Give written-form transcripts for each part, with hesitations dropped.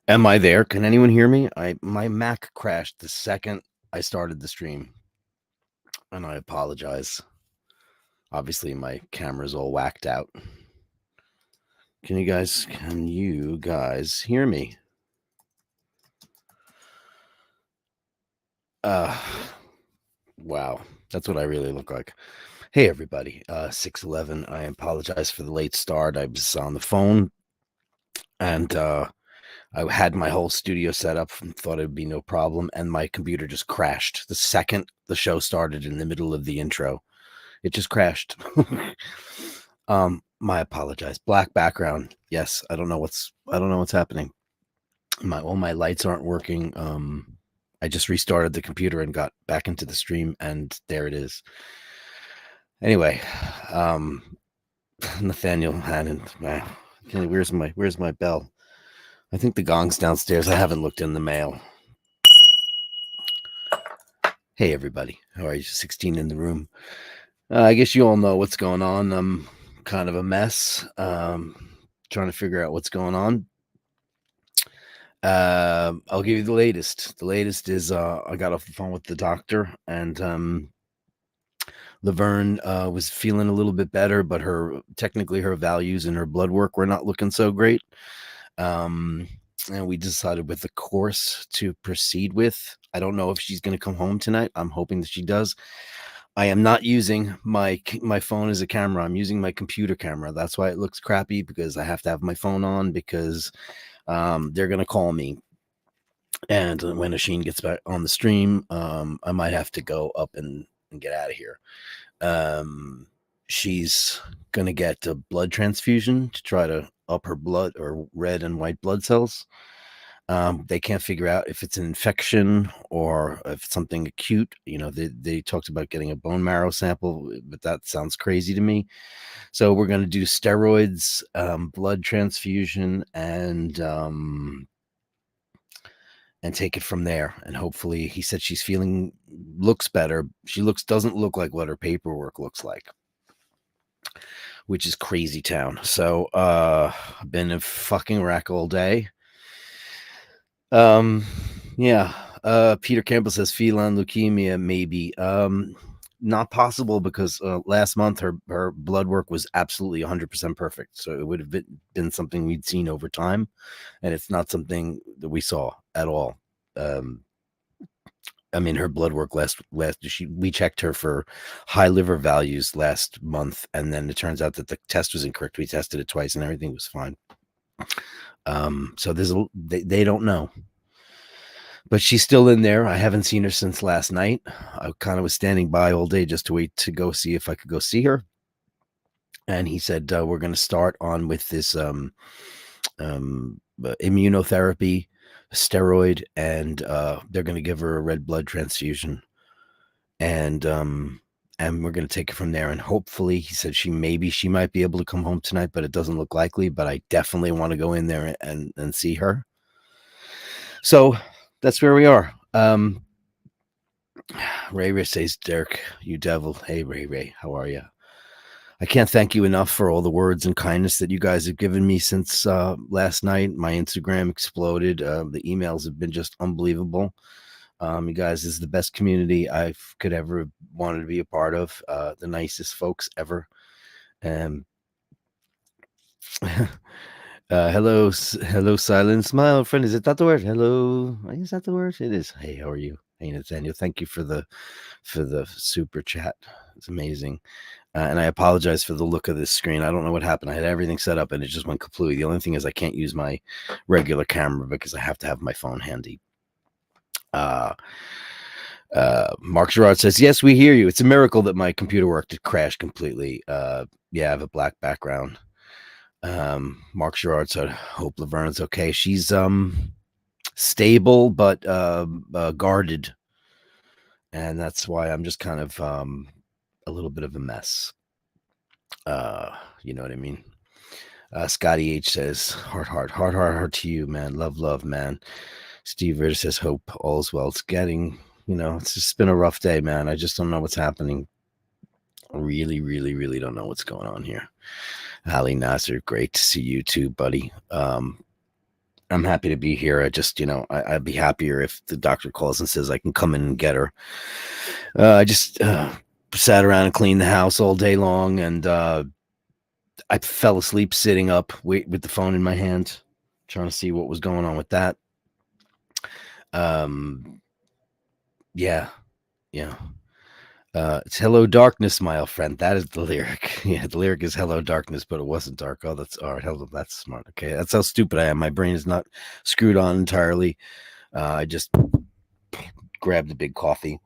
Am I there? Can anyone hear me? My Mac crashed the second I started the stream, and I apologize. Obviously, my camera's all whacked out. Can you guys hear me? Wow, that's what I really look like. Hey everybody, 611. I apologize for the late start. I was on the phone, and I had my whole studio set up and thought it would be no problem, and my computer just crashed the second the show started in the middle of the intro. It just crashed. My apologize. Black background. Yes, I don't know what's happening. All my lights aren't working. I just restarted the computer and got back into the stream, and there it is. Anyway, Nathaniel Hannon. Where's my bell? I think the gong's downstairs. I haven't looked in the mail. Hey everybody, how are you? 16 in the room. I guess you all know what's going on. I'm kind of a mess. Trying to figure out what's going on. I'll give you the latest. The latest is I got off the phone with the doctor, and Laverne was feeling a little bit better, but technically her values and her blood work were not looking so great. And we decided with the course to proceed with. I don't know if she's going to come home tonight. I'm hoping that she does. I am not using my phone as a camera. I'm using my computer camera. That's why it looks crappy, because I have to have my phone on, because they're going to call me. And when Asheen gets back on the stream, I might have to go up and get out of here. She's going to get a blood transfusion to try to up her blood, or red and white blood cells. They can't figure out if it's an infection or if it's something acute. You know, they talked about getting a bone marrow sample, but that sounds crazy to me. So we're going to do steroids, blood transfusion, and take it from there. And hopefully, he said she's looks better. She doesn't look like what her paperwork looks like, which is crazy town. So I've been a fucking wreck all day. Yeah. Peter Campbell says feline leukemia, maybe. Not possible, because last month her blood work was absolutely 100% perfect. So it would have been something we'd seen over time, and it's not something that we saw at all. I mean, her blood work we checked her for high liver values last month, and then it turns out that the test was incorrect. We tested it twice, and everything was fine. So they don't know, but she's still in there. I haven't seen her since last night. I kind of was standing by all day just to wait to go see if I could go see her. And he said, we're going to start on with this immunotherapy, steroid, and they're going to give her a red blood transfusion. And we're going to take it from there. And hopefully, he said she might be able to come home tonight, but it doesn't look likely. But I definitely want to go in there and see her. So that's where we are. Ray says, Dirk, you devil. Hey, Ray, how are you? I can't thank you enough for all the words and kindness that you guys have given me since last night. My Instagram exploded. The emails have been just unbelievable. You guys is the best community I could ever wanted to be a part of. The nicest folks ever. Hello, silent smile, friend. Is it that the word? Hello, is that the word? It is. Hey, how are you? Hey, Nathaniel. Thank you for the super chat. It's amazing. And I apologize for the look of this screen. I don't know what happened. I had everything set up and it just went kaplowy. The only thing is I can't use my regular camera because I have to have my phone handy. Mark Gerard says, yes, we hear you. It's a miracle that my computer worked. It crashed completely. Yeah, I have a black background. Mark Gerard said, hope Laverne's okay. She's stable but guarded. And that's why I'm just kind of a little bit of a mess. You know what I mean? Scotty H says, heart to you, man. Love, man. Steve Ritter says, hope all's well. It's getting, it's just been a rough day, man. I just don't know what's happening. I really, really, really don't know what's going on here. Ali Nasser, great to see you too, buddy. I'm happy to be here. I just, I'd be happier if the doctor calls and says I can come in and get her. I just sat around and cleaned the house all day long, and I fell asleep sitting up with the phone in my hand, trying to see what was going on with that. Yeah. It's Hello Darkness, my old friend. That is the lyric. Yeah, the lyric is Hello Darkness, but it wasn't dark. Oh, that's all right. Hello, that's smart. Okay, that's how stupid I am. My brain is not screwed on entirely. I just grabbed a big coffee.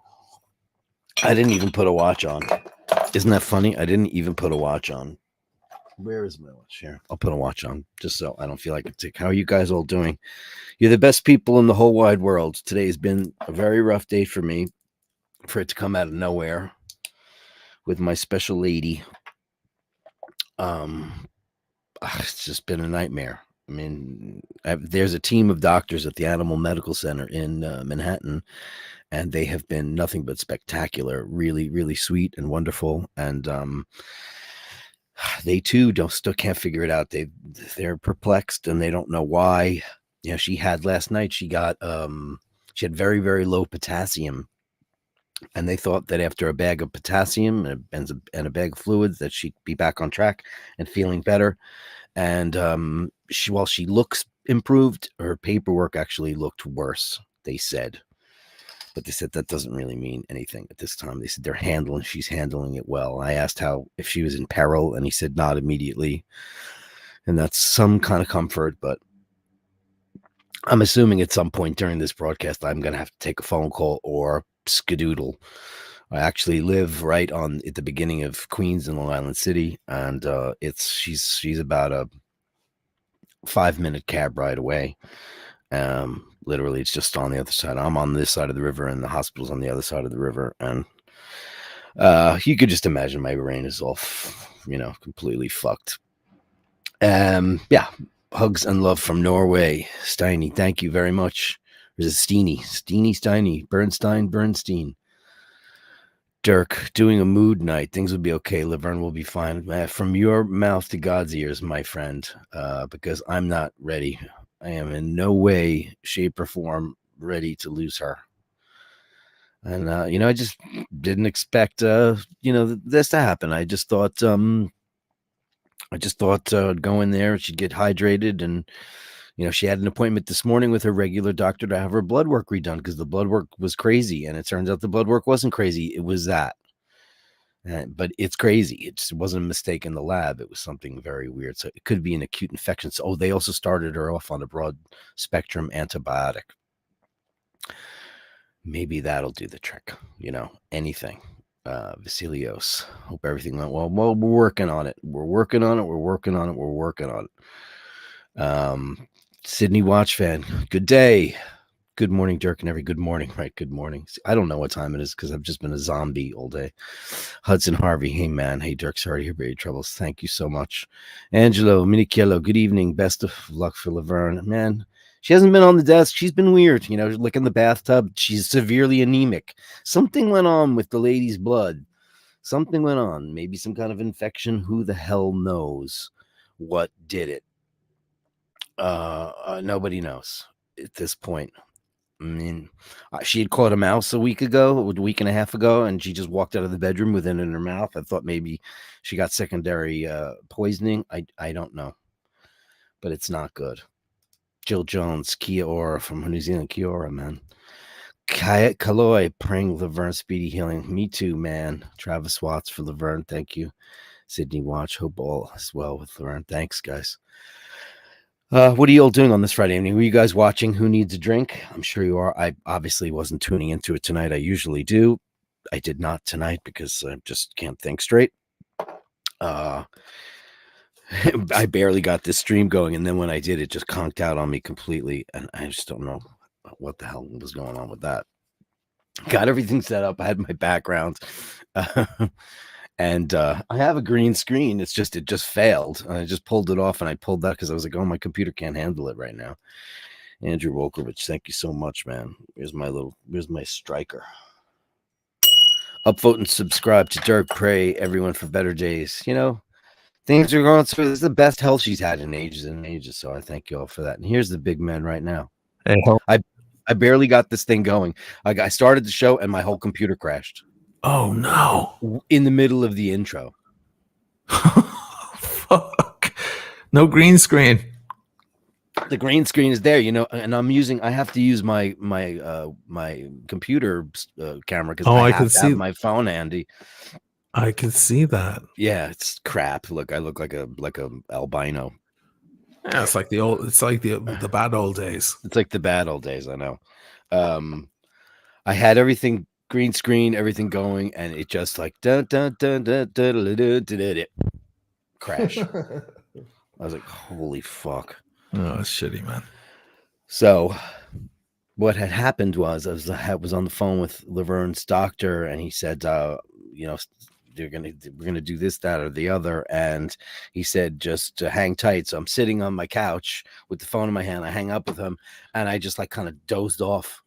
I didn't even put a watch on. Isn't that funny? I didn't even put a watch on. Where is my watch? Here, I'll put a watch on just so I don't feel like it's. How are you guys all doing? You're the best people in the whole wide world. Today has been a very rough day for me. For it to come out of nowhere with my special lady, it's just been a nightmare. I mean, there's a team of doctors at the Animal Medical Center in Manhattan, and they have been nothing but spectacular, really, really sweet and wonderful. And they too still can't figure it out. They're perplexed and they don't know why. She had last night. She got she had very, very low potassium. And they thought that after a bag of potassium and a bag of fluids that she'd be back on track and feeling better. And while she looks improved, her paperwork actually looked worse, they said. But they said that doesn't really mean anything at this time. They said she's handling it well. I asked if she was in peril, and he said not immediately. And that's some kind of comfort, but I'm assuming at some point during this broadcast, I'm going to have to take a phone call or skedoodle. I actually live right at the beginning of Queens in Long Island City, and she's about a 5-minute cab ride away. Literally, it's just on the other side. I'm on this side of the river, and the hospital's on the other side of the river. And you could just imagine my brain is all, completely fucked. Yeah. Hugs and love from Norway. Steiny, thank you very much. Or is it Steiny, Bernstein. Dirk, doing a mood night. Things will be okay. Laverne will be fine. From your mouth to God's ears, my friend, because I'm not ready. I am in no way, shape, or form ready to lose her. And, I just didn't expect, this to happen. I just thought I'd go in there, she'd get hydrated and She had an appointment this morning with her regular doctor to have her blood work redone because the blood work was crazy. And it turns out the blood work wasn't crazy. It was that. But it's crazy. It just wasn't a mistake in the lab. It was something very weird. So it could be an acute infection. So they also started her off on a broad spectrum antibiotic. Maybe that'll do the trick. Anything. Vasilios. Hope everything went well. Well, we're working on it. We're working on it. Sydney Watch fan. Good day. Good morning, Dirk and every good morning, right? Good morning. I don't know what time it is because I've just been a zombie all day. Hudson Harvey, hey man, hey Dirk, sorry to hear about your troubles. Thank you so much. Angelo Minichiello, good evening. Best of luck for Laverne. Man, she hasn't been on the desk. She's been weird, like in the bathtub. She's severely anemic. Something went on with the lady's blood. Something went on. Maybe some kind of infection. Who the hell knows what did it? Nobody knows at this point. I mean, she had caught a mouse a week and a half ago, and she just walked out of the bedroom with it in her mouth. I thought maybe she got secondary poisoning. I don't know, but it's not good. Jill Jones, Kia Ora from New Zealand. Kia Ora, man. Kayat Kaloy praying Laverne speedy healing. Me too, man. Travis Watts for Laverne. Thank you. Sydney Watch. Hope all is well with Laverne. Thanks, guys. What are you all doing on this Friday evening? Were you guys watching Who Needs a Drink? I'm sure you are. I obviously wasn't tuning into it tonight. I usually do. I did not tonight because I just can't think straight. I barely got this stream going, and then when I did, it just conked out on me completely, and I just don't know what the hell was going on with that. Got everything set up. I had my background. And I have a green screen. It just failed. I just pulled it off, and I pulled that because I was like, oh, my computer can't handle it right now. Andrew Wolkovich, thank you so much, man. Here's my striker. Upvote and subscribe to Dirk. Pray everyone for better days. Things are going through. This is the best health she's had in ages and ages. So I thank you all for that. And here's the big man right now. Hey, I barely got this thing going. I started the show, and my whole computer crashed. Oh no! In the middle of the intro. Fuck! No green screen. The green screen is there, and I have to use my computer camera because I have to have my phone handy. I can see that. Yeah, it's crap. Look, I look like a albino. Yeah, it's like the bad old days. It's like the bad old days. I know. I had everything. Green screen, everything going, and it just like crash. I was like, holy fuck. Oh, that's shitty, man. So what had happened was I was on the phone with Laverne's doctor, and he said, we're gonna do this, that, or the other. And he said, just hang tight. So I'm sitting on my couch with the phone in my hand. I hang up with him, and I just like kind of dozed off.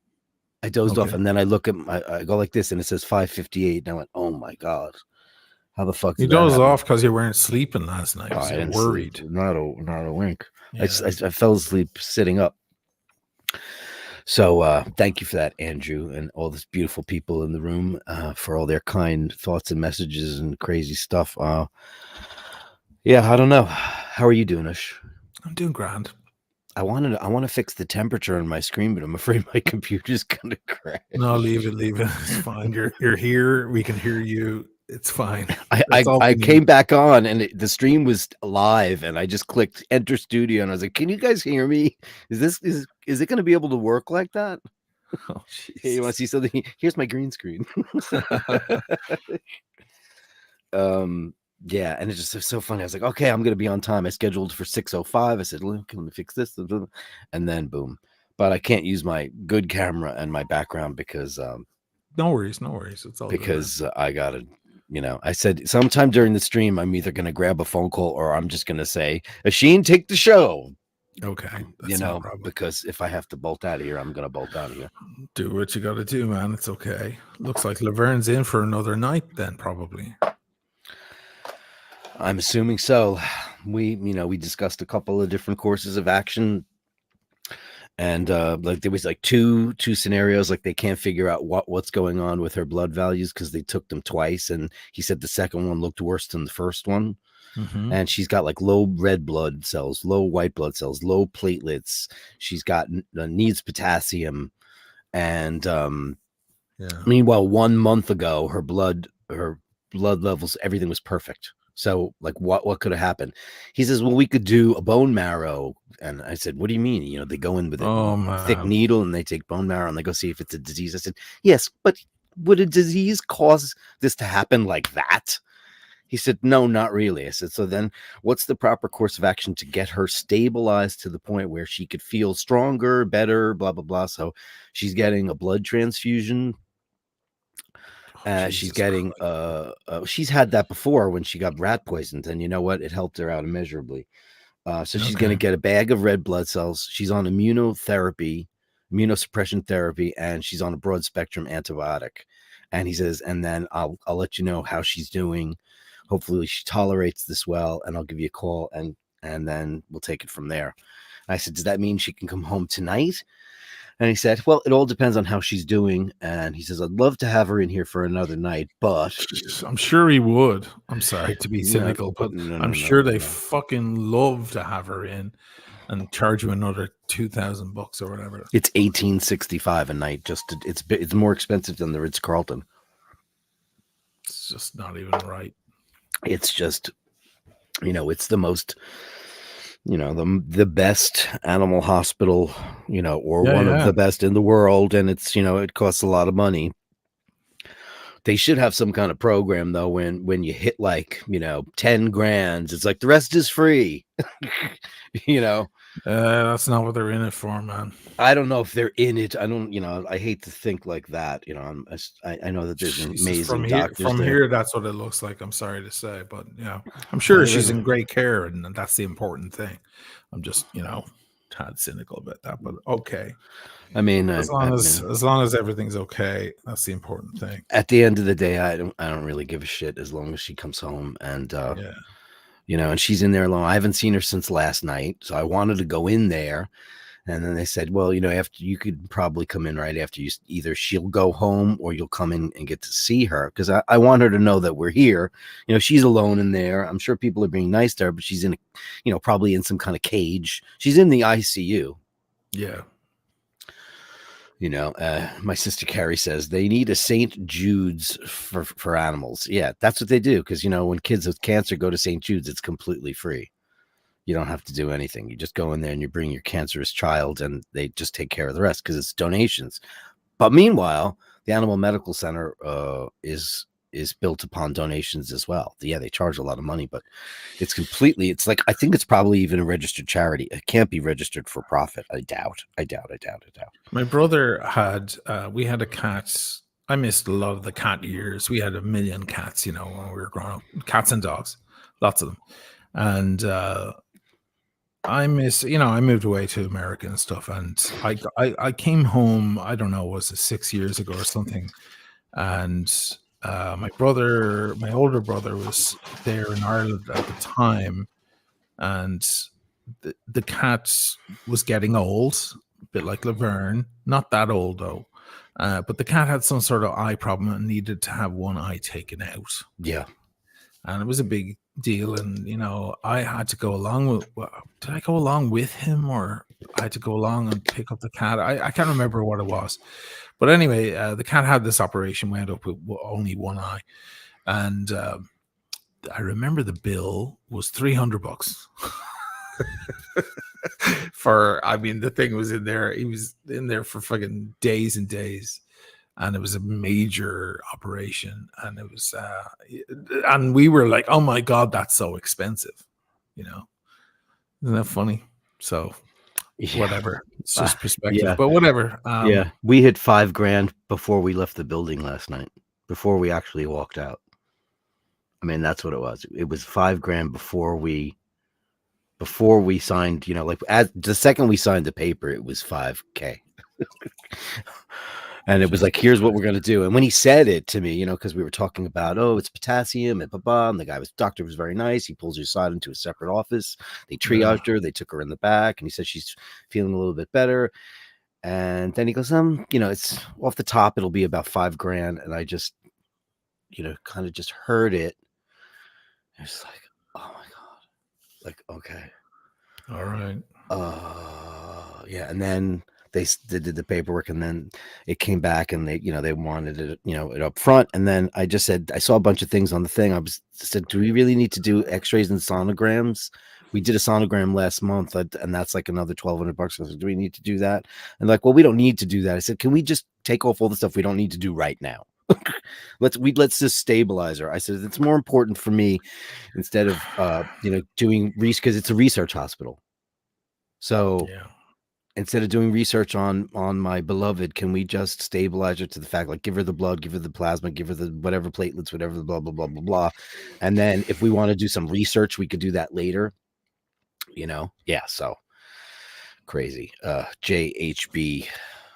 I dozed off, and then I look at I go like this, and it says 5:58, and I went, "Oh my god, how the fuck?" You dozed off because you weren't sleeping last night. I didn't worried. Sleep. Not a wink. Yeah. I fell asleep sitting up. So thank you for that, Andrew, and all these beautiful people in the room for all their kind thoughts and messages and crazy stuff. Yeah, I don't know. How are you doing, Ish? I'm doing grand. I want to fix the temperature on my screen, but I'm afraid my computer's gonna crash. No, leave it. It's fine. You're here. We can hear you. It's fine. I came back on, and the stream was live, and I just clicked enter studio, and I was like, "Can you guys hear me? Is it going to be able to work like that?" Oh, jeez. Hey, you want to see something? Here's my green screen. Yeah, and it's just so funny. I was like, okay, I'm gonna be on time. I scheduled for 6:05. I said, let me fix this, and then boom. But I can't use my good camera and my background because no worries. It's all because I gotta, I said sometime during the stream I'm either gonna grab a phone call or I'm just gonna say, Asheen, take the show. Okay, that's no problem. Because if I have to bolt out of here, I'm gonna bolt out of here. Do what you got to do, man. It's okay. Looks like Laverne's in for another night, then probably. I'm assuming so. We discussed a couple of different courses of action, and like there was like two scenarios. Like they can't figure out what's going on with her blood values because they took them twice, and he said the second one looked worse than the first one. Hmm. and she's got like low red blood cells, low white blood cells, low platelets. She's got needs potassium, and Yeah. meanwhile, 1 month ago, her blood levels, everything was perfect. So, like, what could have happened? He says, "Well, we could do a bone marrow." And I said, "What do you mean? You know, they go in with a Oh thick man. needle and they take bone marrow and they go see if it's a disease." I said, "Yes, but would a disease cause this to happen like that?" He said, "No, not really." I said, "So then what's the proper course of action to get her stabilized to the point where she could feel stronger, better, blah, blah, blah?" So she's getting a blood transfusion. Oh, She's Jesus getting Christ. she's had that before when she got rat poisoned, and you know what? It helped her out immeasurably. So she's going to Okay. get a bag of red blood cells. She's on immunotherapy, immunosuppression therapy, and she's on a broad spectrum antibiotic. And he says, and then I'll let you know how she's doing. Hopefully she tolerates this well, and I'll give you a call, and then we'll take it from there. I said, does that mean she can come home tonight? And he said, well, it all depends on how she's doing. And he says, I'd love to have her in here for another night, but Jeez, I'm sure he would. I'm sorry to be no, cynical, but no, I'm no, no, sure no, they no. fucking love to have her in and charge you another $2,000 or whatever. It's 1865 a night. It's more expensive than the Ritz Carlton. It's just not even right. It's just, it's the most, the best animal hospital, or Yeah, one of yeah. the best in the world, and it's, it costs a lot of money. They should have some kind of program though when you hit like 10 grand, it's like the rest is free. you know That's not what they're in it for, man. I don't know if they're in it. I don't, I hate to think like that. I know that there's Jesus, amazing doctors from there. here, that's what it looks like. I'm sorry to say, but yeah, I'm sure she's Whatever. in great care, and that's the important thing. I'm just, tad cynical about that, but okay. I mean, As long as everything's okay, that's the important thing. at the end of the day, I don't really give a shit as long as she comes home and Yeah. and she's in there alone. I haven't seen her since last night, so I wanted to go in there. And then they said, well, after you could probably come in right after either she'll go home or you'll come in and get to see her. Because I want her to know that we're here. She's alone in there. I'm sure people are being nice to her, but she's probably in some kind of cage. She's in the ICU. Yeah. My sister Carrie says they need a St. Jude's for animals. Yeah, that's what they do. Because, when kids with cancer go to St. Jude's, it's completely free. You don't have to do anything. You just go in there and you bring your cancerous child and they just take care of the rest because it's donations. But meanwhile, the Animal Medical Center is built upon donations as well. Yeah, they charge a lot of money, but it's like, I think it's probably even a registered charity. It can't be registered for profit. I doubt. My brother we had a cat. I missed a lot of the cat years. We had a million cats, when we were growing up. Cats and dogs, lots of them. And I moved away to America and stuff. And I came home, I don't know, was it 6 years ago or something? And my older brother was there in Ireland at the time. And the cat was getting old, a bit like Laverne, not that old though. But the cat had some sort of eye problem and needed to have one eye taken out. Yeah. And it was a big deal. And, I had to go along with, did I go along with him or I had to go along and pick up the cat? I can't remember what it was. But anyway, the cat had this operation, wound up with only one eye. And I remember the bill was $300. The thing was in there. He was in there for fucking days and days, and it was a major operation. And it was, and we were like, "Oh my god, that's so expensive," Isn't that funny? So Yeah. whatever, it's just perspective. Yeah. But whatever. Yeah. We hit $5,000 before we left the building last night, before we actually walked out. I mean, that's what it was. It was $5,000 before we signed, like as the second we signed the paper, it was 5K. And it was like, here's what we're going to do. And when he said it to me, because we were talking about, oh, it's potassium and blah, and the doctor was very nice. He pulls you aside into a separate office. They triaged her. They took her in the back and he said, she's feeling a little bit better. And then he goes, it's off the top. It'll be about $5,000. And I just, kind of just heard it. It's like, oh my Like, okay. All right. Yeah, and then they did the paperwork, and then it came back, and they wanted it, it up front, and then I just said I saw a bunch of things on the thing. Said, do we really need to do X-rays and sonograms? We did a sonogram last month, and that's like another $1,200. I said, do we need to do that? And like, well, we don't need to do that. I said, can we just take off all the stuff we don't need to do right now? let's just stabilize her. I said it's more important for me instead of doing research, because it's a research hospital. So Yeah. instead of doing research on my beloved, can we just stabilize her to the fact, like, give her the blood, give her the plasma, give her the whatever platelets, whatever, blah blah blah blah blah, and then if we want to do some research, we could do that later. Yeah. So crazy. JHB,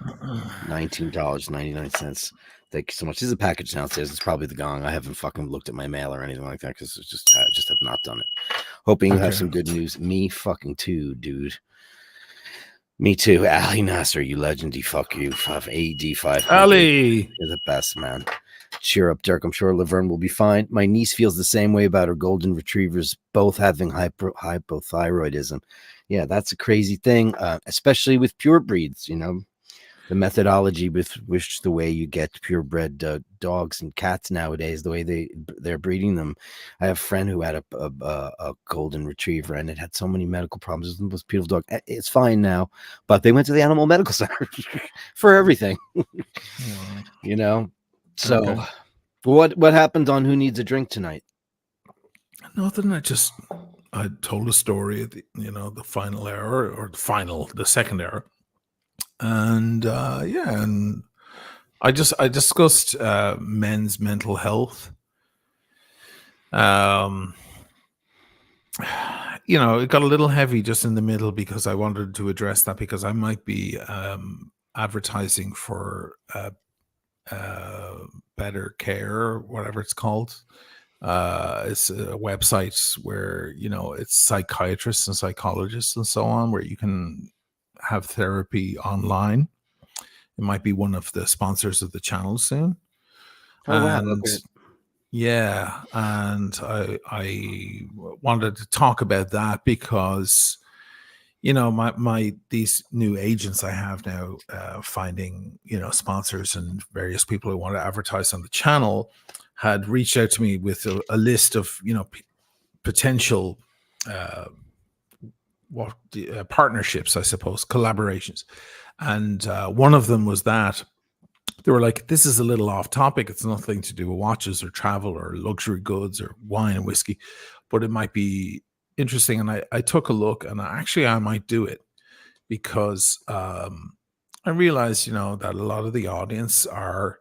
$19.99. Thank you so much. This is a package downstairs. It's probably the gong. I haven't fucking looked at my mail or anything like that because I just have not done it. Hoping you have some good news. Me fucking too, dude. Me too. Ali Nasser, you legend. Fuck you. 5 Ali. You're the best, man. Cheer up, Dirk. I'm sure Laverne will be fine. My niece feels the same way about her golden retrievers, both having hypothyroidism. Yeah, that's a crazy thing, especially with pure breeds, the methodology with which the way you get purebred dogs and cats nowadays, the way they're breeding them. I have a friend who had a golden retriever, and it had so many medical problems. It was the most beautiful dog. It's fine now, but they went to the animal medical center for everything. So Okay. what happened on Who Needs a Drink tonight? Nothing. I told a story at the final hour, or the second hour. And and I discussed men's mental health. It got a little heavy just in the middle because I wanted to address that, because I might be advertising for Better Care, whatever it's called. It's a website where it's psychiatrists and psychologists and so on, where you can have therapy online. It might be one of the sponsors of the channel soon. Oh, wow. And Okay. yeah, and I wanted to talk about that because these new agents I have now, finding sponsors and various people who want to advertise on the channel, had reached out to me with a list of potential partnerships, I suppose, collaborations. And one of them was that they were like, this is a little off topic. It's nothing to do with watches or travel or luxury goods or wine and whiskey, but it might be interesting. And I took a look, and I might do it because I realized, that a lot of the audience are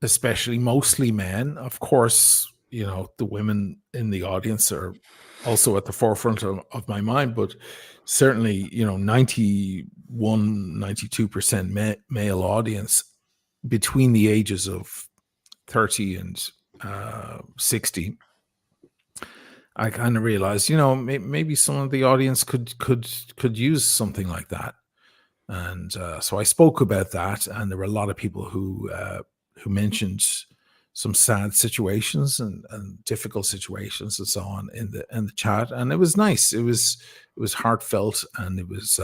especially mostly men. Of course, the women in the audience are also at the forefront of my mind, but certainly 92% male audience between the ages of 30 and 60. I kind of realized maybe some of the audience could use something like that. And so I spoke about that, and there were a lot of people who mentioned some sad situations and difficult situations and so on in the chat, and it was nice. It was heartfelt, and it was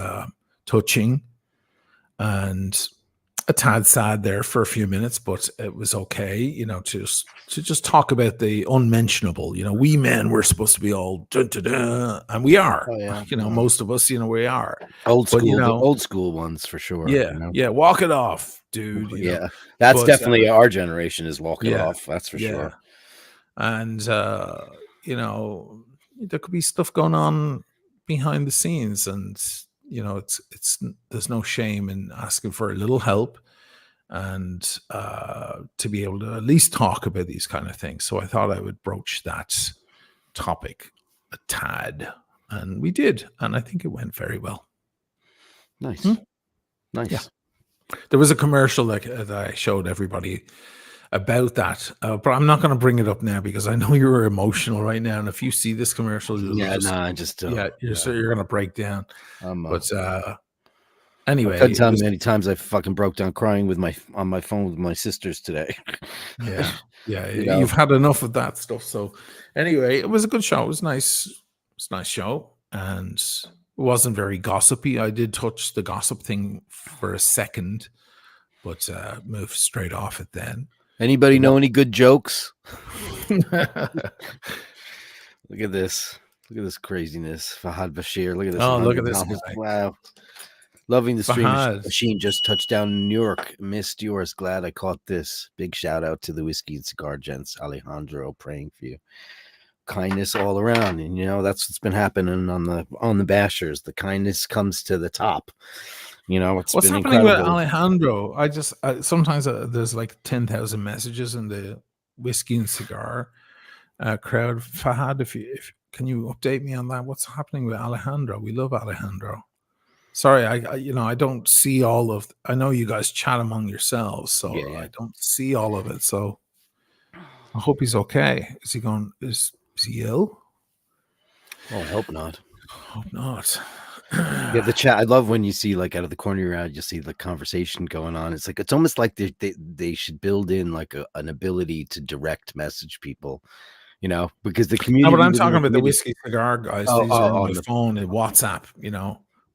touching, and a tad sad there for a few minutes, but it was okay, to just talk about the unmentionable. We men, we're supposed to be all dun, dun, dun, and we are. Oh, yeah. Most of us, we are Old but, school, the old school ones for sure. Yeah, walk it off, dude. Yeah, that's definitely our generation is walk it off. That's for sure. And there could be stuff going on behind the scenes, and it's there's no shame in asking for a little help, and to be able to at least talk about these kind of things. So I thought I would broach that topic a tad, and we did, and I think it went very well. Nice. Nice. Yeah. There was a commercial that I showed everybody about that, but I'm not going to bring it up now because I know you're emotional right now, and if you see this commercial, you're going to break down. I couldn't Anyway, it tell how was many times I fucking broke down crying on my phone with my sisters today. yeah, yeah. You know? You've had enough of that stuff. So anyway, it was a good show. It was nice. It was a nice show, and it wasn't very gossipy. I did touch the gossip thing for a second, but moved straight off it then. Anybody The know one- any good jokes? Look at this. Look at this craziness. Fahad Bashir. Look at this. oh, look at this $100. guy, Wow. Loving the stream Fahad. machine. Just touched down in New York. Missed yours. Glad I caught this. Big shout out to the whiskey and cigar gents. Alejandro praying for you. Kindness all around. And you know, that's what's been happening on the bashers. The kindness comes to the top. You know, it's What's been happening with incredible. Alejandro? I just sometimes there's like 10,000 messages in the whiskey and cigar crowd. Fahad, if can you update me on that? What's happening with Alejandro? We love Alejandro. Sorry, I don't see all of. I know you guys chat among yourselves, so Yeah, yeah. I don't see all of it. So I hope he's okay. Is he going? Is he ill? Oh, I hope not. Hope not. Yeah, the chat. I love when you see like out of the corner of your eye, you see the conversation going on. It's like it's almost like they should build in like an ability to direct message people, you know, because the No, community. but I'm within talking about the community- whiskey cigar guys. Oh, These are oh, on on my the phone and WhatsApp.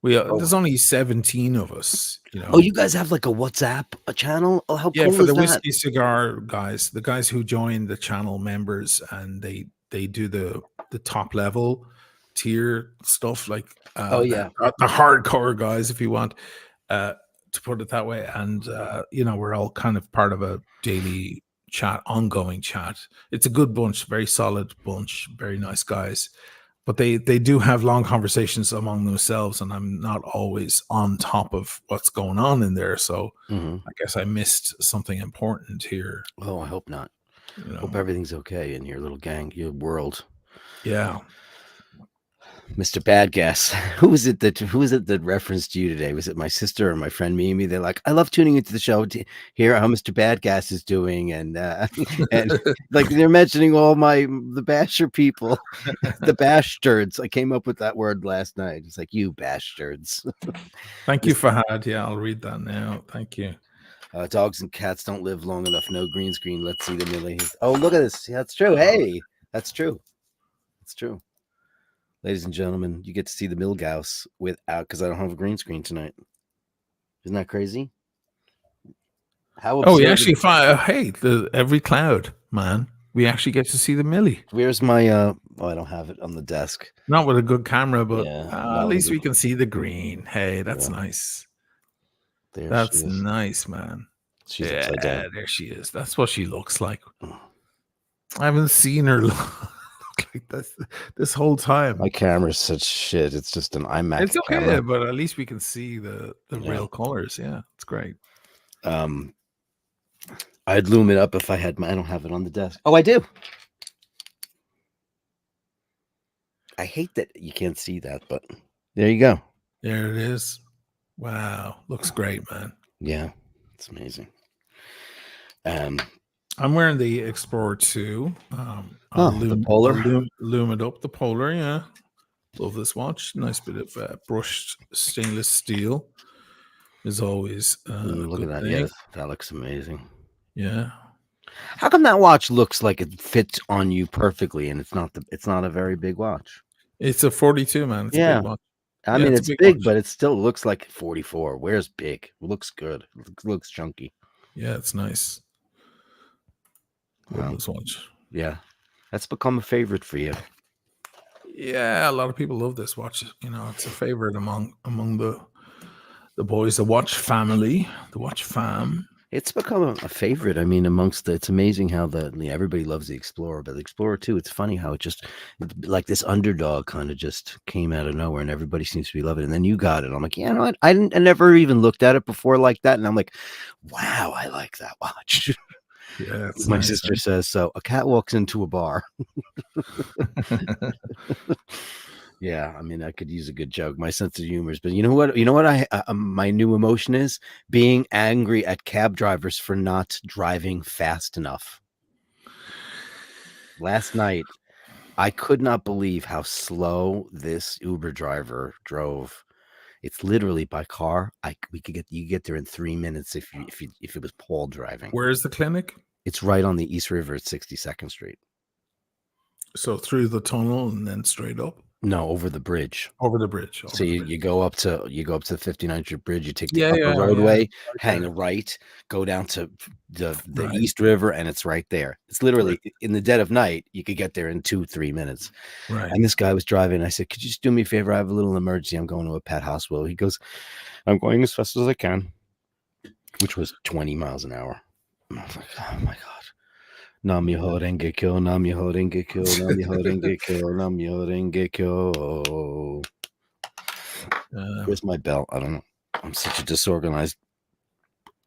We oh, there's only 17 of us. oh, you guys have like a WhatsApp channel? Oh, how Yeah, cool for is the that? whiskey cigar guys, the guys who join the channel members, and they do the top level tier stuff, like Oh yeah. the hardcore guys, if you want to put it that way. And we're all kind of part of a daily chat, ongoing chat. It's a good bunch, very solid bunch, very nice guys. But they do have long conversations among themselves, and I'm not always on top of what's going on in there. So Mhm. I guess I missed something important here. Oh, I hope not. You Hope know, everything's okay in your little gang, your world. yeah. Mr. Bad Gas. Who was it that referenced you today? Was it my sister or my friend Mimi? They're like, I love tuning into the show to hear how Mr. Bad Gas is doing, and and like they're mentioning all the basher people, the bastards. I came up with that word last night. It's like you bastards. Thank you, Fahad. Yeah, I'll read that now. Thank you. Dogs and cats don't live long enough. No green screen. Let's see the Millie. Oh, look at this. Yeah, that's true. Hey, that's true. That's true. Ladies and gentlemen, you get to see the Milgauss without because I don't have a green screen tonight. Isn't that crazy? How Oh, we absurd! actually find hey, every cloud, man. We actually get to see the Millie. Where's my? Oh, I don't have it on the desk. Not with a good camera, but Yeah, at least good. we can see the green. Hey, that's Yeah. nice. There That's she is. nice, man. She's Yeah, upside down. there she is. That's what she looks like. Oh. I haven't seen her look like this whole time. My camera's such shit. It's just an iMac It's okay, camera. but at least we can see the Yeah. real colors. Yeah, it's great. I'd loom it up if I had I don't have it on the desk. Oh, I do. I hate that you can't see that, but there you go. There it is. Wow, looks great, man. Yeah, it's amazing. I'm wearing the Explorer 2. The Polar? I'll loom it up. The Polar, yeah. Love this watch. Nice bit of brushed stainless steel. Is always look at that. thing. Yes, that looks amazing. Yeah. How come that watch looks like it fits on you perfectly, and it's not a very big watch? It's a 42, man. It's a big watch. I mean, it's big, watch. but it still looks like 44. Where's big? It looks good. It looks chunky. Yeah, it's nice. Love Wow. this watch. Yeah, that's become a favorite for you. Yeah, a lot of people love this watch. It's a favorite among the boys, the watch family, the watch fam. It's become a favorite. I mean, it's amazing how everybody loves the Explorer, but the Explorer 2, it's funny how it's like this underdog kind of just came out of nowhere and everybody seems to be loving it. And then you got it. I'm like, yeah, no, I never even looked at it before like that. And I'm like, wow, I like that watch. Yeah, my nice, sister says so. A cat walks into a bar. Yeah, I mean, I could use a good joke. My sense of humor is, but you know what? My new emotion is being angry at cab drivers for not driving fast enough. Last night, I could not believe how slow this Uber driver drove. It's literally by car. You get there in 3 minutes if it was Paul driving. Where is the clinic? It's right on the East River at 62nd Street. So through the tunnel and then straight up No, over the bridge. over the bridge. So you go up to the 59th Street Bridge. You take the Yeah, upper yeah, roadway, right hang a there. right, go down to the Right. East River, and it's right there. It's literally in the dead of night. You could get there in 2-3 minutes. Right. And this guy was driving. I said, "Could you just do me a favor? I have a little emergency. I'm going to a pet hospital." He goes, "I'm going as fast as I can," which was 20 miles an hour. And I was like, "Oh my god." Nam Myoho Renge Kyo, Nam Myoho Renge Kyo, Nam Myoho Renge Kyo, Nam Myoho Renge Kyo. Where's my belt? I don't know. I'm such a disorganized.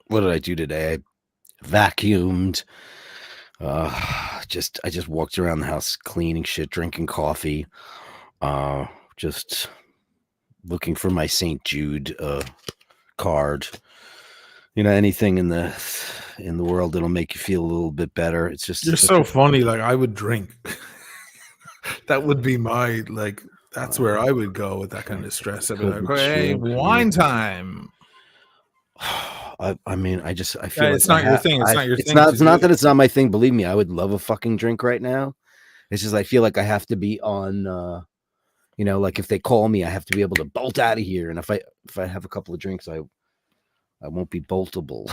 What did I do today? I vacuumed. I just walked around the house cleaning shit, drinking coffee, just looking for my St. Jude card. You know, anything in the world that'll make you feel a little bit better. It's just You're so funny. Like I would drink. That would be my like. That's where I would go with that kind of stress. I'd be like, "Hey, wine time." I mean, I feel like it's not your thing. It's not your thing. It's not that it's not my thing. Believe me, I would love a fucking drink right now. It's just I feel like I have to be on. You know, like if they call me, I have to be able to bolt out of here. And if I have a couple of drinks, I won't be boltable.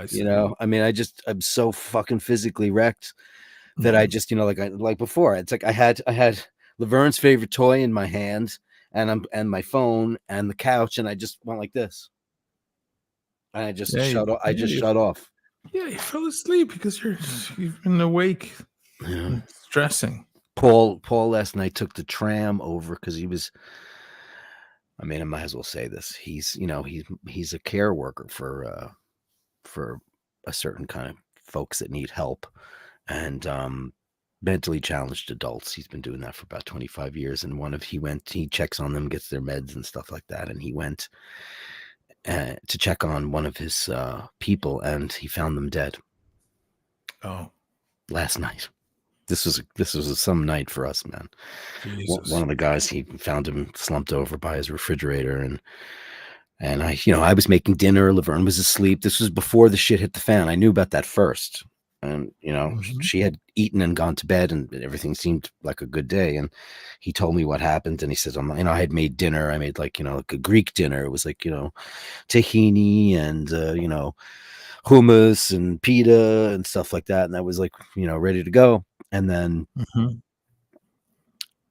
You know, I mean, I'm so fucking physically wrecked that I just, you know, like before, it's like I had Laverne's favorite toy in my hand and my phone and the couch, and I just went like this. And I just shut off. Yeah, you fell asleep because you've been awake, stressing. Paul last night took the tram over because he was. I mean, I might as well say this. He's a care worker for a certain kind of folks that need help, and mentally challenged adults. He's been doing that for about 25 years. And he checks on them, gets their meds and stuff like that. And he went to check on one of his people, and he found them dead. Oh, last night. This was some night for us, man. Jesus. One of the guys, he found him slumped over by his refrigerator, and I was making dinner. Laverne was asleep. This was before the shit hit the fan. I knew about that first, and she had eaten and gone to bed, and everything seemed like a good day. And he told me what happened, and he said, I had made dinner. I made like a Greek dinner. It was like tahini and hummus and pita and stuff like that, and that was like ready to go. And then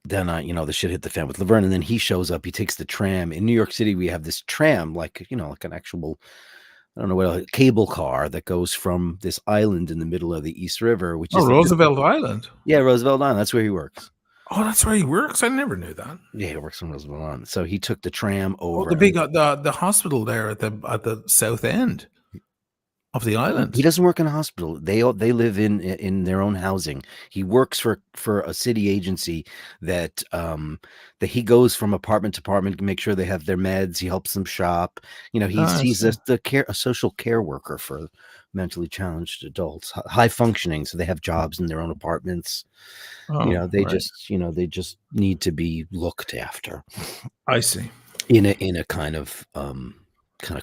the shit hit the fan with Laverne, and then he shows up. He takes the tram. In New York City, we have this tram, like an actual, I don't know what, cable car that goes from this island in the middle of the East River, which is Roosevelt Island. Yeah, Roosevelt Island. That's where he works. Oh, that's where he works. I never knew that. Yeah, he works on Roosevelt Island. So he took the tram over. The big the hospital there at the south end of the island. He doesn't work in a hospital. They live in their own housing. He works for a city agency that he goes from apartment to apartment to make sure they have their meds. He helps them shop. He's a social care worker for mentally challenged adults, high functioning, so they have jobs in their own apartments. They just need to be looked after. I see. In a kind of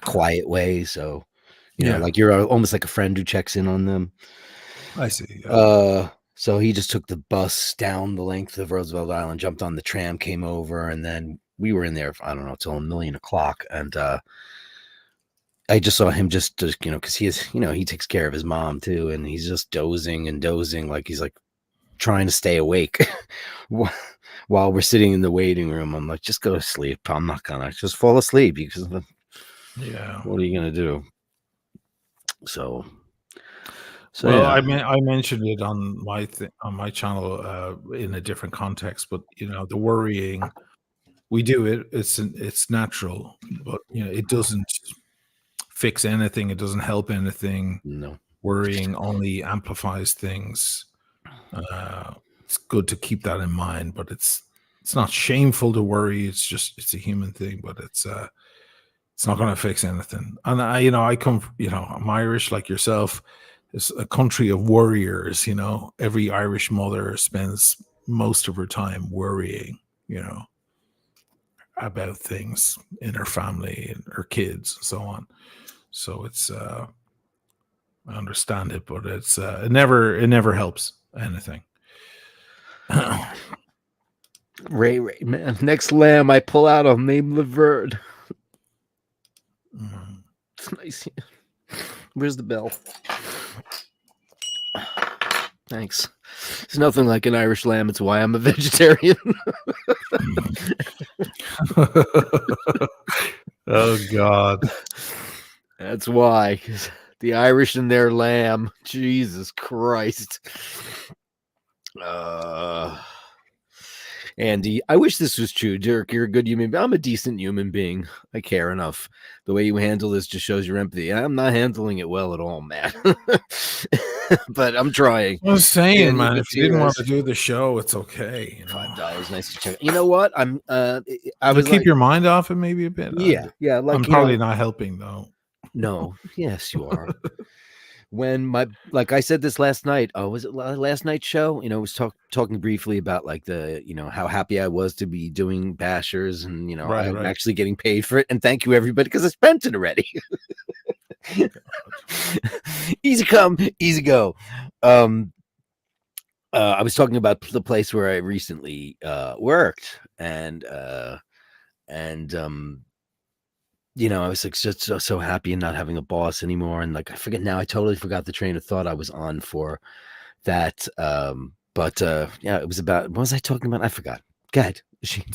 quiet way, so. Like you're almost like a friend who checks in on them. I see. So he just took the bus down the length of Roosevelt Island, jumped on the tram, came over, and then we were in there, I don't know, till 1:00,000. And I just saw him because he takes care of his mom too, and he's just dozing, like he's like trying to stay awake while we're sitting in the waiting room. I'm like, just go to sleep. I'm not gonna just fall asleep because what are you gonna do? So well, yeah. I mentioned it on my channel in a different context, but the worrying, we do it. It's natural, but it doesn't fix anything. It doesn't help anything. No, worrying only amplifies things. It's good to keep that in mind, but it's not shameful to worry. It's a human thing, but it's not going to fix anything. And I come, I'm Irish like yourself. It's a country of warriors. Every Irish mother spends most of her time worrying. about things in her family and her kids and so on. So it's I understand it, but it's it never helps anything. Ray, man. Next lamb I pull out, I'll name Laverne. It's nice. Where's the bell? Thanks. It's nothing like an Irish lamb. It's why I'm a vegetarian. Oh God. That's why. 'Cause the Irish and their lamb. Jesus Christ. Andy, I wish this was true. Dirk, you're a good human being. I'm a decent human being. I care enough. The way you handle this just shows your empathy. I'm not handling it well at all, man. But I'm trying. I was saying, Yeah, man, but if you didn't want to serious. do the show, it's okay. You know, $5, nice to check. You know what? I to was keep like, your mind off it maybe a bit. yeah, like I'm probably not helping though. no, yes, you are. When like I said this last night, was it last night's show? I was talking briefly about like the, how happy I was to be doing Bashers, and Right, I'm right. actually getting paid for it. And thank you everybody, because I spent it already. Easy come, easy go. I was talking about the place where I recently worked, and I was like just so happy and not having a boss anymore. And like, I forget now, I totally forgot the train of thought I was on for that. But yeah, it was about, what was I talking about? I forgot. Go ahead.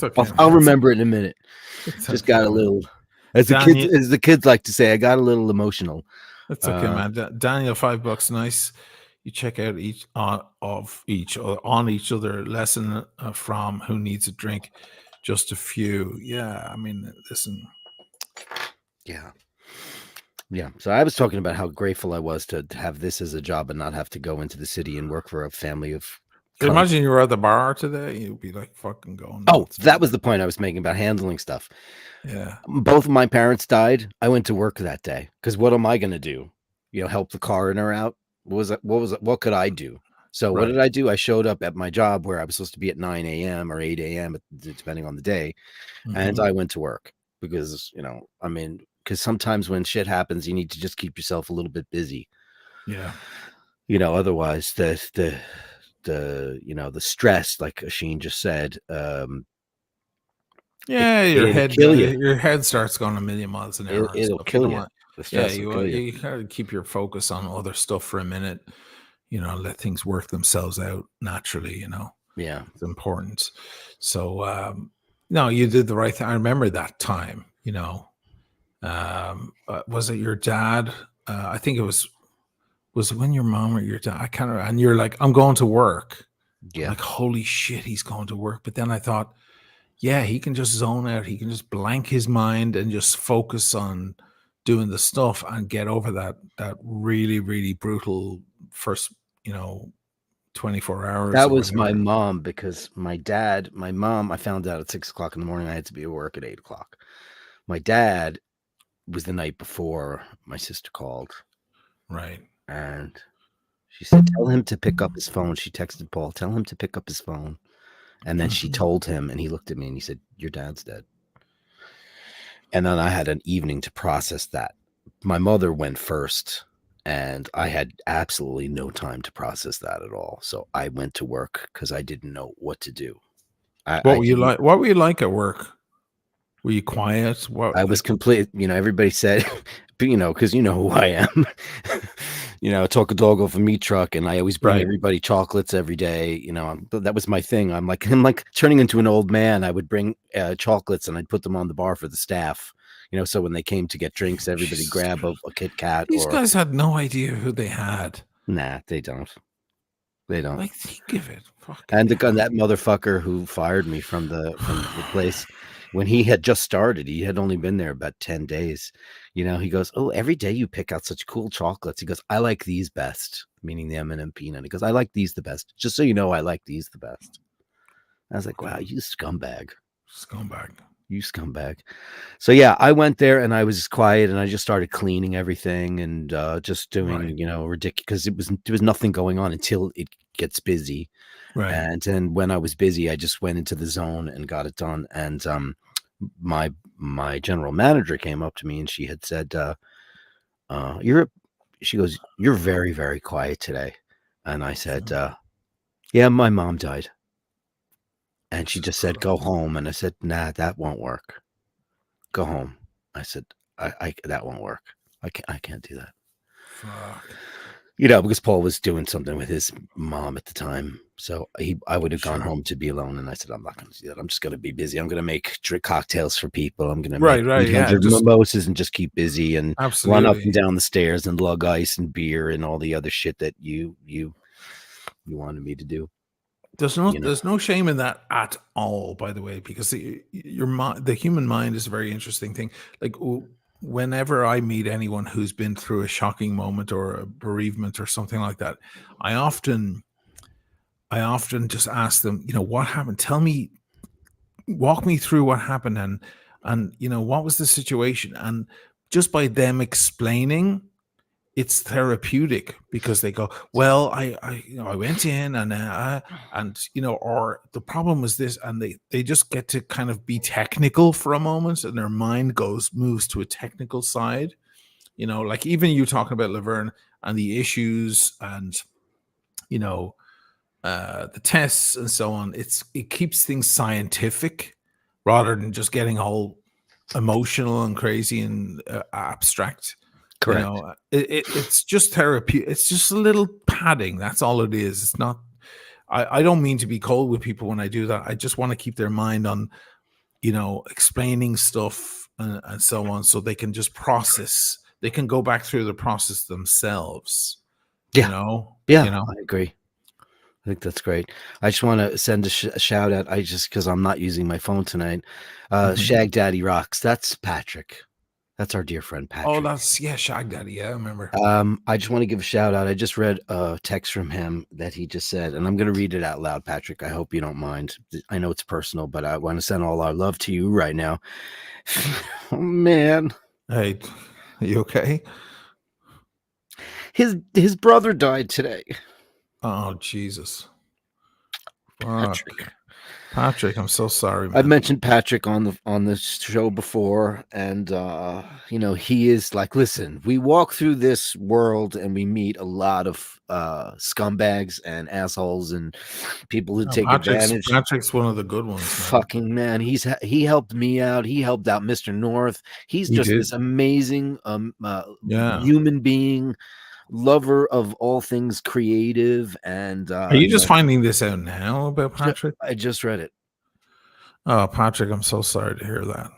Okay, I'll remember it in a minute. Just got a little, as the kids like to say, I got a little emotional. That's okay, man. Daniel, $5 nice. You check out each on each other. Lesson from Who Needs a Drink. Just a few. Yeah, I mean, listen. Yeah. So I was talking about how grateful I was to have this as a job and not have to go into the city and work for a family of. Imagine you were at the bar today. You'd be like fucking going. Oh, that was the point I was making about handling stuff. Yeah. Both of my parents died. I went to work that day because what am I going to do? Help the coroner out? What could I do? So what did I do? I showed up at my job where I was supposed to be at 9 a.m. or 8 a.m. depending on the day. And I went to work because, because sometimes when shit happens, you need to just keep yourself a little bit busy. Yeah. Otherwise the stress, like Asheen just said, your head starts going a million miles an hour. It'll kill you. You gotta keep your focus on other stuff for a minute. Let things work themselves out naturally. Yeah, it's important. So no, you did the right thing. I remember that time. Was it your dad? I think it was it when your mom or your dad? And you're like, I'm going to work. Yeah. Like, holy shit, he's going to work. But then I thought, yeah, he can just zone out. He can just blank his mind and just focus on doing the stuff and get over that really, really brutal first, 24 hours. That was my mom, because my mom, I found out at 6 o'clock in the morning. I had to be at work at 8 o'clock. My dad was the night before my sister called. Right. And she said, tell him to pick up his phone. She texted Paul, tell him to pick up his phone. And then she told him, and he looked at me and he said, your dad's dead. And then I had an evening to process that. My mother went first, and I had absolutely no time to process that at all. So I went to work because I didn't know what to do. What were you like at work? Were you quiet? I was complete. Everybody said, because you know who I am. Talk a dog off a meat truck, and I always bring everybody chocolates every day. That was my thing. I'm like turning into an old man. I would bring chocolates, and I'd put them on the bar for the staff. So when they came to get drinks, everybody grab a Kit Kat. These guys had no idea who they had. Nah, they don't. They don't. Like, think of it. And that motherfucker who fired me from the place, when he had just started, he had only been there about 10 days. He goes, oh, every day you pick out such cool chocolates. He goes, I like these best, meaning the M&M peanut. He goes, I like these the best. Just so you know, I like these the best. I was like, wow, you scumbag. You scumbag. So yeah, I went there and I was quiet and I just started cleaning everything and just doing, ridiculous, because there was nothing going on until it gets busy. Right. And then when I was busy, I just went into the zone and got it done. And my general manager came up to me and she had said, she goes, "You're very, very quiet today." And I said, "Yeah, my mom died." And she just said, "Go home." And I said, "Nah, that won't work. Go home." I said, I that won't work. I can't do that." Fuck. Because Paul was doing something with his mom at the time. So I would have gone Sure. home to be alone. And I said, "I'm not going to do that. I'm just going to be busy. I'm going to drink cocktails for people. I'm going to make Right. Yeah. 800 Just mimosas and just keep busy and run up and absolutely. down the stairs and lug ice and beer and all the other shit that you wanted me to do." There's no shame in that at all, by the way, because the human mind is a very interesting thing. Like whenever I meet anyone who's been through a shocking moment or a bereavement or something like that, I often just ask them, what happened? Walk me through what happened, and what was the situation? And just by them explaining, it's therapeutic because they go, well, I went in or the problem was this, and they just get to kind of be technical for a moment, and their mind moves to a technical side. Like even you talking about Laverne and the issues and you know the tests and so on. It keeps things scientific rather than just getting all emotional and crazy and abstract. Correct. It's just therapy. It's just a little padding. That's all it is. It's not. I don't mean to be cold with people when I do that. I just want to keep their mind on, explaining stuff and so on, so they can just process. They can go back through the process themselves. Yeah. I agree. I think that's great. I just want to send a shout out. Because I'm not using my phone tonight. Shag Daddy Rocks. That's Patrick. That's our dear friend Patrick. Oh, that's Shag Daddy. Yeah, I remember. I just want to give a shout out. I just read a text from him that he just said, and I'm going to read it out loud, Patrick. I hope you don't mind. I know it's personal, but I want to send all our love to you right now. Oh, man. Hey, are you okay? His brother died today. Oh, Jesus. Patrick, I'm so sorry, man. I've mentioned Patrick on the show before, and he is like, listen, we walk through this world and we meet a lot of scumbags and assholes and people who take advantage. Patrick's one of the good ones, man. Fucking man, he helped me out. He helped out Mr. North. He's just this amazing human being, lover of all things creative. And are you just finding this out now about Patrick? I just read it. Oh, Patrick, I'm so sorry to hear that.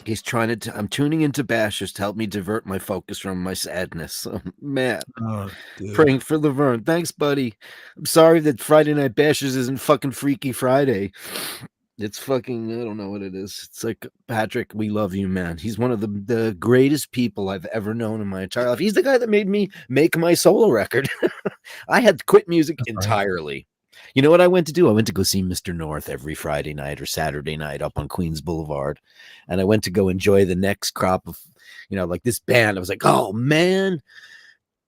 He's trying to. I'm tuning into Bashers to help me divert my focus from my sadness. Oh, man, praying for Laverne. Thanks, buddy. I'm sorry that Friday Night Bashers isn't fucking Freaky Friday. It's fucking. I don't know what it is. It's like, Patrick, we love you, man. He's one of the greatest people I've ever known in my entire life. He's the guy that made me make my solo record. I had to quit music entirely. Right. You know what I went to do? I went to go see Mr. North every Friday night or Saturday night up on Queens Boulevard. And I went to go enjoy the next crop of, like this band. I was like, oh, man,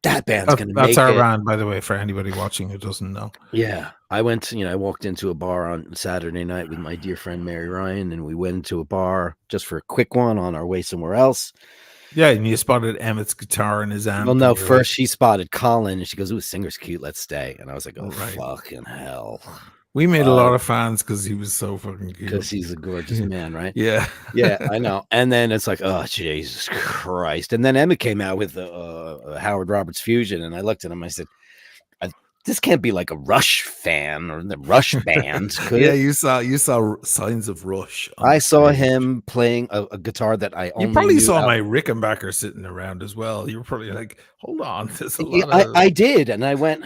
that band's going to make it. That's our band, by the way, for anybody watching who doesn't know. Yeah. I went, I walked into a bar on Saturday night with my dear friend Mary Ryan, and we went into a bar just for a quick one on our way somewhere else. Yeah, and you spotted Emmett's guitar and his amp. Well, no, first she spotted Colin, and she goes, "Ooh, singer's cute. Let's stay." And I was like, "Oh, right. Fucking hell!" We made a lot of fans because he was so fucking cute. Because he's a gorgeous man, right? Yeah, yeah, I know. And then it's like, oh, Jesus Christ! And then Emmett came out with Howard Roberts Fusion, and I looked at him. I said, "This can't be like a Rush fan or the Rush band." Yeah, you saw signs of Rush. I saw him playing a guitar that I only. You probably saw my Rickenbacker sitting around as well. You were probably like, "Hold on, there's a lot of." I did, and I went.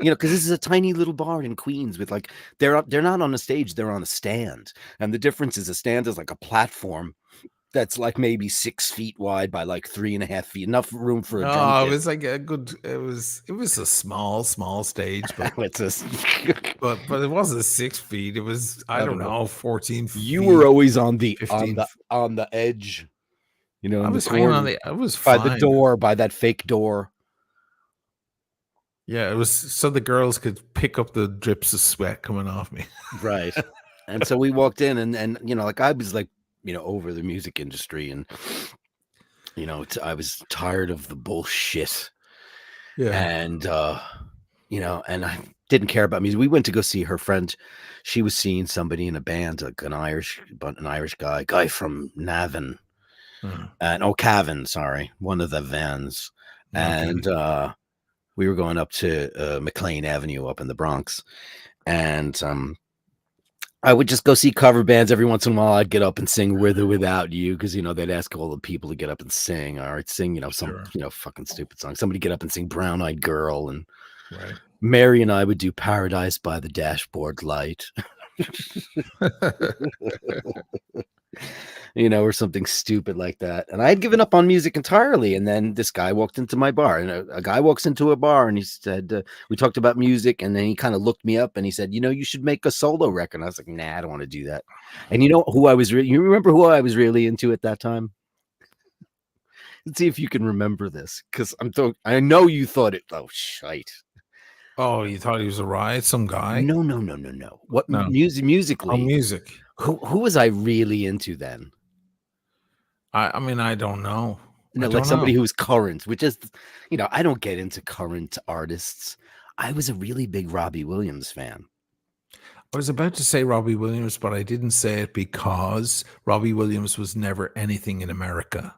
Because this is a tiny little bar in Queens with like they're not on a stage, they're on a stand, and the difference is a stand is like a platform that's like maybe 6 feet wide by like 3.5 feet, enough room for a drum kit. It was like a good. It was a small stage, but but it wasn't 6 feet. It was I don't know 14 feet. You were always on the edge. I was hanging on the. I was by the door, by that fake door. Yeah, it was so the girls could pick up the drips of sweat coming off me. Right. And so we walked in, and like I was like, over the music industry, and I was tired of the bullshit, Yeah. and and I didn't care about music. We went to go see her friend. She was seeing somebody in a band, like an Irish guy from Navan, Uh, and Cavan, sorry, one of the Vans, okay. and we were going up to McLean Avenue up in the Bronx, and I would just go see cover bands every once in a while. I'd get up and sing "With or Without You" because they'd ask all the people to get up and sing. All right, sing some Sure. fucking stupid song. Somebody get up and sing "Brown Eyed Girl," and Right. Mary and I would do "Paradise by the Dashboard Light," or something stupid like that. And I had given up on music entirely. And then this guy walked into my bar, and a guy walks into a bar, and he said, we talked about music, and then he kind of looked me up and he said, you should make a solo record. And I was like, nah, I don't want to do that. And you know who you remember who I was really into at that time? Let's see if you can remember this, because I know you thought it. Oh, shite. Oh, you thought he was a riot, some guy? No. What No. Oh, musically? music. Who was I really into then? I mean, I don't know. I Like don't know. somebody who's current, which is, I don't get into current artists. I was a really big Robbie Williams fan. I was about to say Robbie Williams, but I didn't say it because Robbie Williams was never anything in America.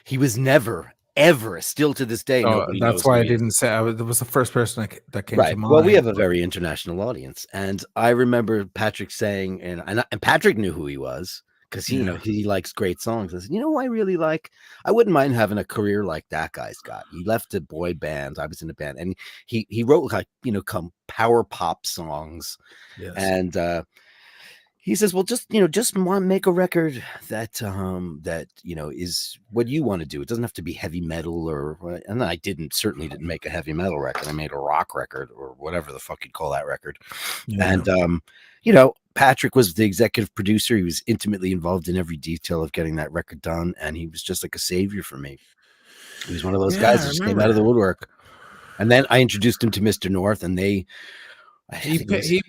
He was never, ever, still to this day, So nobody that's knows who why I he is. didn't say. That was the first person that came to Right. mind. Well, we have a very international audience, and I remember Patrick saying, and Patrick knew who he was, because he likes great songs. I said, who I really like? I wouldn't mind having a career like that guy's got. He left a boy band. I was in a band, and he wrote like come power pop songs, Yes. and he says, well, just make a record that is what you want to do. It doesn't have to be heavy metal and I certainly didn't make a heavy metal record. I made a rock record, or whatever the fuck you'd call that record. Yeah. And Patrick was the executive producer. He was intimately involved in every detail of getting that record done, and he was just like a savior for me. He was one of those guys that just came out of the woodwork. And then I introduced him to Mr. North, and he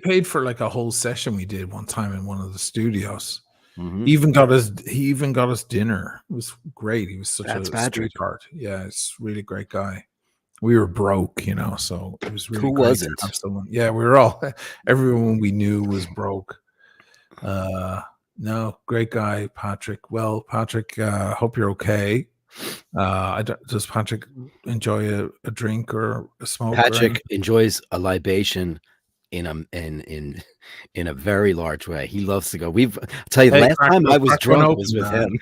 paid for like a whole session we did one time in one of the studios. Mm-hmm. He even got us dinner. It was great. He was such a sweetheart. Yeah, it's a really great guy. We were broke, so it was really Who great wasn't? to have someone. Yeah, we were all everyone we knew was broke. No, great guy, Patrick. Well, Patrick, hope you're okay. Does Patrick enjoy a drink or a smoke? Patrick enjoys a libation in a very large way. He loves to go. I'll tell you, the last time I was drunk was with him.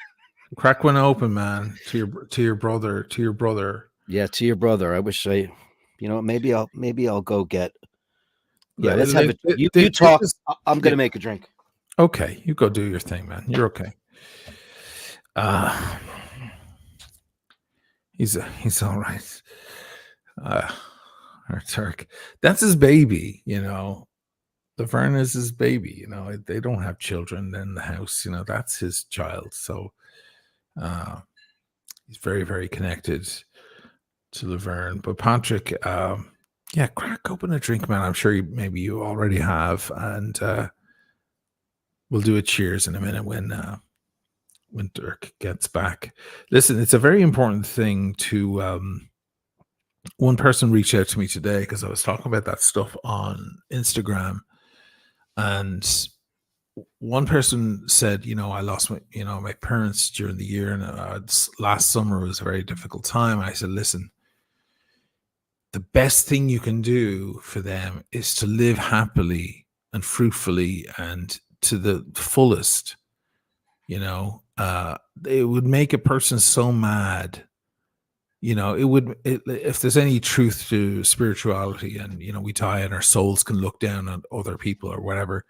Crack one open, man. To your brother. Yeah, to your brother. I wish maybe I'll go get. Yeah, let's have it. You talk. I'm gonna make a drink. Okay, you go do your thing, man. You're okay. He's all right. Turk, that's his baby. Laverne is his baby. They don't have children in the house. That's his child. So he's very, very connected to Laverne. But Patrick, crack open a drink, man. I'm sure maybe you already have, and we'll do a cheers in a minute when Dirk gets back. Listen, it's a very important thing to. One person reached out to me today because I was talking about that stuff on Instagram, and one person said, I lost my parents during the year, and last summer was a very difficult time. I said, listen, the best thing you can do for them is to live happily and fruitfully and to the fullest. It would make a person so mad. If there's any truth to spirituality, and we die and our souls can look down on other people or whatever,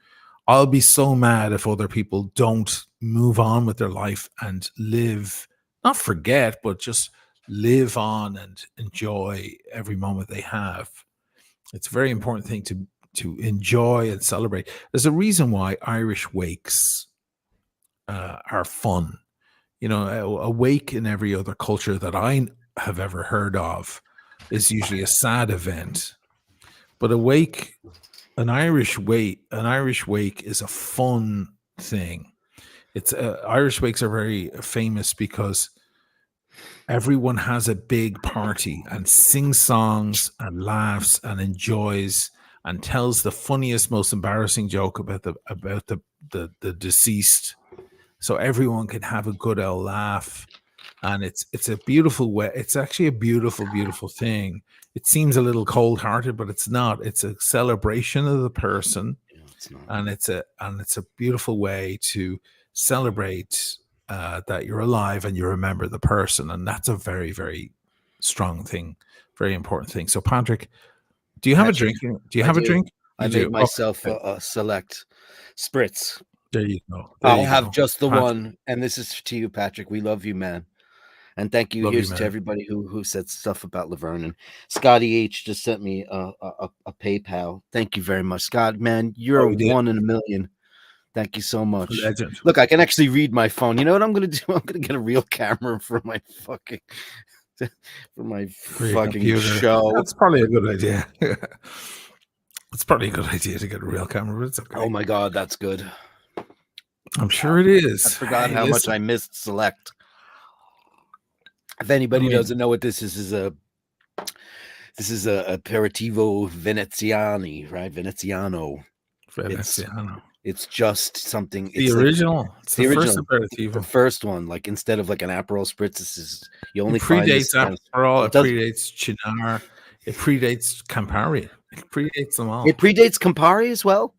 I'll be so mad if other people don't move on with their life and live, not forget, but just live on and enjoy every moment they have. It's a very important thing to enjoy and celebrate. There's a reason why Irish wakes are fun. A wake in every other culture that I have ever heard of is usually a sad event, but a wake an Irish wake is a fun thing. It's Irish wakes are very famous because everyone has a big party and sings songs and laughs and enjoys and tells the funniest, most embarrassing joke about the deceased, so everyone can have a good old laugh. And it's a beautiful way. It's actually a beautiful thing. It seems a little cold hearted, but it's not. It's a celebration of the person, Yeah, it's not. and it's a beautiful way to celebrate that you're alive and you remember the person, and that's a very, very strong thing, very important thing. So, Patrick, do you have a Patrick, drink? Do you I have a do. drink? I You made do. myself Okay. a select spritz. There you go. There I'll you have go. just the Patrick, one, and this is to you, Patrick. We love you, man. And thank you. love you, Here's to man. everybody who said stuff about Laverne. And Scotty H just sent me a PayPal. Thank you very much, Scott. Man, you're Oh, a you did. one in a million. Thank you so much. Legend. Look, I can actually read my phone. You know what I'm gonna do? I'm gonna get a real camera for my fucking For your computer. show. That's probably a good idea. It's probably a good idea to get a real camera, but it's okay. Oh my god, that's good. I'm sure it is. I forgot Hey, how much listen. I missed Select. If anybody I mean, doesn't know what this is a aperitivo veneziani, right? Veneziano. Veneziano. It's just something. The It's like original. It's the first original, the aperitivo. first one. Like instead of like an Aperol spritz, this is you It only find predates this. Aperol. It It does. predates Chinar. It predates Campari. It predates them It all. predates Campari as well.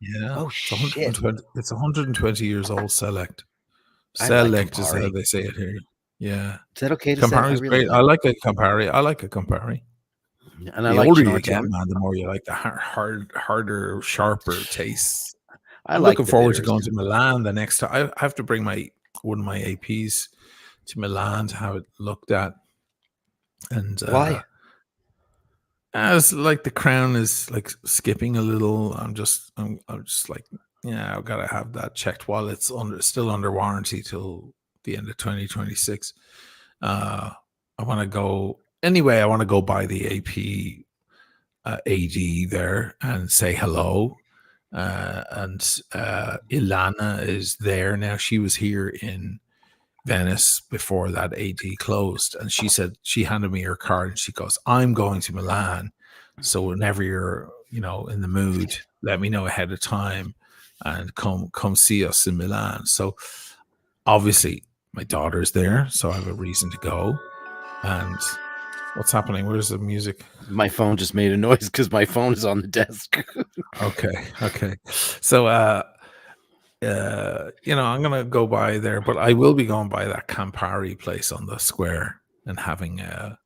Yeah. Oh It's shit! 120. It's 120 years old. Select. I like Select is how Campari. they say it here. Yeah. Is that okay to say? I Campari is really great. like, I like a Campari. I like a Campari. and I The like older you get, Chianti. man, the more you like the harder, sharper tastes. I I'm like looking the forward to bitters. going to Milan the next time. I have to bring one of my APs to Milan to have it looked at. And Why? as like the crown is like skipping a little, I'm just like, yeah, I've got to have that checked while it's still under warranty till the end of 2026. I want to go anyway. I want to go buy the AP AD there and say hello. And Ilana is there now. She was here in Venice before that AD closed, and she said she handed me her card and she goes, "I'm going to Milan, so whenever you're in the mood, let me know ahead of time and come see us in Milan." So obviously my daughter's there, so I have a reason to go. And what's happening? Where's the music? My phone just made a noise because my phone is on the desk. Okay. So I'm gonna go by there, but I will be going by that Campari place on the square and having a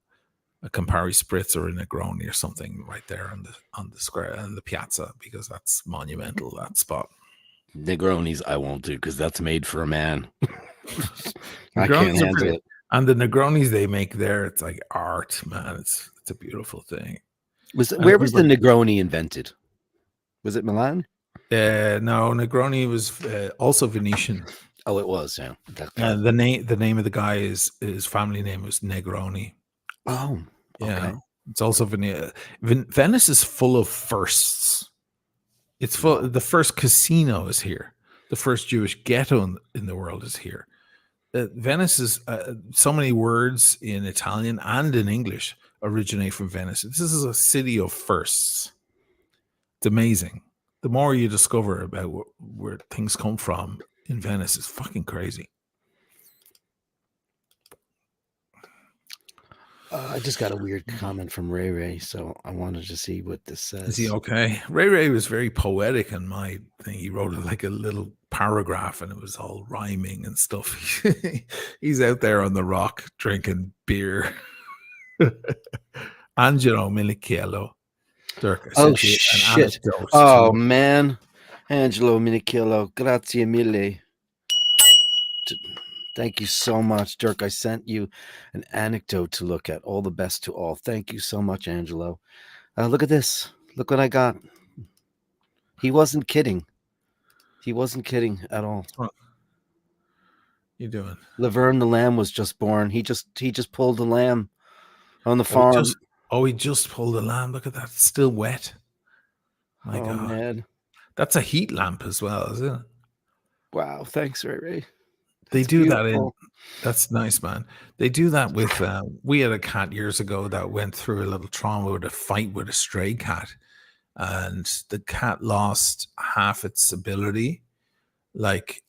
Campari spritz or a Negroni or something right there on the square and the piazza, because that's monumental, that spot. Negronis, I won't do because that's made for a man. I Negronis can't are handle pretty, it. and the Negronis they make there, it's like art, man. It's a beautiful thing. Where was the Negroni invented? Was it Milan? No, Negroni was also Venetian. Oh, it was. Yeah. The name of the guy his family name was Negroni. Oh, okay. Yeah, it's also Venice is full of firsts. It's full. The first casino is here. The first Jewish ghetto in the world is here. Venice is so many words in Italian and in English originate from Venice. This is a city of firsts. It's amazing. The more you discover about where things come from in Venice, is fucking crazy. I just got a weird comment from Ray, so I wanted to see what this says. Is he okay? Ray was very poetic in my thing. He wrote like a little paragraph and it was all rhyming and stuff. He's out there on the rock drinking beer. Angelo Minichello. Dirk, oh shit! Oh man, Angelo Minichello, grazie mille. Thank you so much, Dirk. I sent you an anecdote to look at. All the best to all. Thank you so much, Angelo. Look at this. Look what I got. He wasn't kidding. He wasn't kidding at all. What you doing? Laverne the lamb was just born. He just pulled the lamb on the farm. He just pulled the lamb. Look at that. It's still wet. My Oh God. man. That's a heat lamp as well, isn't it? Wow. Thanks, Ray Ray. They That's do that in. beautiful. That's nice, man. They do that with. We had a cat years ago that went through a little trauma with a fight with a stray cat, and the cat lost half its ability, like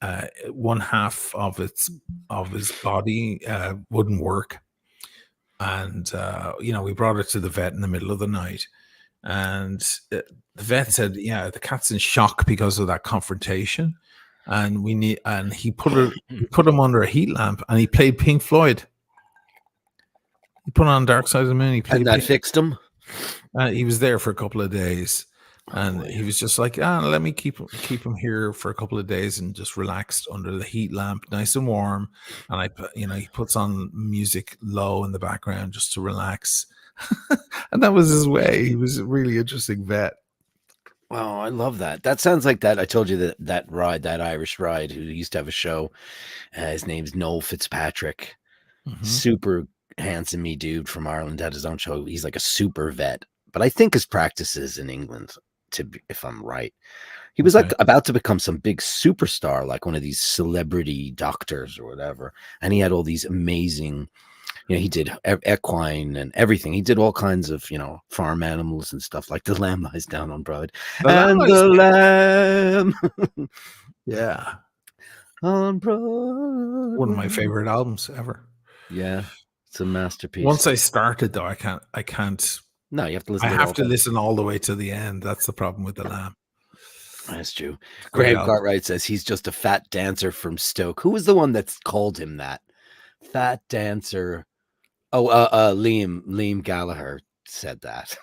one half of his body wouldn't work, and we brought it to the vet in the middle of the night, and the vet said, "Yeah, the cat's in shock because of that confrontation, and we need." And he put him under a heat lamp, and he played Pink Floyd. He put on Dark Side of the Moon. He And played that Pink. fixed him. He was there for a couple of days, Oh and boy. he was just like, let me keep him here for a couple of days and just relaxed under the heat lamp, nice and warm. And he puts on music low in the background just to relax. And that was his way. He was a really interesting vet. Wow, I love that. That sounds like that. I told you that Irish ride who used to have a show. His name's Noel Fitzpatrick. Mhm. Super handsome dude from Ireland, had his own show. He's like a super vet, but I think his practice is in England, if I'm right. He was like Okay. about to become some big superstar, like one of these celebrity doctors or whatever. And he had all these amazing, he did equine and everything. He did all kinds of, farm animals and stuff, like The Lamb Lies Down on Broad. The Lamb And Lies the Down. lamb Yeah. on One of my Broadway. favorite albums ever. Yeah, it's a masterpiece. Once I started though, I can't No, you have to I listen to it have all to the time. listen all the way to the end. That's the problem with The Lamb. That's true. It's a great Graham album. Cartwright says he's just a fat dancer from Stoke. Who was the one that's called him that? Fat dancer. Oh, Liam Gallagher said that.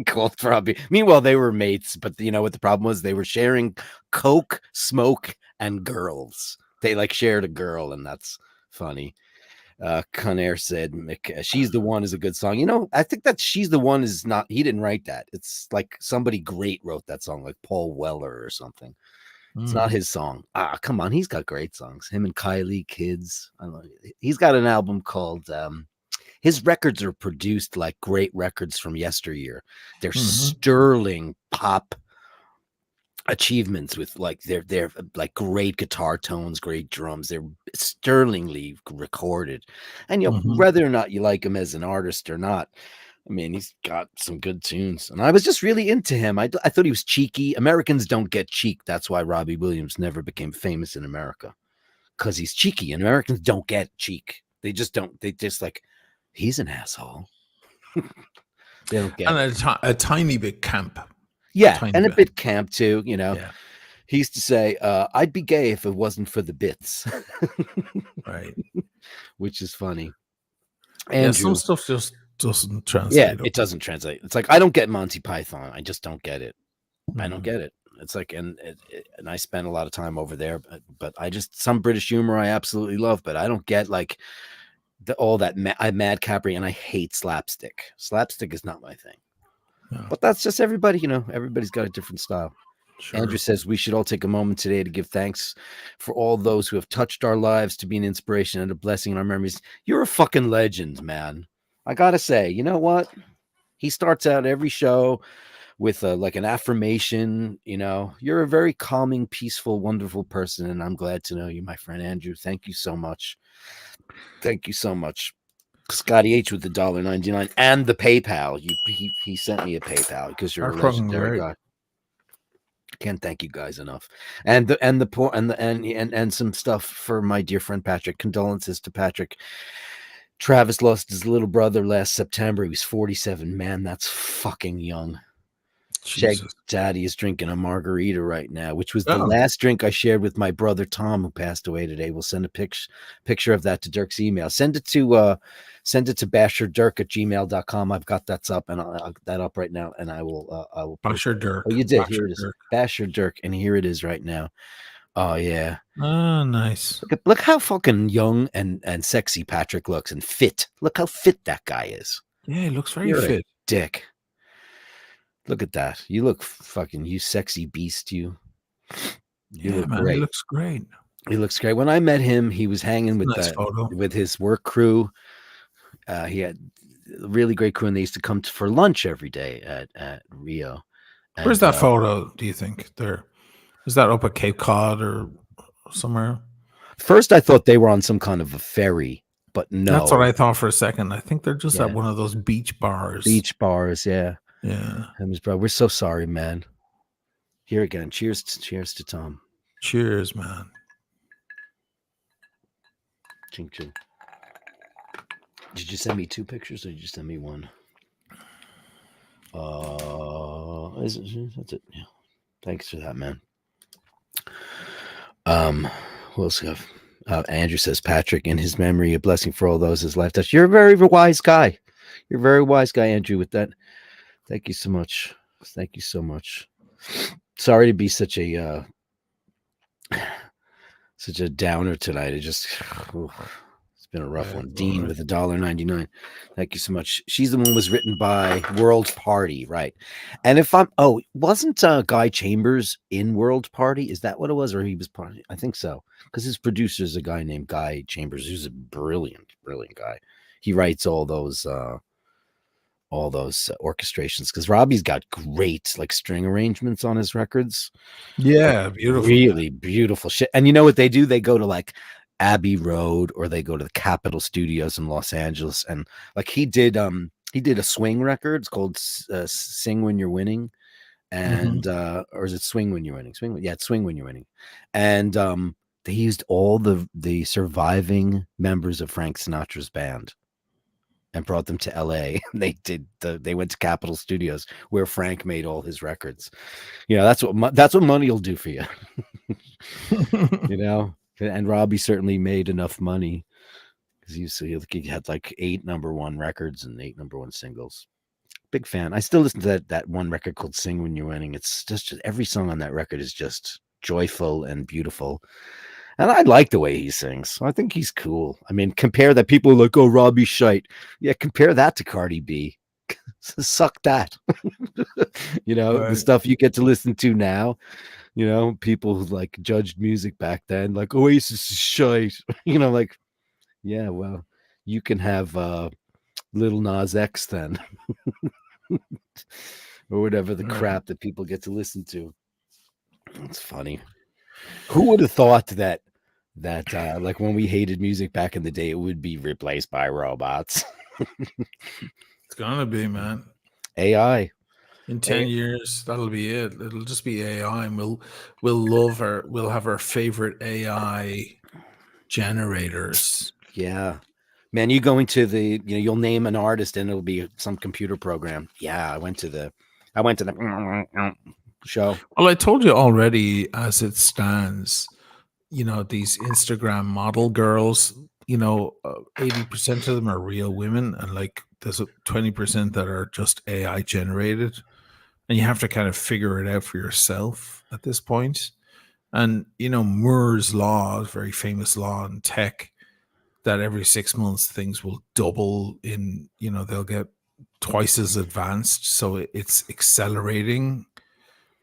Called Robbie. Meanwhile, they were mates, but you know what the problem was? They were sharing coke, smoke, and girls. They like shared a girl, and that's funny. Conair said, "She's the One" is a good song. I think that "She's the One" is not. He didn't write that. It's like somebody great wrote that song, like Paul Weller or something. It's not Mm. his song. Come on, he's got great songs. Him and Kylie, Kids. I don't know. He's got an album called. His records are produced like great records from yesteryear. They're Mhm. sterling pop achievements with they're like great guitar tones, great drums. They're sterlingly recorded. And Mhm. whether or not you like him as an artist or not, I mean, he's got some good tunes. And I was just really into him. I thought he was cheeky. Americans don't get cheek. That's why Robbie Williams never became famous in America, because he's cheeky, and Americans don't get cheek. They just don't. They just like, he's an asshole. They don't get And it. a tiny bit camp. Yeah, Tiny and a bit. bit camp too. Yeah. He used to say, "I'd be gay if it wasn't for the bits," Right. which is funny. Yeah. Some Andrew, stuff just doesn't yeah, translate it over. doesn't translate. It's like I don't get Monty Python. I just don't get it. I don't Mhm. get it. It's like, and I spent a lot of time over there, but I just some British humor I absolutely love, but I don't get like all that mad Capri, and I hate slapstick. Slapstick is not my thing. Yeah. But that's just everybody. Everybody's got a different style. Andrew Sure. says we should all take a moment today to give thanks for all those who have touched our lives, to be an inspiration and a blessing in our memories. You're a fucking legend, man. I gotta say, you know what? He starts out every show with like an affirmation. You're a very calming, peaceful, wonderful person, and I'm glad to know you, my friend Andrew. Thank you so much. Thank you so much. Scotty H with the $1.99 and the PayPal. He sent me a PayPal because you're Are a fucking legendary great. guy. Can't thank you guys enough. And the poor and some stuff for my dear friend Patrick. Condolences to Patrick. Travis lost his little brother last September. He was 47. Man, that's fucking young. Shag Jesus. Daddy is drinking a margarita right now, which was the Oh, last drink I shared with my brother Tom, who passed away today. We'll send a picture of that to Dirk's email. Send it to basherdirk@gmail.com. I've got that up, and I'll that up right now, and I will post Basher it. Oh, Dirk. you did. Here Basher it is. Dirk. Basher Dirk, and here it is right now. Oh yeah. Oh, nice. Look how fucking young and sexy Patrick looks, and fit. Look how fit that guy is. Yeah, he looks very You're a fit. dick. Look at that. You look fucking, you sexy beast, you. You Yeah, look man, he great. looks great. He looks great. When I met him, he was hanging with Nice photo. his work crew. He had a really great crew, and they used to come for lunch every day at Rio. Where's And that photo, do you think? There. Is that up at Cape Cod or somewhere? first I thought they were on some kind of a ferry, but That's what no. I thought for a second. I think they're just at Yeah. one of those beach bars. Beach bars, yeah. Yeah. Him, bro, we're so sorry, man. Here again. Cheers to Tom. Cheers, man. Ching ching. Did you send me 2 pictures or did you send me 1? That's it. Yeah. Thanks for that, man. Who else we have? Andrew says, Patrick, in his memory, a blessing for all those his life touched. You're a very wise guy. You're a very wise guy, Andrew, with that. Thank you so much. Thank you so much. Sorry to be such a downer tonight. It just it's been a rough one. Dean with $1.99. Thank you so much. She's the one was written by World Party, right? And if I'm wasn't Guy Chambers in World Party? Is that what it was, or he was part? I think so, because his producer is a guy named Guy Chambers, who's a brilliant guy. He writes all those orchestrations, because Robbie's got great like string arrangements on his records. Yeah, Like, beautiful. really beautiful shit. And you know what they do? They go to like Abbey Road, or they go to the Capitol Studios in Los Angeles, and like he did a swing record. It's called Sing When You're Winning, and or is it Swing When You're Winning? It's Swing When You're Winning. And they used all the surviving members of Frank Sinatra's band and brought them to LA. They went to Capitol Studios where Frank made all his records. You know, that's what money will do for you. You know, and Robbie certainly made enough money, because he had like 8 #1 records and 8 #1 singles. Big fan. I still listen to that one record called Sing When You're Winning. It's just every song on that record is just joyful and beautiful. And I like the way he sings. I think he's cool. I mean, compare that. People are like, oh, Robbie shite. Yeah, compare that to Cardi B. Suck that. You know, the stuff you get to listen to now. You know, people who like judged music back then, like Oasis is shite. You know, like, yeah, well, you can have Little Nas X then, or whatever the crap that people get to listen to. It's funny. Who would have thought that like when we hated music back in the day, it would be replaced by robots? It's gonna be, man. AI. In 10 years, that'll be it. It'll just be AI, and we'll have our favorite AI generators. Yeah. Man, you go into you'll name an artist and it'll be some computer program. Yeah, I went to the show. Well, I told you already, as it stands, you know, these Instagram model girls, you know, 80% of them are real women, and like there's 20% that are just AI generated. And you have to kind of figure it out for yourself at this point. And, you know, Moore's law, a very famous law in tech, that every 6 months things will double in, you know, they'll get twice as advanced. So it's accelerating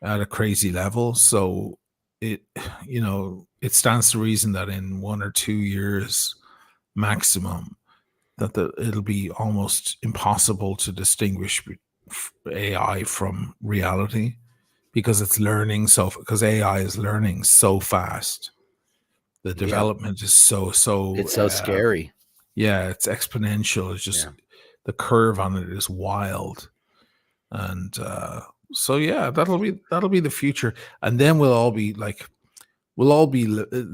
at a crazy level. So it, you know, it stands to reason that in 1 or 2 years maximum, that it'll be almost impossible to distinguish AI from reality, because it's learning because AI is learning so fast. The development is so it's so scary. Yeah, it's exponential. It's just the curve on it is wild. And so yeah, that'll be the future. And then we'll all be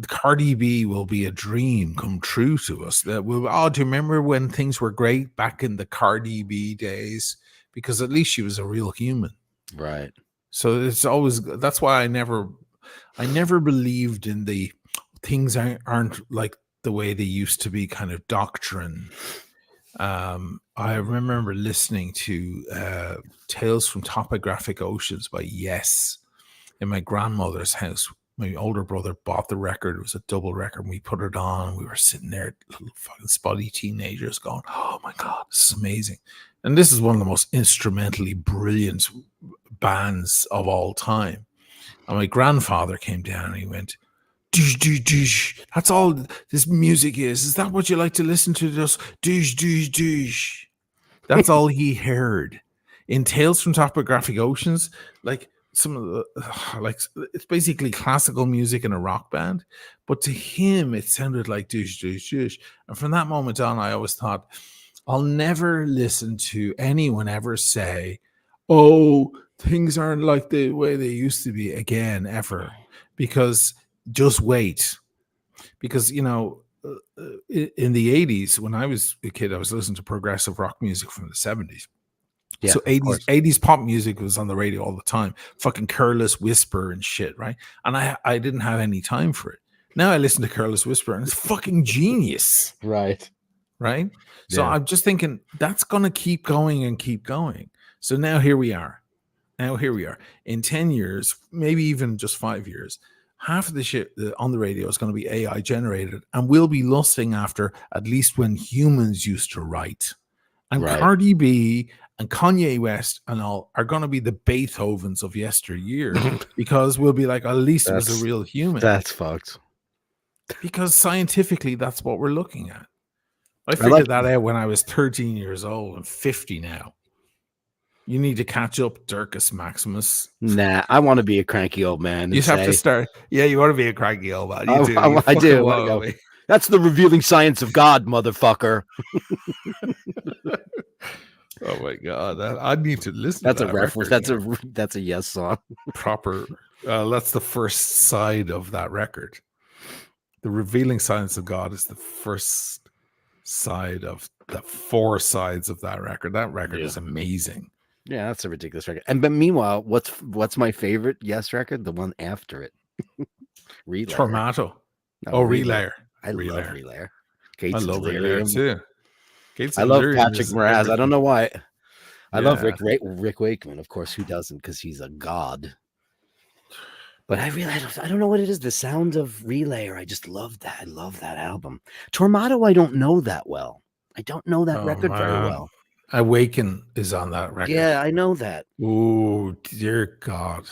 Cardi B will be a dream come true to us. That do you remember when things were great back in the Cardi B days? Because at least she was a real human. Right. So it's always, that's why I never believed in the things aren't like the way they used to be kind of doctrine. I remember listening to Tales from Topographic Oceans by Yes in my grandmother's house. My older brother bought the record. It was a double record, and we put it on, and we were sitting there, little fucking spotty teenagers going, oh my God, this is amazing. And this is one of the most instrumentally brilliant bands of all time. And my grandfather came down and he went, douche, douche, douche. That's all this music is. Is that what you like to listen to? Just douche, douche, douche. That's all he heard. In Tales from Topographic Oceans, like some of the like it's basically classical music in a rock band, but to him it sounded like douche douche douche. And from that moment on, I always thought, I'll never listen to anyone ever say, "Oh, things aren't like the way they used to be again," ever, because just wait. Because in the 80s, when I was a kid, I was listening to progressive rock music from the 70s. Yeah, So of 80s course. 80s pop music was on the radio all the time, fucking Careless Whisper and shit, right? And I didn't have any time for it. Now I listen to Careless Whisper and it's fucking genius, Right. right? So Yeah. I'm just thinking that's gonna keep going and keep going. So now here we are. In 10 years, maybe even just 5 years, half of the shit on the radio is going to be AI generated, and we'll be lusting after at least when humans used to write. And Right. Cardi B and Kanye West and all are going to be the Beethovens of yesteryear, because we'll be like, at least it was a real human. That's fucked. Because scientifically, that's what we're looking at. I figured that out when I was 13 years old. I'm 50 now. You need to catch up, Dirkus Maximus. Nah, I want to be a cranky old man. You have to start. Yeah, you want to be a cranky old man. You do. I do. That's the revealing science of God, motherfucker. Oh my God, I need to listen. That's to that a reference. That's a Yes song. Proper. That's the first side of that record. The revealing science of God is the first side of the 4 sides of that record. That record is amazing. Yeah, that's a ridiculous record. But meanwhile, what's my favorite Yes record? The one after it. Relayer. Tormato. Relayer. I love Relayer. I love Relayer too. I love Patrick Moraz. I don't know why. I love Rick Wakeman, of course. Who doesn't? Because he's a god. But I don't know what it is. The sound of Relayer. I just love that. I love that album. Tormato, I don't know that well. I don't know that record very well. Awaken is on that record. Yeah, I know that. Oh, dear God.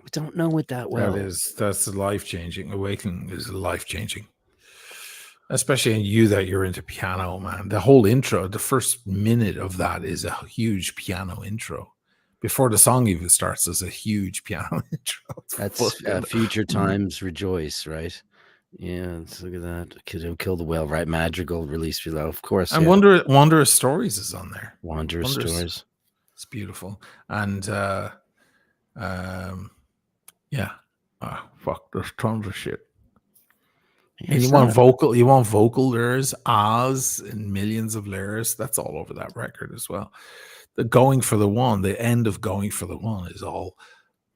I don't know it that well. That's life-changing. Awakening is life-changing. Especially in you that you're into piano, man. The whole intro, the first minute of that is a huge piano intro. Before the song even starts, there's a huge piano intro. That's Future Times Rejoice, right? Yeah, let's look at that. Kid Who Killed the Whale, right? Madrigal released below, of course. And Wondrous Stories is on there. Wondrous Stories. It's beautiful. And yeah. Oh, fuck, there's tons of shit. And you want vocal lyrics, Oz and millions of lyrics. That's all over that record as well. The Going for the One, the end of Going for the One is all,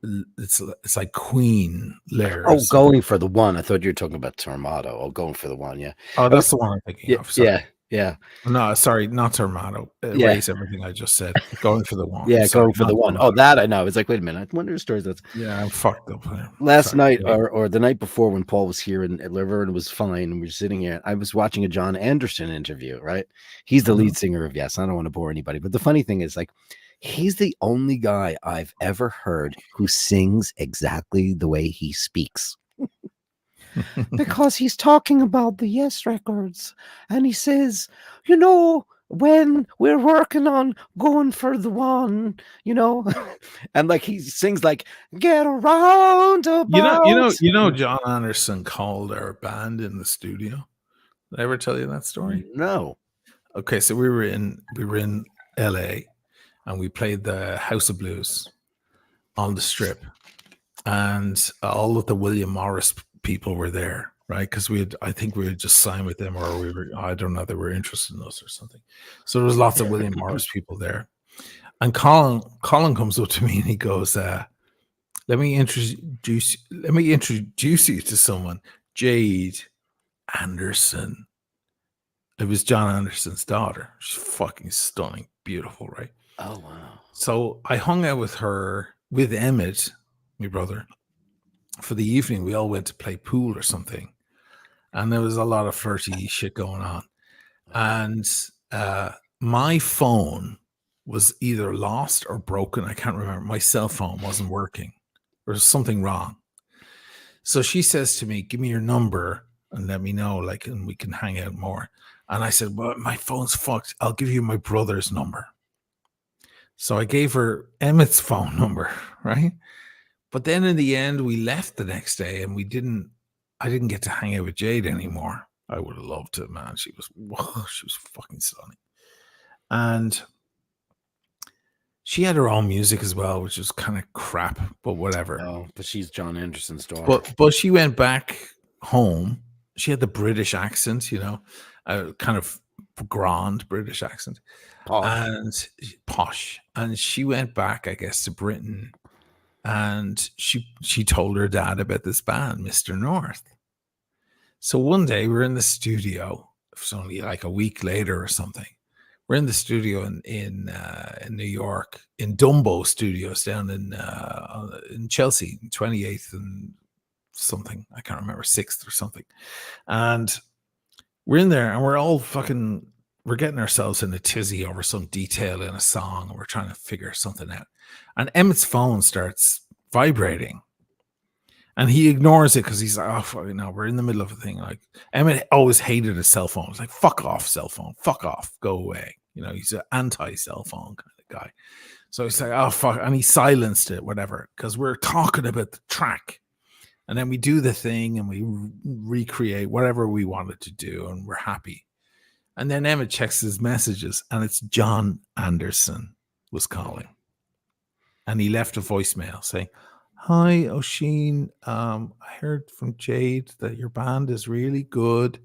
it's like Queen lyrics. Oh, Going for the One. I thought you were talking about Tormato. Oh, Going for the One, yeah. Oh, that's the one I'm thinking of. Sorry. Yeah. No, sorry, not Tormato. Erase everything I just said. Going for the One. Yeah, Going for the One. Oh, that I know. It's like, wait a minute. I wonder the stories. Yeah, I'm fucked up. Last night or the night before, when Paul was here and Laverne was fine and we were sitting here, I was watching a John Anderson interview, right? He's the lead singer of Yes. I don't want to bore anybody. But the funny thing is, like, he's the only guy I've ever heard who sings exactly the way he speaks. Because he's talking about the Yes records and he says, when we're working on Going for the One, and like he sings like get around about. John Anderson called our band in the studio. Did I ever tell you that story? No. Okay, so we were in LA and we played the House of Blues on the Strip, and all of the William Morris people were there, right? Because I think we had just signed with them, or I don't know, they were interested in us or something. So there was lots of William Morris people there. And Colin comes up to me and he goes, let me introduce you to someone, Jade Anderson. It was John Anderson's daughter. She's fucking stunning, beautiful, right? Oh, wow. So I hung out with her, with Emmett, my brother, for the evening. We all went to play pool or something, and there was a lot of flirty shit going on. And my phone was either lost or broken. I can't remember. My cell phone wasn't working. There was something wrong. So she says to me, give me your number and let me know, like, and we can hang out more. And I said, well, my phone's fucked. I'll give you my brother's number. So I gave her Emmett's phone number, right? But then in the end, we left the next day, and I didn't get to hang out with Jade anymore. I would have loved to, man. She was fucking stunning. And she had her own music as well, which was kind of crap, but whatever. Oh, but she's John Anderson's daughter. But she went back home. She had the British accent, a kind of grand British accent. Posh. And posh. And she went back, I guess, to Britain, and she told her dad about this band, Mr. North. So one day we're in the studio. It was only like a week later or something. We're in the studio in New York, in Dumbo Studios down in Chelsea, 28th and something. I can't remember, 6th or something. And we're in there, and we're all we're getting ourselves in a tizzy over some detail in a song, and we're trying to figure something out. And Emmett's phone starts vibrating. And he ignores it because he's like, oh, we're in the middle of a thing. Like, Emmett always hated his cell phone. He's like, fuck off, cell phone. Fuck off. Go away. He's an anti-cell phone kind of guy. So he's like, oh, fuck. And he silenced it, whatever, because we're talking about the track. And then we do the thing, and we recreate whatever we wanted to do, and we're happy. And then Emmett checks his messages, and it's John Anderson was calling. And he left a voicemail saying, hi, Oisin. I heard from Jade that your band is really good.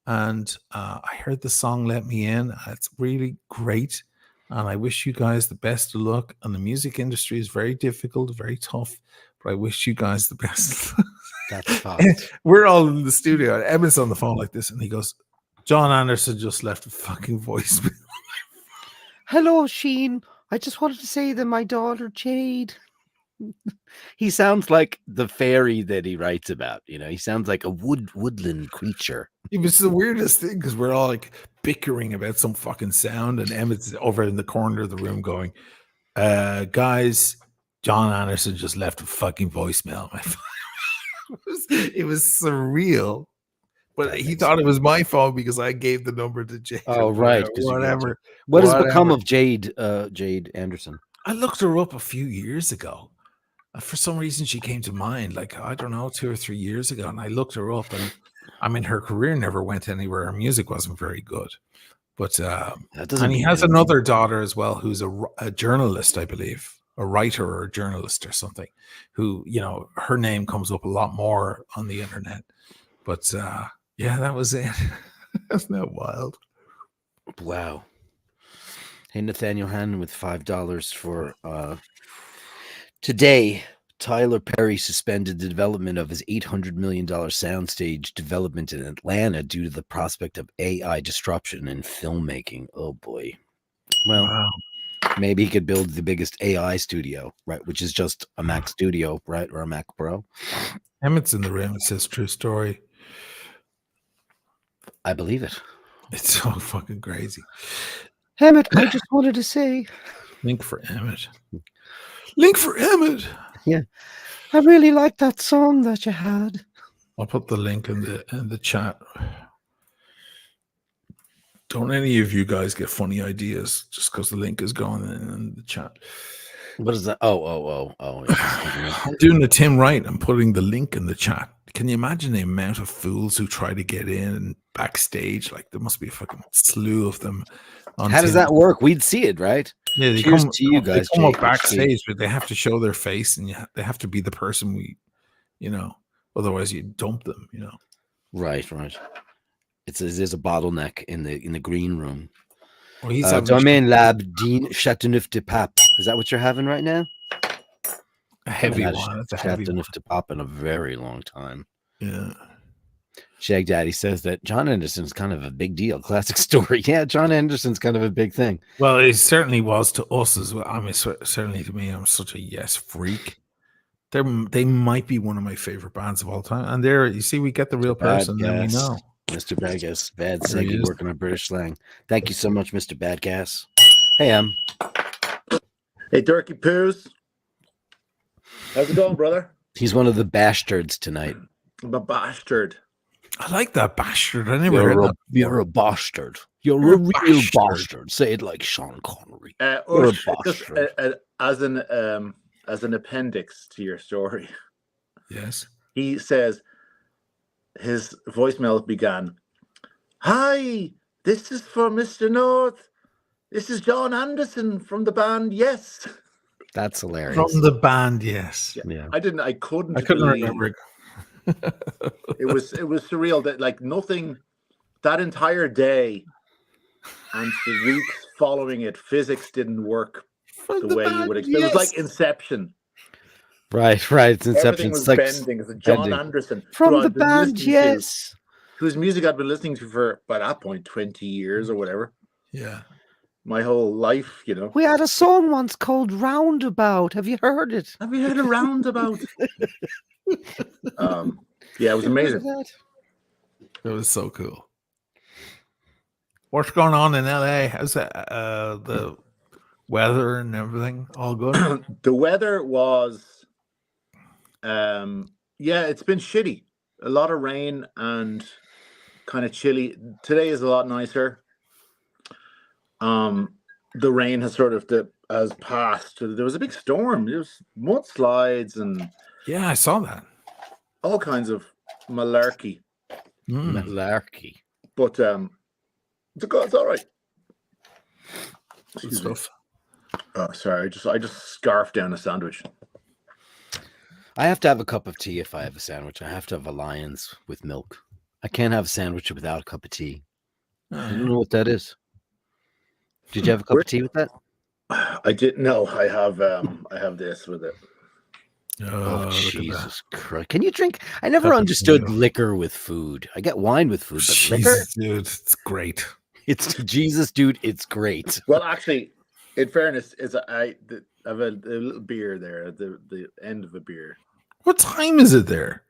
And I heard the song Let Me In. It's really great. And I wish you guys the best of luck. And the music industry is very difficult, very tough. But I wish you guys the best. That's fast. We're all in the studio. And Emmett's on the phone like this. And he goes, John Anderson just left a fucking voicemail. Hello, Sheen. I just wanted to say that my daughter, Jade. He sounds like the fairy that he writes about. He sounds like a woodland creature. It was the weirdest thing because we're all like bickering about some fucking sound, and Emmett's over in the corner of the room going, guys, John Anderson just left a fucking voicemail. It was surreal. But he thought it was my phone because I gave the number to Jade. Oh, right. Whatever. What has become of Jade Anderson? I looked her up a few years ago. For some reason, she came to mind, like, I don't know, 2 or 3 years ago. And I looked her up, and I mean, her career never went anywhere. Her music wasn't very good. But and he has another daughter as well, who's a journalist, I believe, a writer or a journalist or something, who, her name comes up a lot more on the internet. But yeah, that was it. Isn't that wild? Wow. Hey, Nathaniel Hannon with $5 for today. Tyler Perry suspended the development of his $800 million soundstage development in Atlanta due to the prospect of AI disruption in filmmaking. Oh boy. Well, wow. Maybe he could build the biggest AI studio, right? Which is just a Mac Studio, right? Or a Mac Pro. Emmett's in the room. It says true story. I believe it. It's so fucking crazy. Emmett, I just wanted to say. Link for Emmett. Link for Emmett. Yeah. I really like that song that you had. I'll put the link in the chat. Don't any of you guys get funny ideas just because the link is going in the chat. What is that? Oh. I'm doing the Tim Wright. I'm putting the link in the chat. Can you imagine the amount of fools who try to get in backstage? Like, there must be a fucking slew of them. How does that work? We'd see it, right? Yeah, they Cheers come to you guys. They come up backstage, but they have to show their face, and they have to be the person otherwise you dump them, Right. There's a bottleneck in the green room. Well, he's Domaine Lab Dean Chateauneuf de Pape. Is that what you're having right now? A heavy one. It's a heavy one. Chateauneuf de Pape in a very long time. Yeah. Shag Daddy says that John Anderson's kind of a big deal. Classic story. Yeah, John Anderson's kind of a big thing. Well, it certainly was to us as well. I mean, certainly to me, I'm such a Yes freak. They might be one of my favorite bands of all time. And there, you see, we get the real person, then we know. Mr. Badgas, bad seggy working on British slang. Thank you so much, Mr. Badgas. Hey, Hey, Turkey Poos. How's it going, brother? He's one of the bastards tonight. I'm a bastard. I like that bastard. I never heard that. You're a bastard. You're a real bastard. Say it like Sean Connery. You're a Just bastard. as an appendix to your story, Yes. he says his voicemail began, "Hi, this is for Mr. North. This is John Anderson from the band Yes." That's hilarious. From the band, yes. Yeah. I couldn't remember. It was surreal that like nothing that entire day and the weeks following it, physics didn't work the way you would expect. It was like Inception. Right. It's Inception. Everything was bending. It's John Anderson from the band, yes. Whose music I'd been listening to for, by that point, 20 years or whatever. Yeah. My whole life, you know. We had a song once called Roundabout. Have you heard it? Have you heard of Roundabout? Yeah, it was amazing. It was so cool. What's going on in LA? How's the weather and everything? All good? The weather was, it's been shitty. A lot of rain and kind of chilly. Today is a lot nicer. The rain has sort of has passed. There was a big storm. There was mudslides and yeah, I saw that. All kinds of malarkey. Malarkey. But it's all right. Good stuff. Oh, sorry. I just scarfed down a sandwich. I have to have a cup of tea if I have a sandwich. I have to have a Lions with milk. I can't have a sandwich without a cup of tea. I don't know what that is. Did you have a cup of tea with that? I didn't know. I have this with it. Oh, Jesus Christ. Can you drink? I never understood liquor with food. I get wine with food, but Jesus, liquor? Dude, it's great. It's Jesus, dude. It's great. Well, actually, in fairness, I have a little beer there at the end of a beer. What time is it there?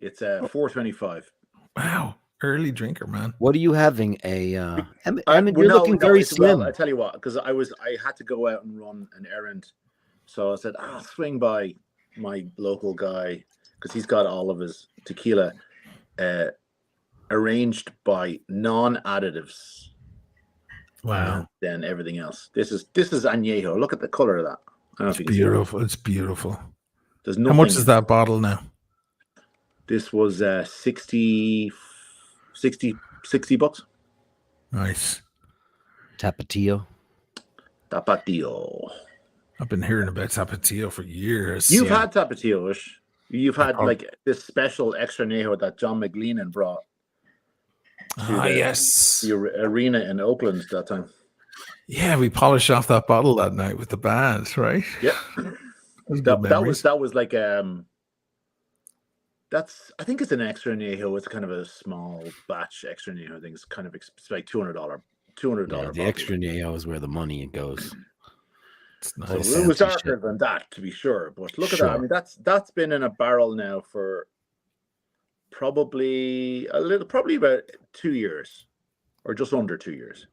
It's 4:25. Wow. Early drinker, man. What are you having? You're looking very slim. Well, I tell you what, because I had to go out and run an errand. So I said, I'll swing by my local guy because he's got all of his tequila arranged by non-additives. Wow. Then everything else. This is añejo. Look at the color of that. I don't know if you can beautiful. It's beautiful. There's nothing. How much is that bottle now? This was $60. Nice. Tapatio. I've been hearing about Tapatio for years. You've had Tapatio-ish. You've had like this special extra añejo that John McLean brought. Yes. The arena in Oakland that time. Yeah, we polished off that bottle that night with the band, right? Yeah. that was like I think it's an extra añejo. It's kind of a small batch extra añejo. I think it's like $200. Yeah, the extra añejo is where the money goes. It's nice. So it was darker than that, to be sure. But look at that. I mean, that's been in a barrel now for probably about 2 years, or just under 2 years.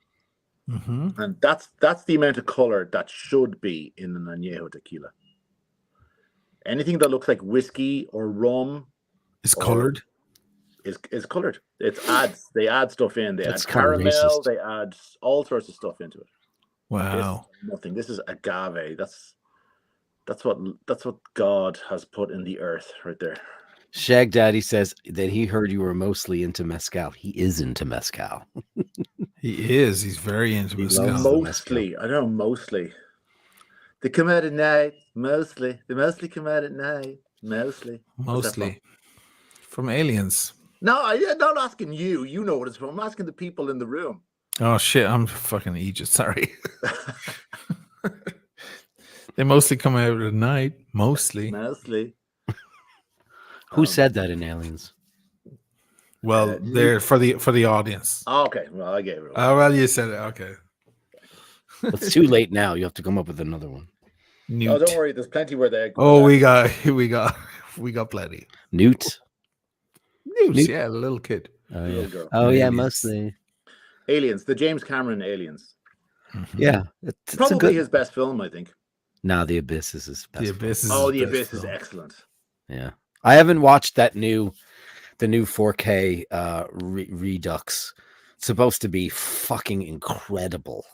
Mm-hmm. And that's the amount of color that should be in an añejo tequila. Anything that looks like whiskey or rum is colored. Is colored. They add stuff in. They add caramel. They add all sorts of stuff into it. Wow. Nothing. This is agave. That's what God has put in the earth right there. Shag Daddy says that he heard you were mostly into mezcal. He is into mezcal. He is. He's very into mezcal. Mostly. I don't know, mostly. They come out at night. Mostly. They mostly come out at night. Mostly. Mostly. From Aliens. No, I'm not asking you. You know what it's from. I'm asking the people in the room. Oh, shit. I'm fucking Egypt. Sorry. They mostly come out at night. Mostly. Who said that in Aliens? Well, they're for the audience. Oh, okay. Well, I gave it away. Oh, well, you said it. Okay. It's too late now. You have to come up with another one. Newt. Oh, don't worry. There's plenty where they. Oh, we got plenty. Newt. Yeah, the little kid. Oh yeah. Oh yeah, mostly. Aliens, the James Cameron Aliens. Mm-hmm. Yeah, it's probably his best film, I think. No, The Abyss is his best. The Abyss. The Abyss is excellent. Yeah, I haven't watched the new 4K Redux. supposed to be fucking incredible.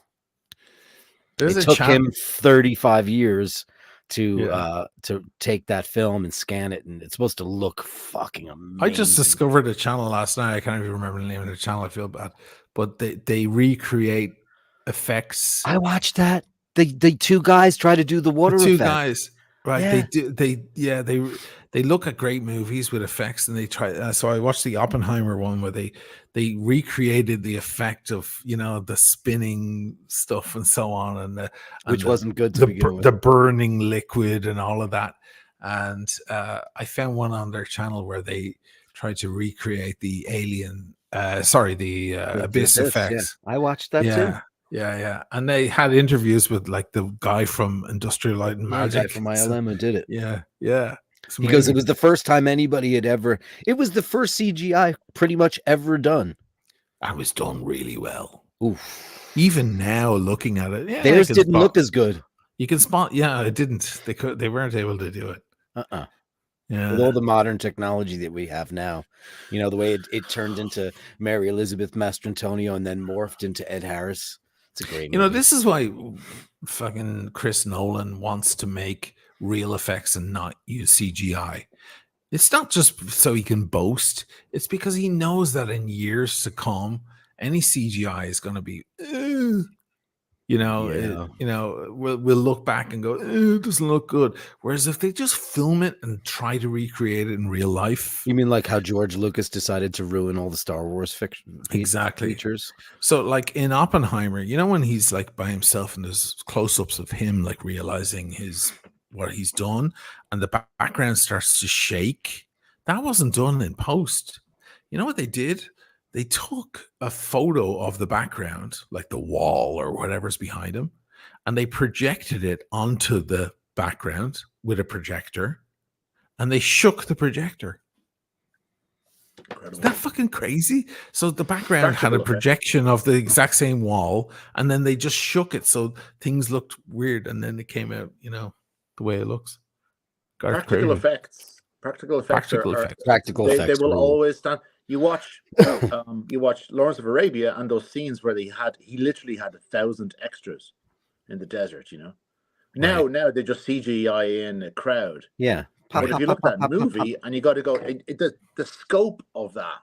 There's It a took chap. him 35 years to Yeah. take that film and scan it, and it's supposed to look fucking amazing. I just discovered a channel last night. I can't even remember the name of the channel. I feel bad, but they recreate effects. I watched that. The two guys try to do the water The two effect. guys, right? Yeah. They look at great movies with effects, and they try. So I watched the Oppenheimer one where they recreated the effect of the spinning stuff and so on, and Which wasn't good to begin with. The burning liquid and all of that. And I found one on their channel where they tried to recreate the alien, the Abyss effects. Yeah. I watched that too. Yeah. And they had interviews with like the guy from Industrial Light and Magic. The guy from ILM who did it. Yeah. Because it was the first time anybody had ever, it was the first CGI pretty much ever done. I was done really well. Oof. Even now looking at it, theirs didn't look as good. You can spot, it didn't. They weren't able to do it. Yeah. With all the modern technology that we have now, the way it turned into Mary Elizabeth Mastrantonio and then morphed into Ed Harris. It's a great movie. This is why fucking Chris Nolan wants to make real effects and not use CGI. It's not just so he can boast. It's because he knows that in years to come, any CGI is going to be, we'll look back and go, it doesn't look good. Whereas if they just film it and try to recreate it in real life. You mean like how George Lucas decided to ruin all the Star Wars fiction features? So like in Oppenheimer, when he's like by himself and there's close-ups of him like realizing what he's done and the background starts to shake. That wasn't done in post. You know what they did? They took a photo of the background, like the wall or whatever's behind him, and they projected it onto the background with a projector, and they shook the projector. Incredible. Is that fucking crazy? So the background had a projection of the exact same wall, and then they just shook it so things looked weird, and then it came out, the way it looks. Practical effects. Practical effects. They will always stand. You watch Lawrence of Arabia and those scenes where he literally had 1,000 extras in the desert. Now they just CGI in a crowd. Yeah. But if you look at that movie and you got to go, the scope of that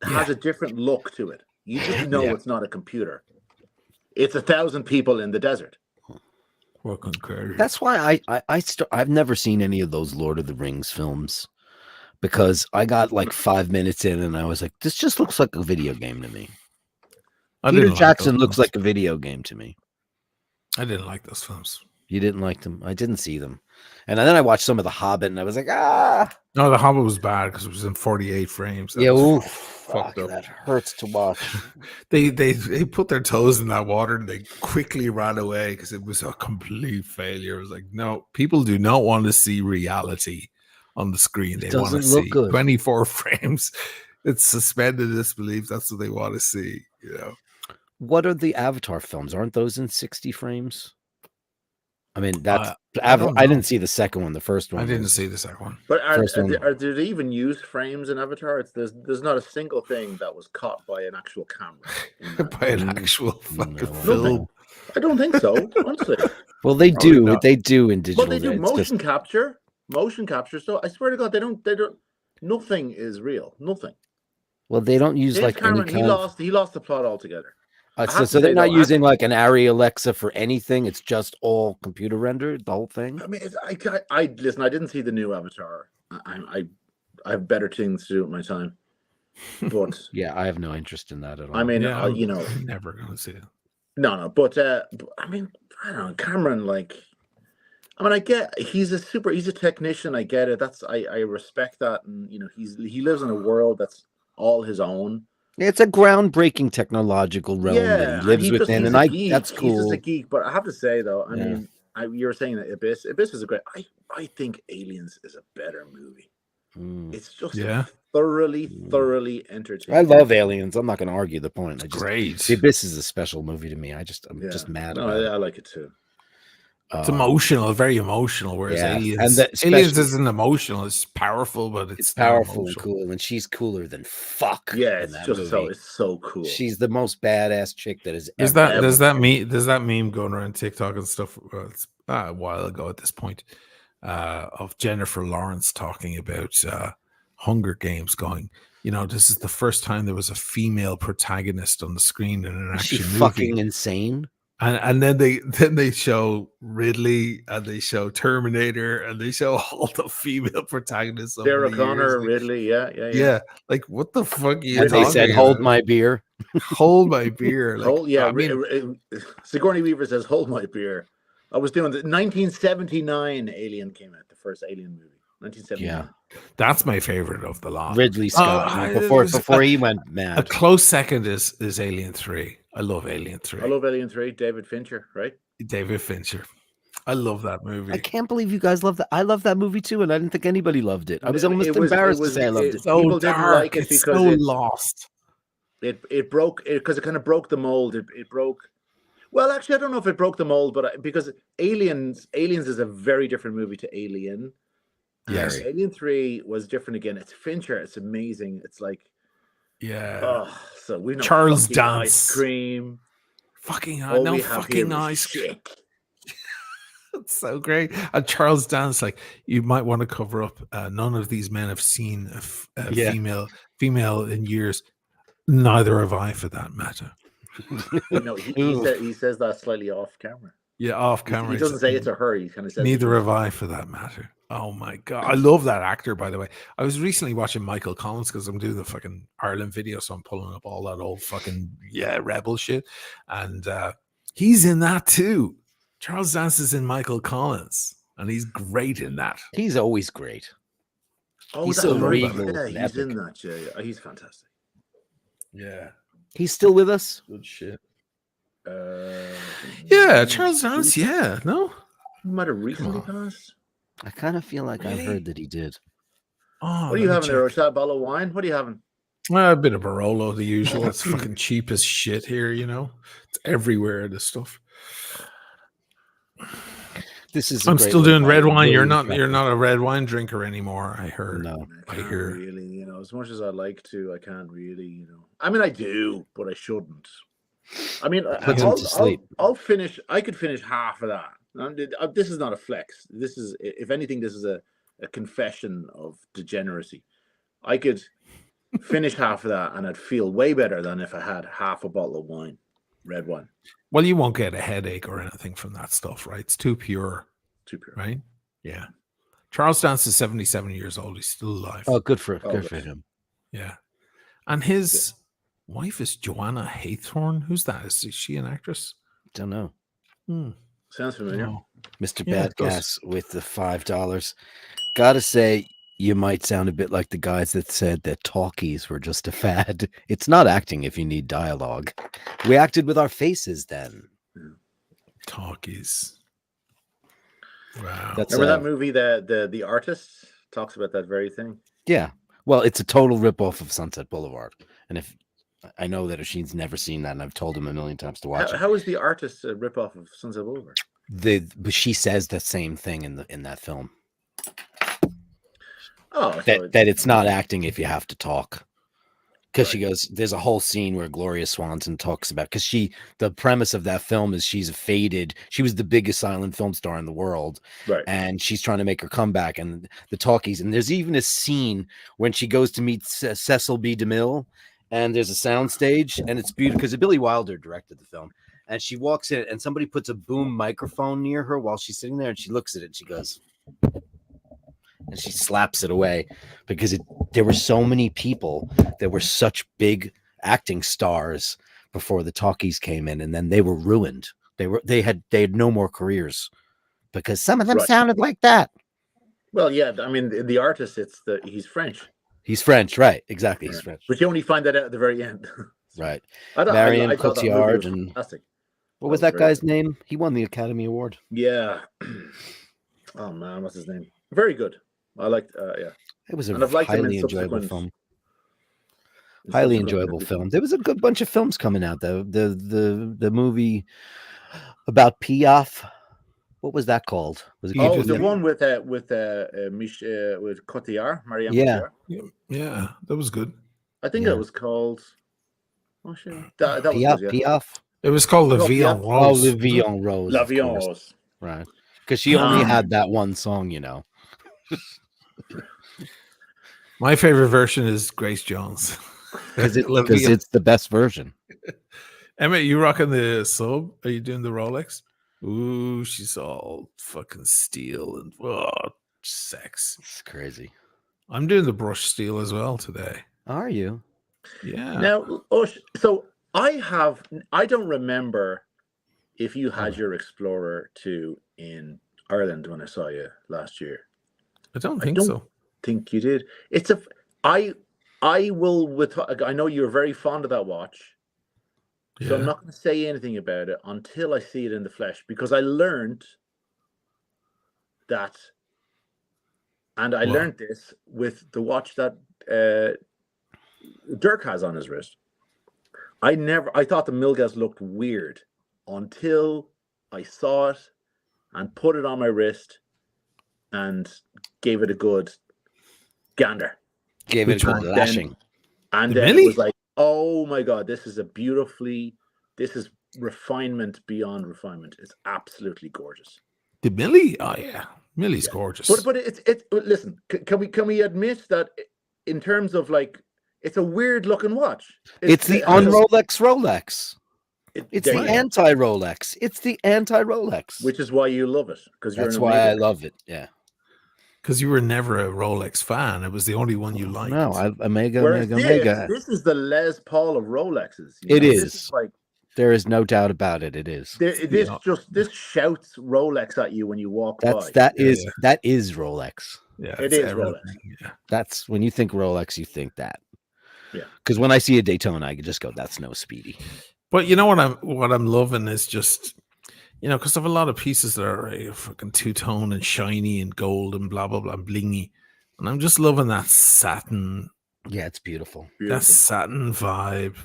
has a different look to it. You just know it's not a computer. It's 1,000 people in the desert. That's why I've never seen any of those Lord of the Rings films. Because I got like 5 minutes in and I was like, this just looks like a video game to me. Peter Jackson looks like a video game to me. I didn't like those films. You didn't like them? I didn't see them. And then I watched some of The Hobbit and I was like, No, The Hobbit was bad because it was in 48 frames. That hurts to watch. They put their toes in that water and they quickly ran away because it was a complete failure. It was like, no, people do not want to see reality on the screen. They want to see 24 frames. It's suspended disbelief. That's what they want to see. What are the Avatar films? Aren't those in 60 frames? I mean, that's I didn't see the second one. The first one. I didn't see the second one. But do they even use frames in Avatar? There's not a single thing that was caught by an actual camera. By an actual fucking film. I don't think so. Honestly. Well, they do. They do in digital. But they do motion capture. So I swear to God, they don't. Nothing is real. Nothing. Well, they don't use James Cameron, he lost the plot altogether. So they're not using like an Arri Alexa for anything. It's just all computer rendered, the whole thing. I mean, I listen. I didn't see the new Avatar. I have better things to do with my time. But yeah, I have no interest in that at all. I mean, I'm never going to see it. No. But I mean, I don't know. Cameron, I get he's a technician. I get it. I respect that, and he lives in a world that's all his own. It's a groundbreaking technological realm that he lives within, and that's cool. He's just a geek, but I have to say though, I mean, you were saying that Abyss is a great. I think Aliens is a better movie. It's just thoroughly entertaining. I love Aliens. I'm not going to argue the point. Great. The Abyss is a special movie to me. I'm just mad. I like it too. It's emotional, very emotional. Whereas Yeah, and Aliens, that Aliens especially isn't emotional. It's powerful, but it's it's not powerful and emotional. cool, and she's cooler than fuck Yeah, in it's that just movie. it's so cool. She's the most badass chick that has There's ever. there's that meme going around TikTok and stuff. It's a while ago at this point, of Jennifer Lawrence talking about Hunger Games, going, this is the first time there was a female protagonist on the screen in an Is she action movie. fucking insane? And then they show Ridley and they show Terminator and they show all the female protagonists. Sarah Connor, Ridley, yeah. Like, what the fuck are you And they talking said, about? "Hold my beer." Hold my beer. Like, I mean, Sigourney Weaver says, "Hold my beer." I was doing the 1979 Alien came out, the first Alien movie. 1979. Yeah, that's my favorite of the lot. Ridley Scott. Before he went mad. A close second is Alien 3. I love Alien 3. I love Alien 3. David Fincher, right? David Fincher. I love that movie. I can't believe you guys love that. I love that movie too, and I didn't think anybody loved it. I was almost embarrassed to say I loved it. So people dark. didn't like it It's because so lost. It broke because it kind of broke the mold. It broke. Well, actually, I don't know if it broke the mold, but because Aliens is a very different movie to Alien. Yes, Alien 3 was different again. It's Fincher. It's amazing. It's like, so we know Charles Dance, ice cream, fucking fucking ice cream. It's so great. And Charles Dance, like, you might want to cover up. None of these men have seen a female in years. Neither have I, for that matter. No, he says that slightly off camera. Yeah, off camera. He doesn't say it to her. He kind of says neither have I, for that matter. Oh my god, I love that actor. By the way, I was recently watching Michael Collins because I'm doing the fucking Ireland video, so I'm pulling up all that old fucking rebel shit, and he's in that too. Charles Dance is in Michael Collins, and he's great in that. He's always great. Oh, he's so regal. Yeah, he's in that. Yeah, he's fantastic. Yeah, he's still with us. Good shit. Charles Dance. Yeah, no, he might have recently passed. I kind of feel like Really? I heard that he did. Oh, what are you having there? That bottle of wine? What are you having? A bit of Barolo, the usual. It's fucking cheap as shit here, It's everywhere, this stuff. This is. I'm still doing red wine. You're not a red wine drinker anymore, I heard. No, I hear. Really, as much as I like to, I can't really, I mean, I do, but I shouldn't. I mean, I'll finish. I could finish half of that. This is not a flex. This is, if anything, this is a confession of degeneracy. I could finish half of that, and I'd feel way better than if I had half a bottle of wine, red wine. Well, you won't get a headache or anything from that stuff, right? It's too pure. Right? Yeah. Charles Dance is 77 years old. He's still alive. Oh, good for him. Yeah. And his wife is Joanna Haythorne. Who's that? Is she an actress? Don't know. Sounds familiar. No. Mr. Badgas with the $5. Gotta say, you might sound a bit like the guys that said that talkies were just a fad. It's not acting if you need dialogue. We acted with our faces then. Talkies. Wow. Remember that movie, The Artist? Talks about that very thing. Yeah. Well, it's a total ripoff of Sunset Boulevard. And if I know that Ashin's never seen that, and I've told him a million times to watch it. How is The Artist a ripoff of Sunset Boulevard? But she says the same thing in that film. Oh, that it's not acting if you have to talk. Because she goes, there's a whole scene where Gloria Swanson talks about, because the premise of that film is she was the biggest silent film star in the world. Right. And she's trying to make her comeback, and the talkies. And there's even a scene when she goes to meet Cecil B. DeMille, and there's a sound stage, and it's beautiful because Billy Wilder directed the film. And she walks in, and somebody puts a boom microphone near her while she's sitting there, and she looks at it, and she goes, and she slaps it away, because there were so many people that were such big acting stars before the talkies came in, and then they were ruined. They had no more careers because some of them sounded like that. Well, yeah, I mean, The Artist, he's French. He's French, right? Exactly, he's French. But you only find that out at the very end. Right. Marion Cotillard and fantastic. What was that guy's name? He won the Academy Award. Yeah. Oh man, what's his name? Very good. I liked. Yeah. It was a highly enjoyable film. Highly enjoyable film. There was a good bunch of films coming out though. The movie about Piaf. What was that called? Was it You called? Oh, just- the one with Cotillard, Marianne Yeah. Cotillard. Yeah, that was good. I think Yeah. it was called. Oh shit, that was good. Yeah. Piaf. It was called Le Oh, Vie en yeah. Oh, Rose. Le wasn't Vie it? en Rose. La of course. Violence. Right. Because she only Um, had that one song, you know. My favorite version is Grace Jones. Because Le Vie- it's the best version. Emmett, you rocking the sub? Are you doing the Rolex? Ooh, she's all fucking steel and sex. It's crazy. I'm doing the brush steel as well today. Are you? Yeah. Now, so I don't remember if you had your Explorer 2 in Ireland when I saw you last year. I don't think don't so. think you did. I know you're very fond of that watch. So I'm Yeah. not going to say anything about it until I see it in the flesh, because I learned that, and I What? learned this with the watch that Dirk has on his wrist. I thought the Milgauss looked weird until I saw it and put it on my wrist and gave it a good gander. Gave it Which a good one? lashing. And The then Millie? it was like, oh my God, this is refinement beyond refinement. It's absolutely gorgeous. The Millie? Oh yeah. Millie's gorgeous. But it's listen, can we admit that in terms of like, it's a weird looking watch. It's the un-Rolex Rolex. It's there the you go. anti-Rolex. It's the anti-Rolex. Which is why you love it, because you're That's an why Omega I guy. love it. Yeah. Because you were never a Rolex fan. It was the only one you liked. No, Omega, Whereas Omega. this is the Les Paul of Rolexes. It This is. like There is no doubt about it. It is. this shouts Rolex at you when you walk by. That is Rolex. Yeah, It it's is everything. Rolex. Yeah. That's when you think Rolex, you think that. Yeah. Because when I see a Daytona, I can just go, "That's no Speedy." But you know what I'm loving is just, you know, because I have a lot of pieces that are fucking two-tone and shiny and gold and blah blah blah blingy, and I'm just loving that satin, Yeah, it's beautiful. that satin vibe.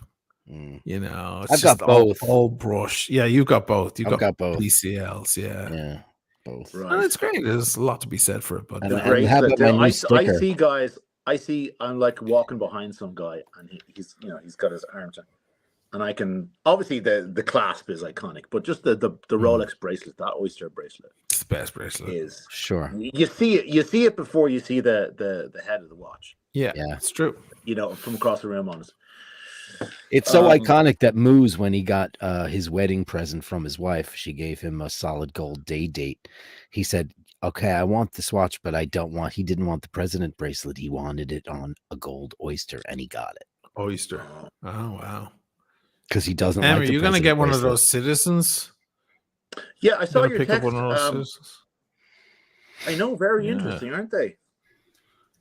Mm. You know, it's I've just got both. all brush. Yeah, you've got both. You've I've got both. PCLs. Yeah. Yeah, both. Right. And it's great. There's a lot to be said for it, but And The how about bracelet. my new I sticker? see guys. I'm like walking behind some guy, and he's got his arms out, and I can obviously the clasp is iconic, but just the Rolex bracelet, that Oyster bracelet, it's the best bracelet. is Sure. you see it before you see the head of the watch. Yeah, Yeah. it's true. You know, from across the room on us. It's so Um, iconic that Moose, when he got his wedding present from his wife, she gave him a solid gold day date. He said, "Okay, I want this watch, but I don't want." He didn't want the president bracelet. He wanted it on a gold oyster, and he got it Oyster. Oh wow. because he doesn't. Em, like are the you gonna get president one of bracelet. those citizens? Yeah, I saw Gonna your pick text. up one of those citizens? I know, very Yeah. interesting, aren't they?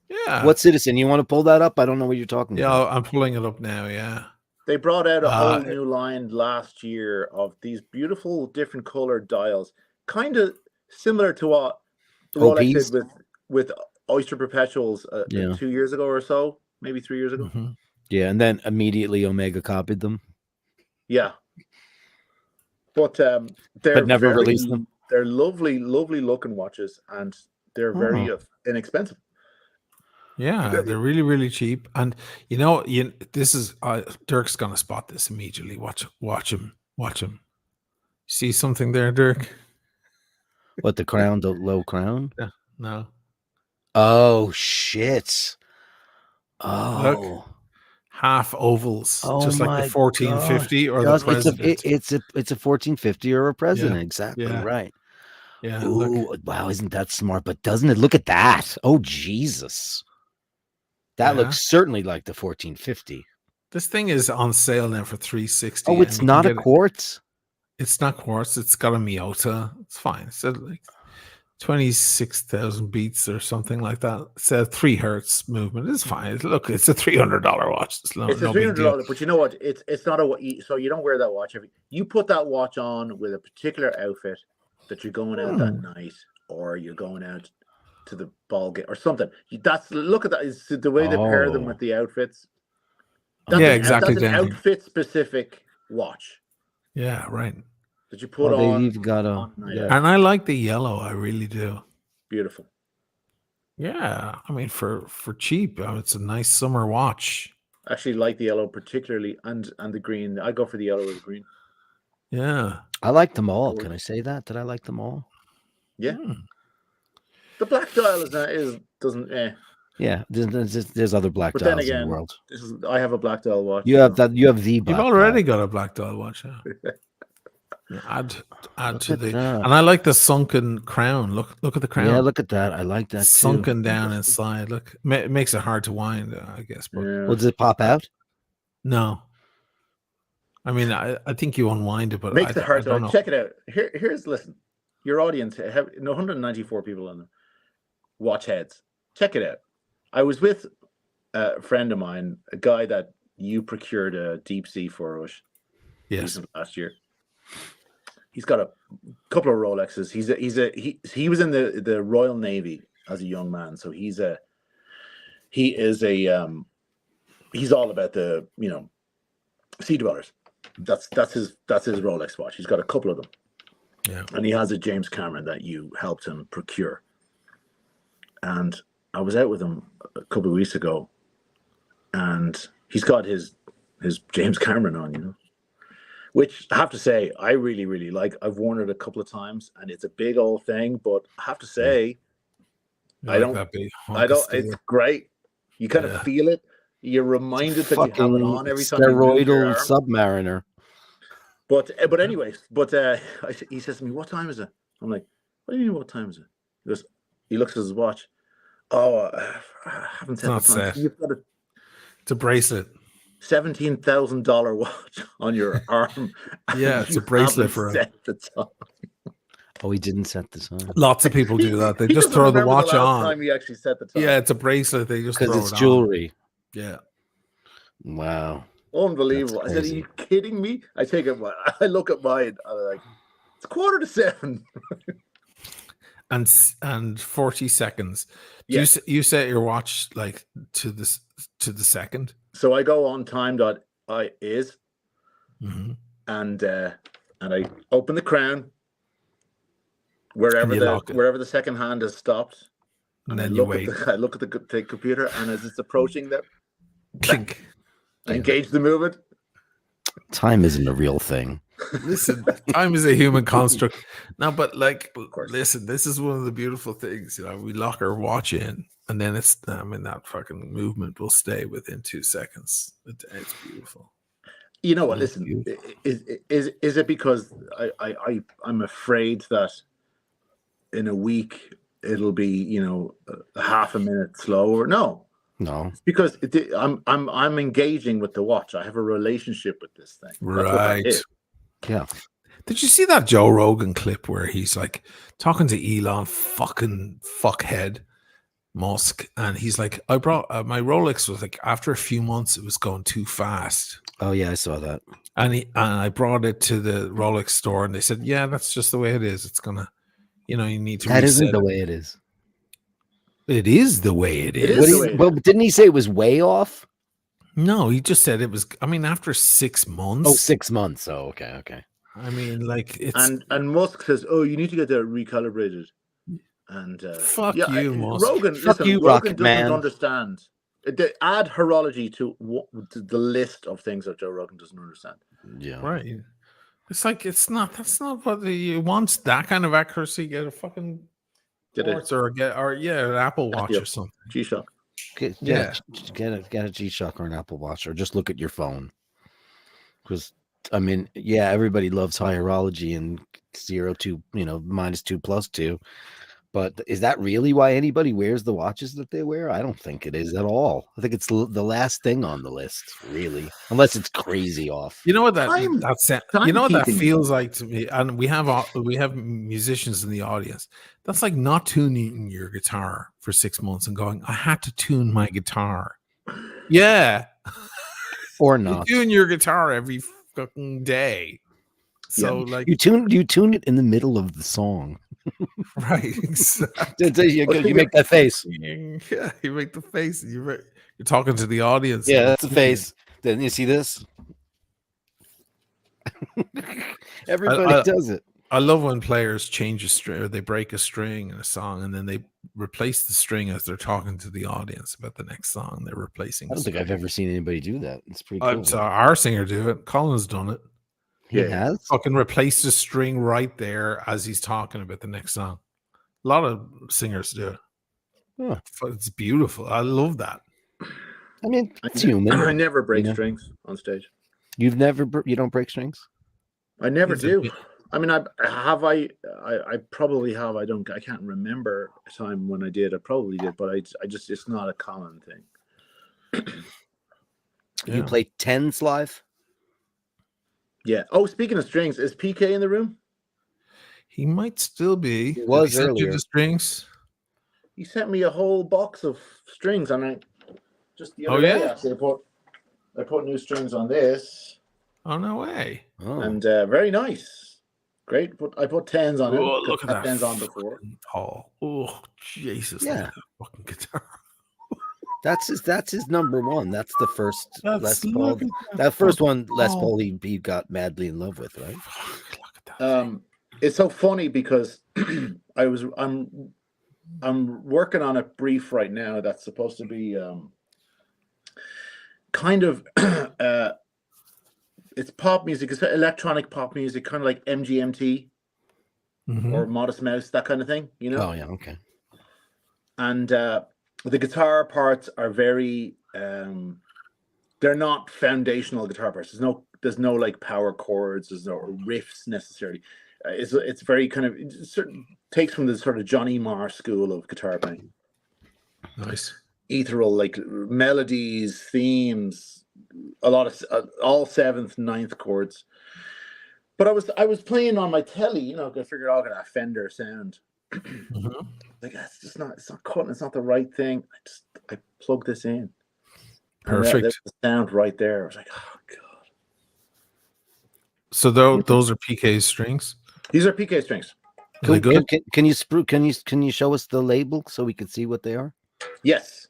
Yeah. What citizen? You want to pull that up? I don't know what you're talking Yeah, about. I'm pulling it up now. Yeah. They brought out a whole Uh, new line last year of these beautiful different colored dials, kind of similar to what Rolex OPs? did with Oyster Perpetuals Yeah. 2 years ago or so, maybe 3 years ago. Mhm. Yeah, and then immediately Omega copied them. Yeah, but they're But never released them? They're lovely, lovely looking watches, and they're very inexpensive. Yeah, they're really, really cheap. And this is Dirk's gonna spot this immediately. Watch him. See something there, Dirk? What, the crown, the low crown? Yeah. No. Oh shit! Oh, Half ovals, Oh just like my the 1450 or the gosh, president. it's a 1450 or a president. Exactly yeah. right. Yeah, Ooh, look. wow, isn't that smart? But doesn't it? Look at that! Oh Jesus, that Yeah. looks certainly like the 1450. This thing is on sale now for 360. Oh, it's and you not can a get it- quartz. It's not quartz. It's got a Miyota. It's fine. It's like 26,000 beats or something like that. It's a 3 hertz movement. It's fine. Look, it's a $300 watch. It's no It's a big deal. $300, but you know what? It's not so you don't wear that watch you put that watch on with a particular outfit that you're going out that night, or you're going out to the ball game or something. Look at that. It's the way they pair them with the outfits. Yeah, exactly, That's an Danny. outfit specific watch. Yeah, right. that you put you've got on a night yeah. out. And I like the yellow. I really do. Beautiful. Yeah, I mean for cheap, it's a nice summer watch. I actually like the yellow particularly, and the green. I go for the yellow or the green. Yeah, I like them all. Can I say that? Did I like them all? Yeah. The black dial doesn't. Yeah, there's other black But then dials in again, the world. I have a black dial watch. You have that. You have the you've black already dial. got a black dial watch. Yeah. Add Look to at the, that. and I like the sunken crown. Look at the crown. Yeah, look at that. I like that too. Sunken down inside. Look, it makes it hard to wind, I guess. But Yeah. Well, does it pop out? no, I mean, I think you unwind it, but Makes it hard I don't to know. check it out. Here's listen. Your audience have 194 people on them. Watch heads. Check it out. I was with a friend of mine, a guy that you procured a deep sea for us. Yes. Last year. He's got a couple of Rolexes. He was in the Royal Navy as a young man, so he's all about the sea dwellers. That's his Rolex watch. He's got a couple of them. Yeah. And he has a James Cameron that you helped him procure. And I was out with him a couple of weeks ago, and he's got his James Cameron on, which I have to say I really, really like. I've worn it a couple of times, and it's a big old thing. But I have to say, I don't. It's great. You kind of feel it. You're reminded that you have it on every time. Steroidal Submariner. But anyways, he says to me, "What time is it?" I'm like, "What do you mean? What time is it?" He looks at his watch. Oh, I haven't set the time. You've got it's a bracelet. $17,000 watch on your arm. Yeah, it's a bracelet for him. Set the time. Oh, he didn't set the time. Lots of people do that. They just throw the watch the last on. Time he actually set the time. Yeah, it's a bracelet. They just because it's jewelry. On. Yeah. Wow. Unbelievable. I said, "Are you kidding me?" I take it. I look at mine. I'm like, it's 6:45. And 40 seconds. Yes. You set your watch like to the second. So I go on time.is mm-hmm. and I open the crown wherever the second hand has stopped. And then you wait. I look at the computer, and as it's approaching them, clink. I engage the movement. Time isn't a real thing. Listen, time is a human construct. No, but listen, this is one of the beautiful things. We lock our watch in, and then that fucking movement will stay within 2 seconds. It's beautiful. You know what? Listen, is it because I'm afraid that in a week it'll be half a minute slower? No. It's because I'm engaging with the watch. I have a relationship with this thing. Right. Yeah. Did you see that Joe Rogan clip where he's like talking to Elon fucking fuckhead Musk, and he's like, I brought my Rolex was like after a few months it was going too fast. Oh yeah, I saw that. And I brought it to the Rolex store, and they said, yeah, that's just the way it is. It's gonna, you need to. That isn't the way it is. It is the way it is. Well, didn't he say it was way off? No, he just said it was. I mean, after 6 months. Oh, 6 months. Oh, okay. I mean, like it's and Musk says, "Oh, you need to get that recalibrated." And fuck you, Musk. Rogan. Fuck listen, you, Rogan Rocket doesn't Man. understand. Add horology to the list of things that Joe Rogan doesn't understand. Yeah, right. It's like that's not what he wants. That kind of accuracy. Get a fucking an Apple Watch or something. G-Shock. Get a G-Shock or an Apple Watch, or just look at your phone. Because I mean, yeah, everybody loves high horology and 0 to -2 +2. But is that really why anybody wears the watches that they wear? I don't think it is at all. I think it's the last thing on the list, really, unless it's crazy off. You know what that feels like to me, and we have musicians in the audience. That's like not tuning your guitar for 6 months and going, I had to tune my guitar. Yeah, or not. You tune your guitar every fucking day. So like you tune it in the middle of the song. Right, exactly. You make that face. Yeah, you make the face. You're talking to the audience. Yeah, that's the face. Then you see this. Everybody does it. I love when players change a string or they break a string in a song and then they replace the string as they're talking to the audience about the next song. They're replacing. I don't think I've ever seen anybody do that. It's pretty I cool. saw our singer do it. Colin's done it. He has fucking replaced the string right there as he's talking about the next song. A lot of singers do it. Huh. It's beautiful. I love that. I mean, it's human. I never break strings on stage. You don't break strings? I never do. I mean, I probably have. I can't remember a time when I did. I probably did, but I just, it's not a common thing. You play tens live? Yeah. Oh, speaking of strings, is PK in the room? He might still be. He was earlier. The strings. He sent me a whole box of strings, and I just the other day actually I put new strings on this. Oh no way! And very nice. Great, I put tens on it. Look at that tens on before. Paul. Oh Jesus! Yeah, fucking guitar. That's his number one. That's the first Les Paul. That first one, Les Paul, he got madly in love with, right? Look at that. It's so funny because I'm working on a brief right now that's supposed to be kind of it's pop music, it's electronic pop music, kind of like MGMT or Modest Mouse, that kind of thing, you know? Oh yeah, okay. And the guitar parts are very they're not foundational guitar parts. There's no like power chords, there's no riffs necessarily. It's very kind of takes from the sort of Johnny Marr school of guitar playing. Nice. Ethereal, like melodies, themes, a lot of all 7th, 9th chords. But I was playing on my telly, you know, I figured I'll get a Fender sound. Like it's not cutting, it's not the right thing. I plugged this in. Perfect. There's the sound right there. I was like, oh god. So those are PK's strings? These are PK strings. Can you show us the label so we can see what they are? Yes.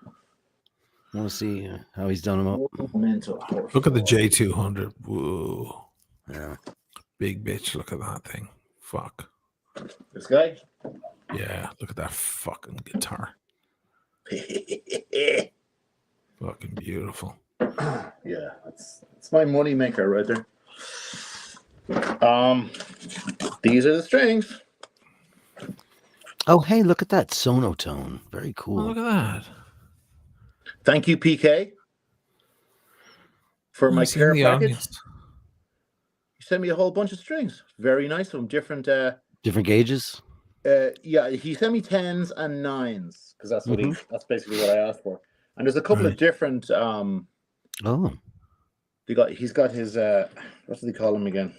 I want to see how he's done them up. Look at the J200. Whoa. Yeah. Big bitch. Look at that thing. Fuck. This guy? Yeah. Look at that fucking guitar. Fucking beautiful. Yeah. It's my money maker right there. These are the strings. Oh, hey, look at that sonotone. Very cool. Oh, look at that. Thank you, PK, for my care package. He sent me a whole bunch of strings. Very nice of them. Different gauges. Yeah, he sent me 10s and 9s because that's what that's basically what I asked for. And there's a couple of different. He's got his what do they call them again?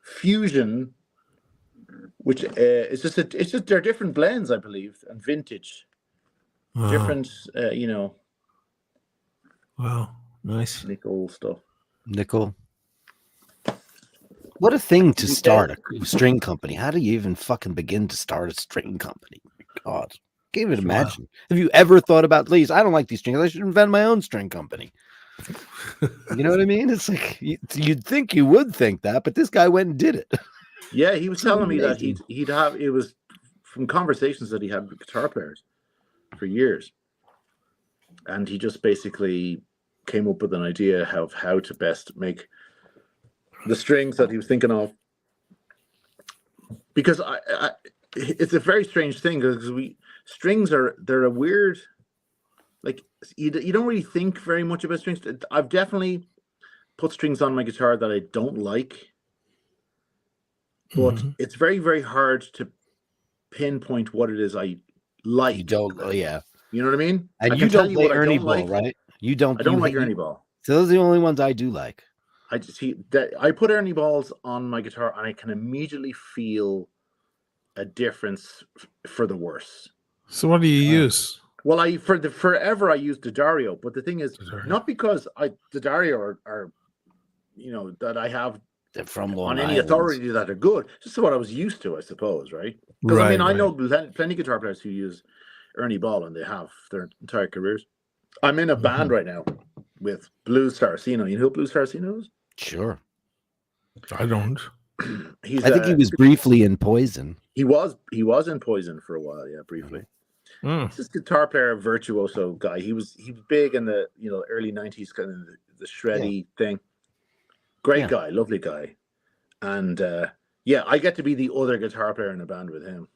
Fusion, which it's just they're different blends, I believe, and vintage. Different, you know. Wow, nice. Nickel stuff. Nickel. What a thing to start a string company. How do you even fucking begin to start a string company? God, can't even imagine. Have you ever thought about, please, I don't like these strings, I should invent my own string company. You know what I mean? It's like you'd think you would think that, but this guy went and did it. Yeah, he was telling me that he'd have, it was from conversations that he had with guitar players for years, and he just basically came up with an idea of how to best make the strings that he was thinking of. Because it's a very strange thing, because strings they're a weird, like you don't really think very much about strings. I've definitely put strings on my guitar that I don't like, but it's very, very hard to pinpoint what it is I like. You don't, yeah. You know what I mean? And I you don't play Ernie Ball, like, right? I don't like Ernie Ball. So those are the only ones I do like. I just see that I put Ernie Balls on my guitar and I can immediately feel a difference for the worse. So what do you use? Well, forever I used D'Addario, but the thing is, not because D'Addario are you know, that I have from Long on Island. any authority that are good. Just what I was used to, I suppose, right? Because I mean, I know plenty of guitar players who use Ernie Ball, and they have their entire careers. I'm in a band right now with Blue Saraceno. You know who Blue Saraceno is? Sure. I don't. I think he was briefly in Poison. He was in Poison for a while, yeah, briefly. He's this guitar player, virtuoso guy. He was big in the early 90s, kind of the shreddy thing. Great guy, lovely guy, and I get to be the other guitar player in a band with him.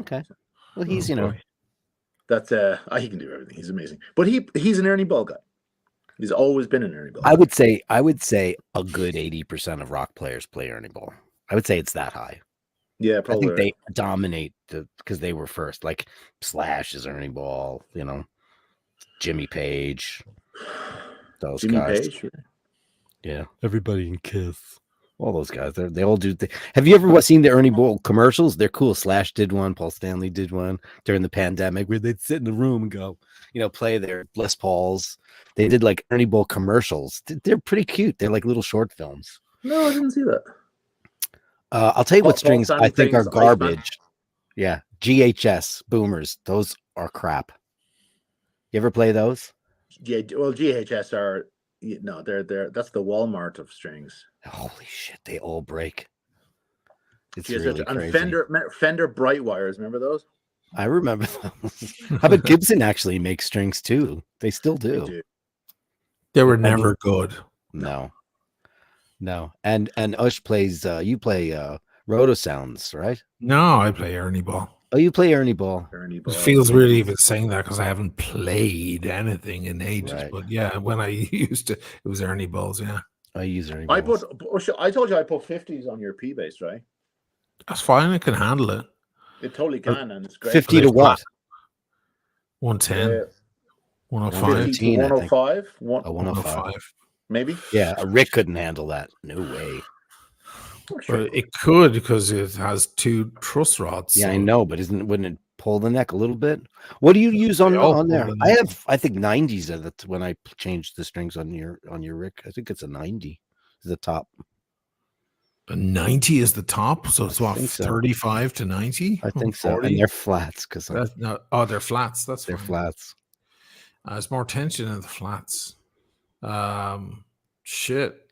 Okay, well he's that's he can do everything. He's amazing, but he's an Ernie Ball guy. He's always been an Ernie Ball. I would say a good 80% of rock players play Ernie Ball. I would say it's that high. Yeah, probably. I think they dominate because they were first. Like Slash is Ernie Ball, Jimmy Page, those guys. Page? Yeah, everybody in Kiss. All those guys, they all do. Have you ever seen the Ernie Ball commercials? They're cool. Slash did one. Paul Stanley did one during the pandemic where they'd sit in the room and go, play their Les Pauls. They did like Ernie Ball commercials. They're pretty cute. They're like little short films. No, I didn't see that. I'll tell you what strings I think are garbage. Yeah, GHS boomers. Those are crap. You ever play those? Yeah, well, GHS are. No, they're that's the Walmart of strings. Holy shit, they all break. It's GHS, really crazy. And Fender Bright Wires, remember those? I remember those. How about Gibson actually makes strings too? They still do. They were never good. No. And Ush plays you play Roto Sounds, right? No, I play Ernie Ball. Oh, you play Ernie Ball. It feels weird even saying that because I haven't played anything in ages. Right. But yeah, when I used to, it was Ernie Balls. Yeah, I use Ernie Balls. I told you I put 50s on your P bass, right? That's fine. I can handle it. It totally can, and it's great. 50 to what? 110, 105, 50 to 105, 105, maybe. Yeah, Rick couldn't handle that. No way. Sure. But it could because it has two truss rods. Yeah, so. I know, but wouldn't it pull the neck a little bit? What do you use on there? I think 90s are when I changed the strings on your Rick. I think it's a 90 is the top. A 90 is the top, so it's what 35 to 90. I think so, and they're flats because they're flats. They're flats. There's more tension in the flats. Shit.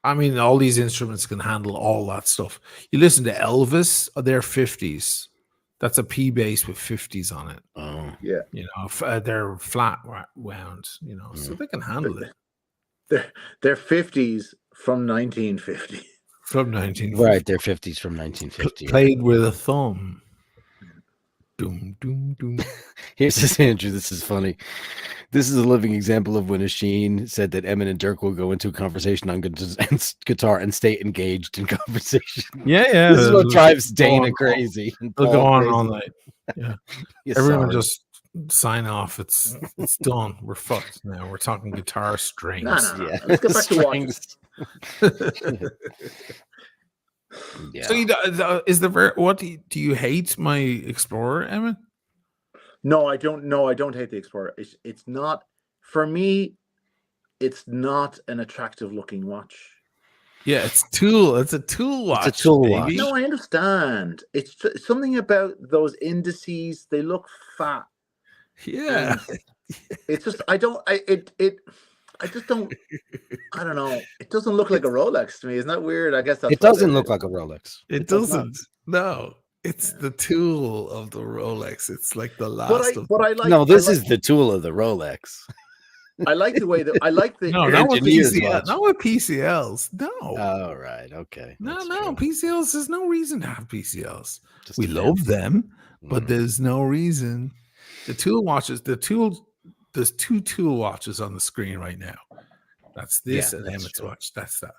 I mean, all these instruments can handle all that stuff. You listen to Elvis, they're 50s. That's a P bass with 50s on it. Oh, yeah. They're flat wound, so they can handle it. They're 50s from 1950. From 1950. Right, they're 50s from 1950. Played with a thumb. Doom, doom, doom. Here's this, Andrew. This is funny. This is a living example of when Asheen said that Emmett and Dirk will go into a conversation on guitar and stay engaged in conversation. Yeah. This is what drives Dana crazy. They'll go on all night. Yeah. Yes, Everyone just sign off. It's done. We're fucked now. We're talking guitar strings. No. Yeah. Let's get back to strings. Yeah. So what do you hate my Explorer, Emmett? No, I don't. No, I don't hate the Explorer. It's not, for me, it's not an attractive looking watch. Yeah, it's a tool watch. It's a tool watch. No, I understand. It's something about those indices. They look fat. Yeah. It's just I don't know. It doesn't look like a Rolex to me. Isn't that weird? I guess it doesn't look like a Rolex. It doesn't. No. It's the tool of the Rolex. It's like the last this is the tool of the Rolex. I like the way that I like the not with PCLs. No. Oh, right. Okay. No. PCLs. There's no reason to have PCLs. We love them, but there's no reason. The tool watches. There's two tool watches on the screen right now. That's this and Emmett's watch. That's that.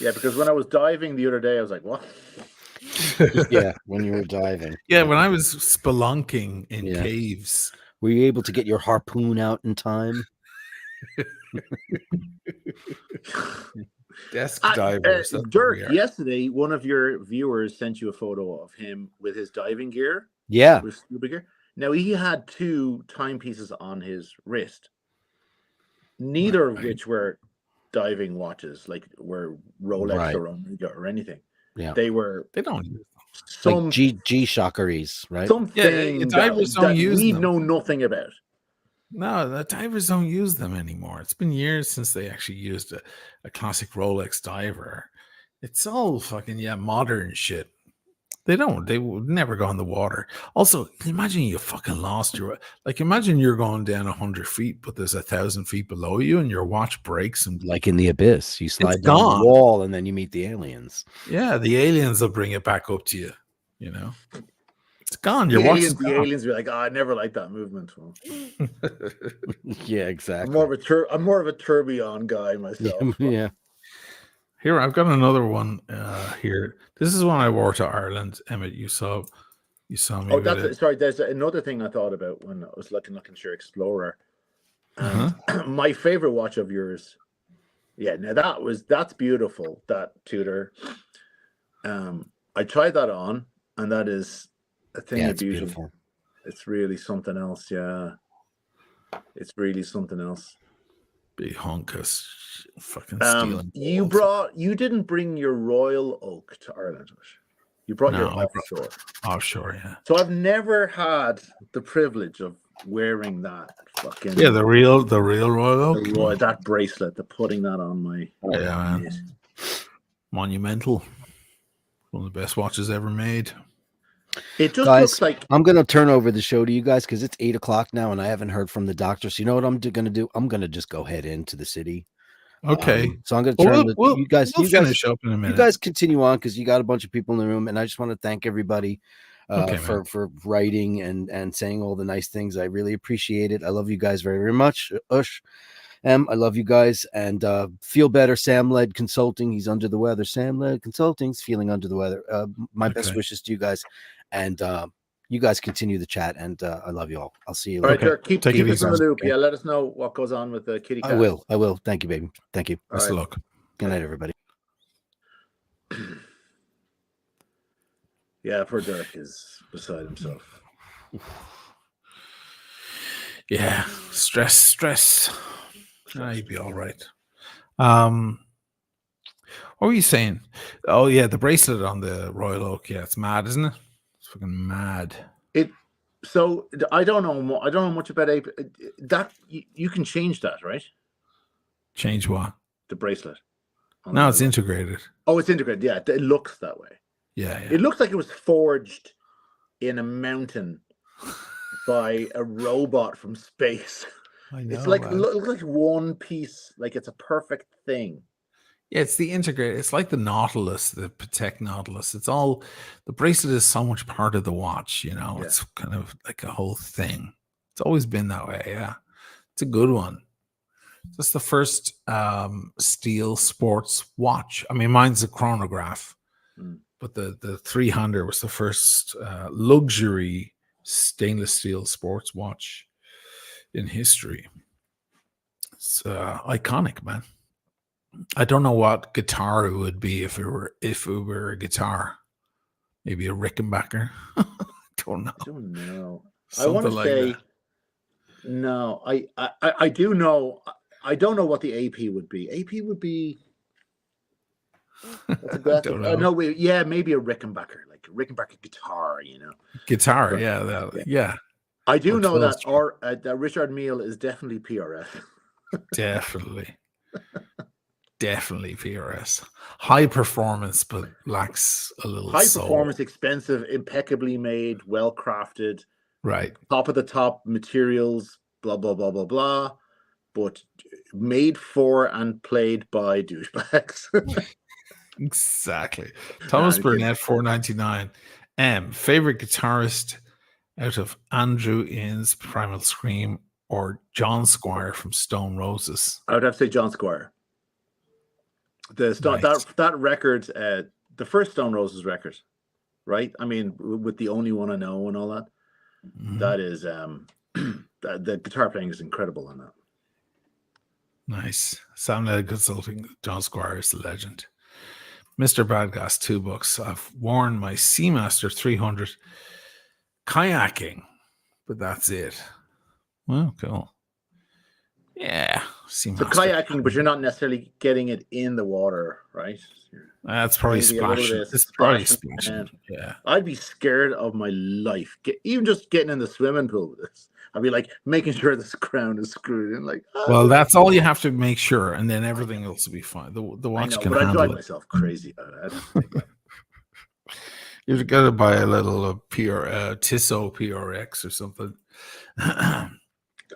Yeah, because when I was diving the other day, I was like, what? Yeah, when you were diving. Yeah, when I was spelunking in caves. Were you able to get your harpoon out in time? Desk divers. Dirk, yesterday, one of your viewers sent you a photo of him with his diving gear. Yeah. With scuba gear. Now, he had 2 timepieces on his wrist, neither of which were diving watches, like were Rolex or Omega or anything. Yeah, they don't use some like G-Shockeries, right? Something divers don't use we them. know nothing about. No, the divers don't use them anymore. It's been years since they actually used a classic Rolex diver. It's all fucking modern shit. They don't. They would never go in the water. Also, imagine you fucking lost your. Like, imagine you're going down 100 feet, but there's 1,000 feet below you, and your watch breaks and Like in the abyss, you slide it's down gone. the wall, and then you meet the aliens. Yeah, the aliens will bring it back up to you. You know, it's gone. The Your watch is aliens, the gone. aliens be like, I never liked that movement. Well, Yeah, exactly. I'm more of a tourbillon guy myself. Yeah. Here, I've got another one here. This is one I wore to Ireland. Emmett, you saw me. Oh, sorry. There's another thing I thought about when I was looking at your Explorer. And my favorite watch of yours. Yeah, now that's beautiful. That Tudor. I tried that on, and that is a thing of beauty. Beautiful. It's really something else. Yeah, it's really something else. Big honkus, fucking stealing. You didn't bring your Royal Oak to Ireland. You brought your offshore. Offshore, yeah. So I've never had the privilege of wearing that fucking the real Royal Oak. That bracelet, putting that on my man. Monumental. One of the best watches ever made. It just looks like I'm gonna turn over the show to you guys because it's 8:00 now and I haven't heard from the doctor. So you know what I'm gonna do? I'm gonna just go head into the city. Okay. So I'm gonna turn you guys finish up in a minute. You guys continue on because you got a bunch of people in the room, and I just want to thank everybody for writing and saying all the nice things. I really appreciate it. I love you guys very, very much. Ush. I love you guys, and feel better. Sam Led Consulting, he's under the weather. Sam Led Consulting's feeling under the weather. My best wishes to you guys, and you guys continue the chat, and I love you all. I'll see you later. All right, keep us in the loop. Okay. Yeah, let us know what goes on with the kitty cat. I will. Thank you, baby. Thank you. Best of luck. Good night, everybody. Yeah, poor Dirk is beside himself. Yeah, stress. You'd be all right. What were you saying? Oh yeah, the bracelet on the Royal Oak. Yeah, it's mad, isn't it? It's fucking mad. So I don't know. I don't know much about AP. That you can change that, right? Change what? The bracelet. No, it's integrated. Oh, it's integrated. Yeah, it looks that way. Yeah. It looks like it was forged in a mountain by a robot from space. I know, it's like it looks like one piece, like it's a perfect thing. Yeah, it's the integrated. It's like the Nautilus, the Patek Nautilus. It's all the bracelet is so much part of the watch. You know, it's kind of like a whole thing. It's always been that way. Yeah, it's a good one. That's the first steel sports watch. I mean, mine's a chronograph, but the 300 was the first luxury stainless steel sports watch in history. It's iconic, man. I don't know what guitar it would be if it were a guitar. Maybe a Rickenbacker. I don't know. I want to say that. No. I do know. I don't know what the AP would be. AP would be. That's I don't know. No, maybe a Rickenbacker, like a Rickenbacker guitar. You know, guitar. But, yeah. I do know that that Richard Mille is definitely PRS. Definitely PRS. High performance, but lacks a little soul. Performance, expensive, impeccably made, well crafted. Right. Top of the top materials, blah, blah, blah, blah, blah. But made for and played by douchebags. Exactly. Thomas Burnett, $4.99. Favorite guitarist out of Andrew Innes, Primal Scream, or John Squire from Stone Roses? I would have to say John Squire. That record, the first Stone Roses record, right? I mean, with The Only One I Know and all that. Mm-hmm. That is the guitar playing is incredible on that. Nice. Sam Led Consulting. John Squire is the legend. Mr. Badgas, $2. I've worn my Seamaster 300 kayaking, but that's it. Well, cool. Yeah, Seamaster. So kayaking, but you're not necessarily getting it in the water, right? That's probably splashing. It's probably splashing. Yeah, I'd be scared of my life. Even just getting in the swimming pool with this. I'll be like making sure this crown is screwed in. Like, Well, that's all you have to make sure, and then everything else will be fine. The I watch know, can but I handle drive it. myself crazy. I'd have to take that. You've got to buy a little Tissot PRX or something. I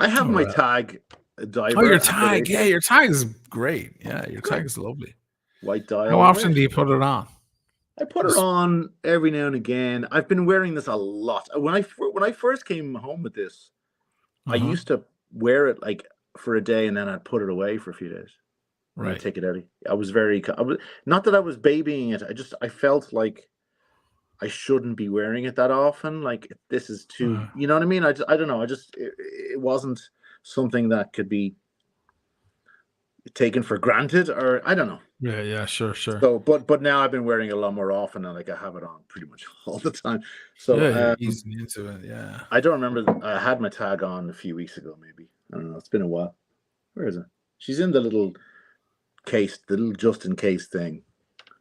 have my tag diver. Oh, your tag. activation. Yeah, your tag is great. Yeah, your Great. tag is lovely. White dial. How often do you put it on? I put it on every now and again. I've been wearing this a lot. When I first came home with this, I used to wear it like for a day, and then I'd put it away for a few days. And I'd take it out. I was not that I was babying it. I felt like I shouldn't be wearing it that often. Like, this is too, you know what I mean? I don't know. It wasn't something that could be taken for granted, or I don't know. Yeah, sure. So, but now I've been wearing it a lot more often, and like I have it on pretty much all the time. So you're easing into it. Yeah. I don't remember. I had my tag on a few weeks ago, maybe. I don't know. It's been a while. Where is it? She's in the little case, the little just in case thing.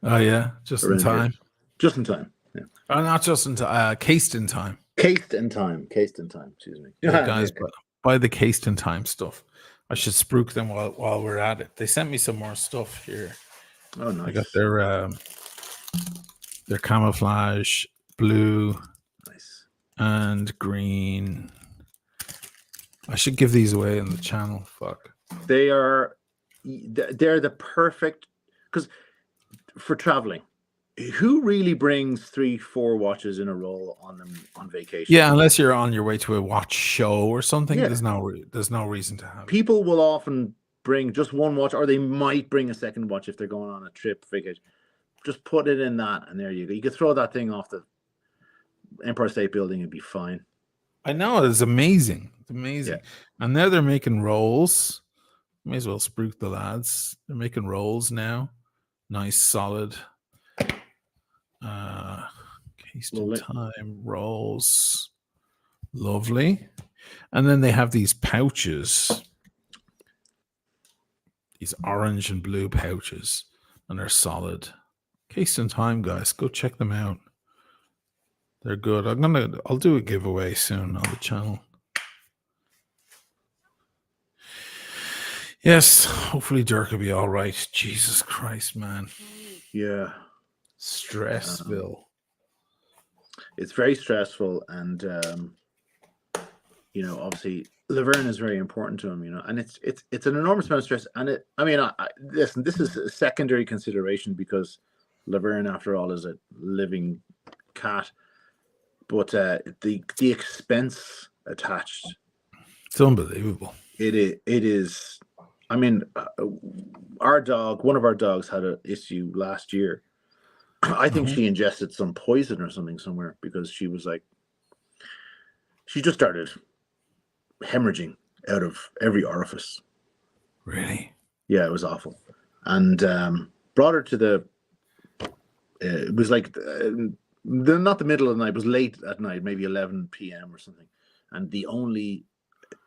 Oh yeah, just in time. Just in time. Yeah. Not just in time. Cased in time. Cased in time. Excuse me. Yeah, guys, buy the cased in time stuff. I should spruik them while we're at it. They sent me some more stuff here. Oh, nice. I got their camouflage blue, nice, and green. I should give these away on the channel. Fuck. They're the perfect, because for traveling, who really brings 3-4 watches in a row on them on vacation? Yeah, unless you're on your way to a watch show or something. Yeah. There's no reason to have. People will often bring just one watch, or they might bring a second watch if they're going on a trip vacation. Just put it in that, and there you go. You could throw that thing off the Empire State Building and be fine. I know, it's amazing. It's amazing. Yeah. And now they're making rolls. May as well spruik the lads. They're making rolls now. Nice, solid. Cased in time rolls. Lovely. And then they have these pouches. These orange and blue pouches. And they're solid. Cased in time, guys. Go check them out. They're good. I'll do a giveaway soon on the channel. Yes, hopefully Dirk will be all right. Jesus Christ, man. Yeah. Stressville. It's very stressful, and obviously Laverne is very important to him, and it's an enormous amount of stress. And listen, this is a secondary consideration because Laverne, after all, is a living cat. But the expense attached, it's unbelievable. It is. I mean, one of our dogs had an issue last year. I think she ingested some poison or something somewhere, because she was like, she just started hemorrhaging out of every orifice. Really? Yeah, it was awful. And brought her to the. It was like. Not the middle of the night, it was late at night, maybe 11 p.m. or something. And the only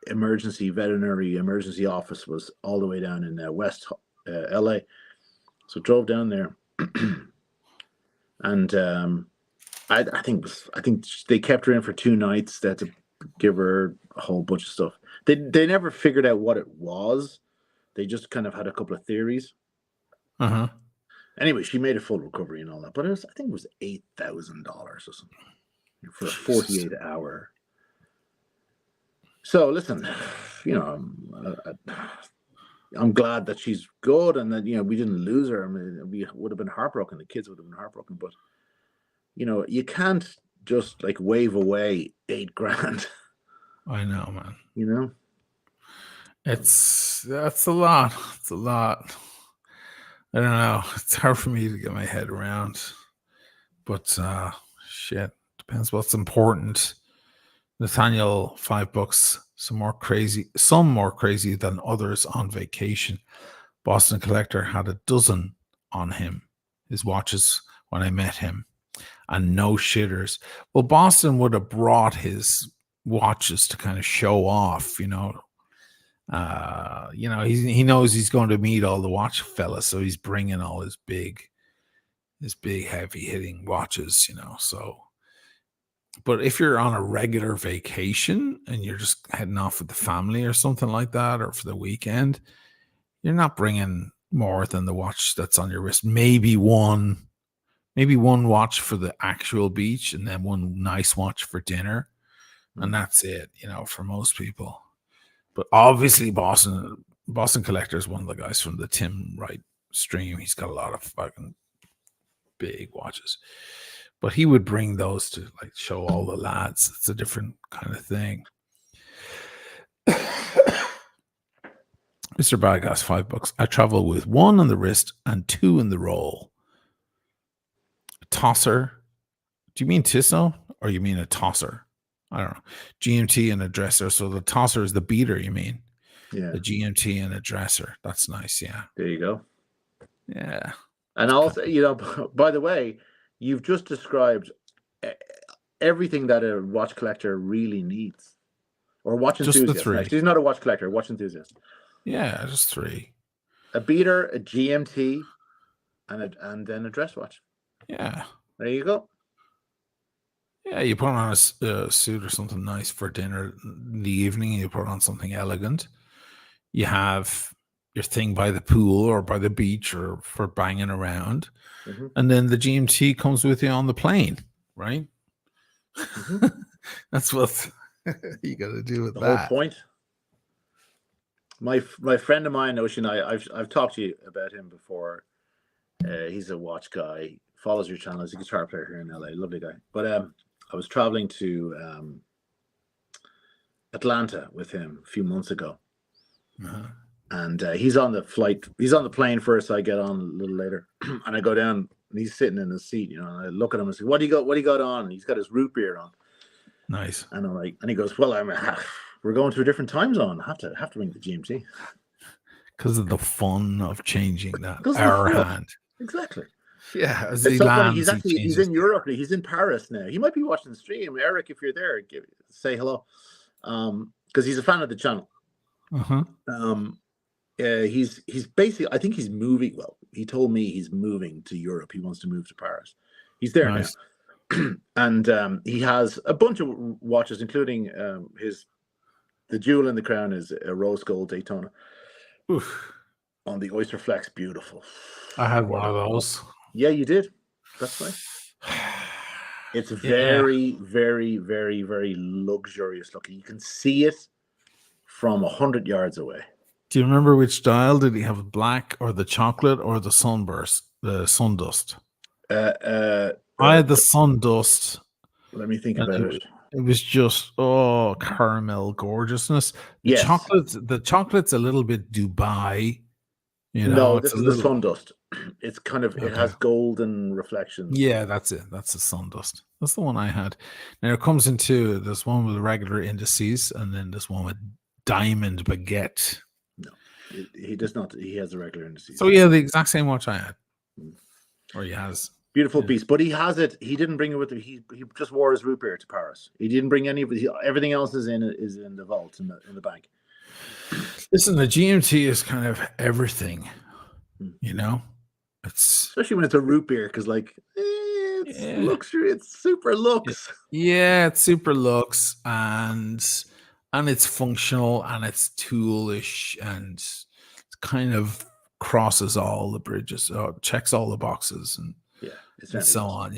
veterinary emergency office was all the way down in West LA. So drove down there. And I think they kept her in for 2 nights. They had to give her a whole bunch of stuff. They never figured out what it was. They just kind of had a couple of theories. Anyway, she made a full recovery and all that, but I think it was $8,000 or something for a 48-hour. So listen, I'm glad that she's good and that we didn't lose her. I mean, we would have been heartbroken. The kids would have been heartbroken, but you can't just like wave away $8,000. I know, man. That's a lot. It's a lot. I don't know. It's hard for me to get my head around. But shit. Depends what's important. Nathaniel, $5. Some more crazy than others on vacation. Boston Collector had a dozen on him, his watches, when I met him. And no shitters. Well, Boston would have brought his watches to kind of show off, he knows he's going to meet all the watch fellas, so he's bringing all his big heavy hitting watches, so But if you're on a regular vacation and you're just heading off with the family or something like that, or for the weekend, you're not bringing more than the watch that's on your wrist. Maybe one watch for the actual beach, and then one nice watch for dinner, and that's it. For most people. But obviously, Boston Collector is one of the guys from the Tim Wright stream. He's got a lot of fucking big watches. But he would bring those to like show all the lads. It's a different kind of thing. Mr. Badass, $5. I travel with one on the wrist and two in the roll. A tosser. Do you mean Tissot or you mean a tosser? I don't know. GMT and a dresser. So the tosser is the beater, you mean? Yeah. The GMT and a dresser. That's nice. Yeah. There you go. Yeah. And also, by the way, you've just described everything that a watch collector really needs, or watch enthusiast. Just the 3. He's not a watch collector, watch enthusiast. Yeah, just 3. A beater, a GMT, and then a dress watch. Yeah. There you go. Yeah, you put on a suit or something nice for dinner in the evening. You put on something elegant. You have your thing by the pool or by the beach or for banging around. Mm-hmm. And then the GMT comes with you on the plane, right? Mm-hmm. That's what you got to do with the that. whole point. My friend of mine, Ocean, I've talked to you about him before. He's a watch guy. Follows your channel. He's a guitar player here in LA. Lovely guy. But I was traveling to Atlanta with him a few months ago. Uh-huh. And he's on the flight. He's on the plane first. So I get on a little later, and I go down, and he's sitting in his seat. And I look at him and say, "What do you got? What do you got on?" And he's got his root beer on. Nice. And I'm like, and he goes, "Well, we're going to a different time zone. I have to bring the GMT because of the fun of changing that hour hand." Exactly. Yeah. As he lands, he's in Europe. He's in Paris now. He might be watching the stream. Eric, if you're there, say hello, because he's a fan of the channel. Uh-huh. He's basically, I think he's moving. Well, he told me he's moving to Europe. He wants to move to Paris. He's there nice. Now. And he has a bunch of watches, including the jewel in the crown is a rose gold Daytona. Oof. On the Oyster Flex. Beautiful. I had one of those. Yeah, you did. That's right. It's very, very, very, very luxurious looking. You can see it from 100 yards away. Do you remember which dial? Did he have black or the chocolate or the sunburst, the sundust? I had the sundust. Let me think about it. It was just caramel gorgeousness. The chocolate's a little bit Dubai. No, this is the sundust. It's kind of, it has golden reflections. Yeah, that's it. That's the sundust. That's the one I had. Now it comes in two. There's one with regular indices, and then there's one with diamond baguette. No, he does not. He has a regular indices. So yeah, the exact same watch I had, or he has. Beautiful piece, but he has it. He didn't bring it with him. He just wore his root beer to Paris. He didn't bring any of it. Everything else is in the vault in the bank. Listen, the GMT is kind of everything, It's especially when it's a root beer, because it's luxury. It's super lux. Yeah, it's super lux, and it's functional, and it's toolish, and it kind of crosses all the bridges, checks all the boxes, and so on.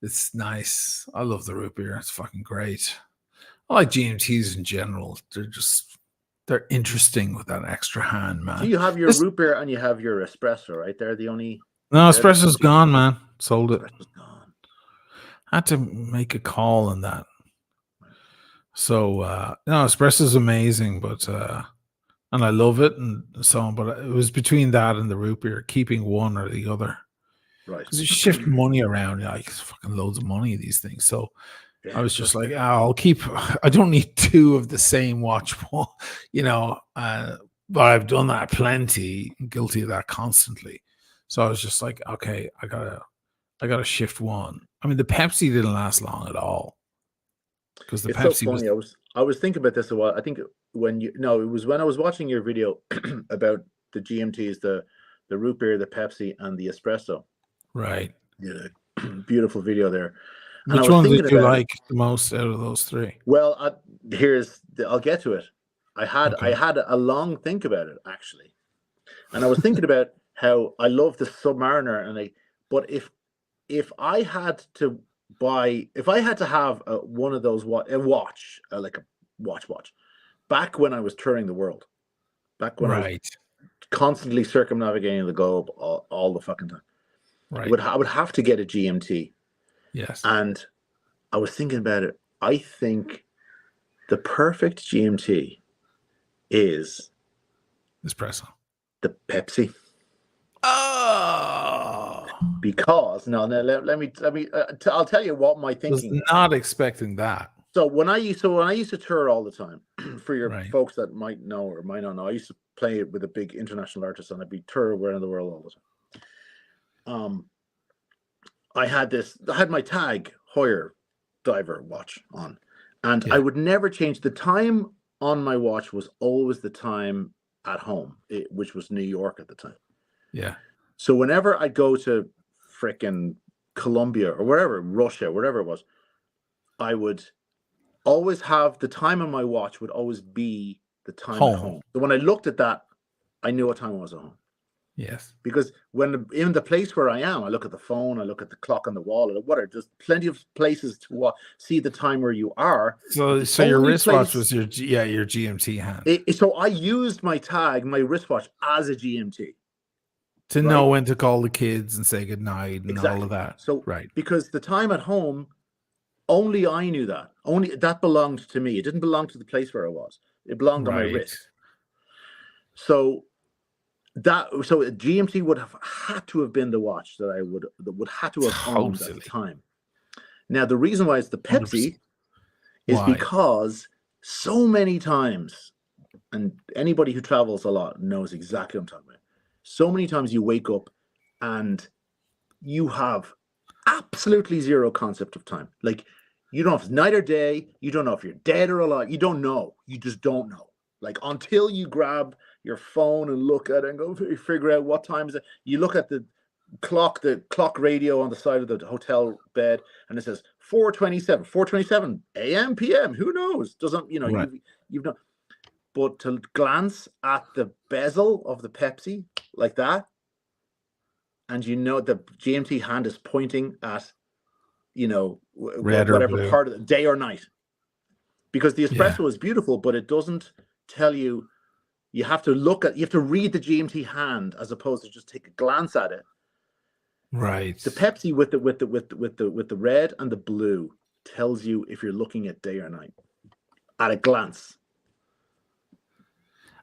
It's nice. I love the root beer. It's fucking great. I like GMTs in general. They're interesting with that extra hand, man. So you have your root beer and you have your espresso, right? They're the only. No, espresso's gone, man. Sold it. Gone. I had to make a call on that. So no, espresso's amazing, but and I love it and so on. But it was between that and the root beer, keeping one or the other. Right. Because you shift money around, like fucking loads of money, these things. So I was just like, I'll keep. I don't need two of the same watch, but I've done that plenty. I'm guilty of that constantly. So I was just like, okay, I gotta shift one. I mean, the Pepsi didn't last long at all because the Pepsi so funny. I was thinking about this a while. I think it was when I was watching your video about the GMTs, the root beer, the Pepsi, and the espresso. Right. Yeah, beautiful video there. And I Which was one did thinking you about it. like the most out of those three? Well, I'll get to it. I Okay. had a long think about it actually, and I was thinking about how I love the Submariner, but if I had to if I had to have one of those a watch, like a watch, back when I was touring the world, back when I was Right. constantly circumnavigating the globe all the fucking time, Right. I would have to get a GMT. Yes. And I was thinking about it. I think the perfect GMT is Espresso. the Pepsi. Oh, Because let me I'll tell you what my was thinking was. not expecting that. So when I used to tour all the time, for your Right. folks that might know or might not know, I used to play with a big international artist, and I'd be tour around the world all the time. I had my Tag Heuer diver watch on, and I Yeah. would never change the time on my watch. Was always the time at home, which was New York at the time. Yeah. So whenever I go to frickin' Colombia or wherever, Russia, wherever it was, I would always have the time on my watch would always be the time at home. So when I looked at that, I knew what time I was at home. Yes. Because when in the place where I am, I look at the phone, I look at the clock on the wall, or whatever. There's plenty of places to see the time where you are. So your wristwatch was your GMT hand So I used my wristwatch as a GMT. to know when to call the kids and say goodnight and all of that. So right. Because the time at home, only I knew that. Only that belonged to me. It didn't belong to the place where I was. It belonged on my wrist. So GMT would have had to have been the watch that would have to have owned at the time. Now the reason why it's the Pepsi 100%. Is because so many times, and anybody who travels a lot knows exactly what I'm talking about. So many times you wake up and you have absolutely zero concept of time. Like you don't know if it's night or day. You don't know if you're dead or alive. You don't know. You just don't know. Like until you grab your phone and look at it and go figure out what time is it. You look at the clock radio on the side of the hotel bed, and it says 4:27 a.m. p.m. Who knows? Doesn't Right. you've not. But to glance at the bezel of the Pepsi like that, and the GMT hand is pointing at, red or whatever blue. part of the day or night, because the espresso is beautiful, but it doesn't tell you. You have to read the GMT hand as opposed to just take a glance at it. Right. The Pepsi with the red and the blue tells you if you're looking at day or night at a glance.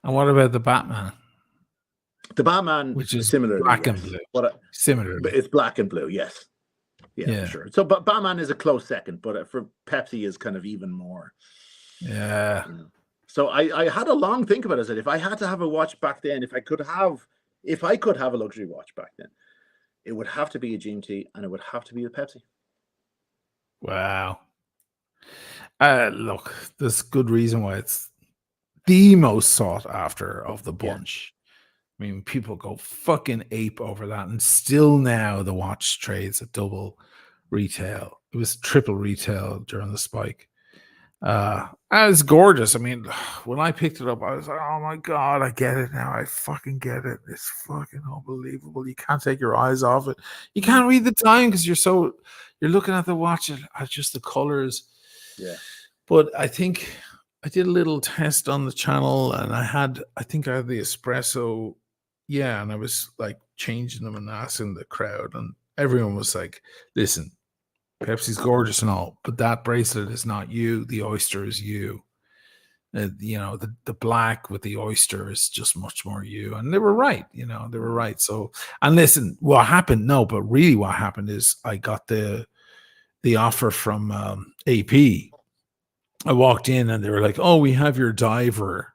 And what about the Batman? The Batman, which is similarly, black and blue. Similarly, it's black and blue. Yes, yeah, for sure. So, but Batman is a close second, but for Pepsi is kind of even more. Yeah. So I had a long think about it. I said, if I had to have a watch back then, if I could have a luxury watch back then, it would have to be a GMT, and it would have to be a Pepsi. Wow. Look, there's good reason why it's the most sought after of the bunch. Yeah. I mean, people go fucking ape over that, and still now the watch trades at double retail. It was triple retail during the spike. It's gorgeous. I mean, when I picked it up, I was like, oh my God, I get it now. I fucking get it. It's fucking unbelievable. You can't take your eyes off it. You can't read the time because you're looking at the watch at just the colors. Yeah. But I think I did a little test on the channel, and I had the espresso. Yeah. And I was like changing them and asking the crowd, and everyone was like, listen, Pepsi's gorgeous and all, but that bracelet is not you. The oyster is you. The black with the oyster is just much more you. And they were right. They were right. So, and listen, what happened? No, but really what happened is I got the offer from AP. I walked in and they were like, oh, we have your diver.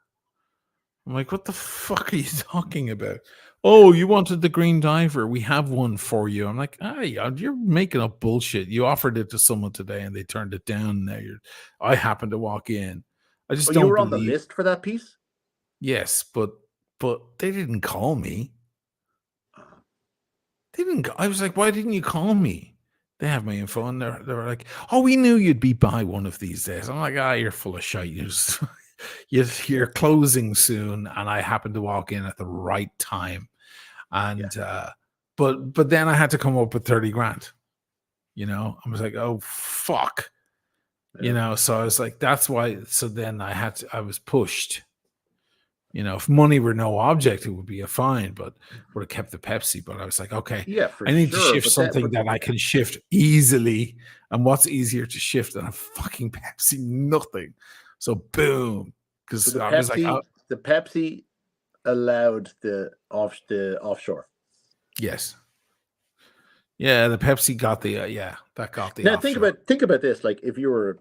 I'm like, what the fuck are you talking about? Oh, you wanted the green diver. We have one for you. I'm like, you're making up bullshit. You offered it to someone today and they turned it down. Now I happened to walk in. I just don't you were on the list for that piece? Yes, but they didn't call me. They didn't. I was like, why didn't you call me? They have my info, and they were like, "Oh, we knew you'd be by one of these days." I'm like, "Ah, you're full of shit. You're closing soon," and I happened to walk in at the right time, and but then I had to come up with 30 grand. I was like, "Oh fuck," So I was like, "That's why." So then I was pushed. If money were no object, it would be a fine, but would have kept the Pepsi. But I was like, okay, for I need sure. to shift something that I can shift easily. And what's easier to shift than a fucking Pepsi? Nothing. So boom. Because the I Pepsi, was like, the Pepsi allowed the offshore. Yes. Yeah, the Pepsi got the that got the Now offshore. think about this. Like if you were a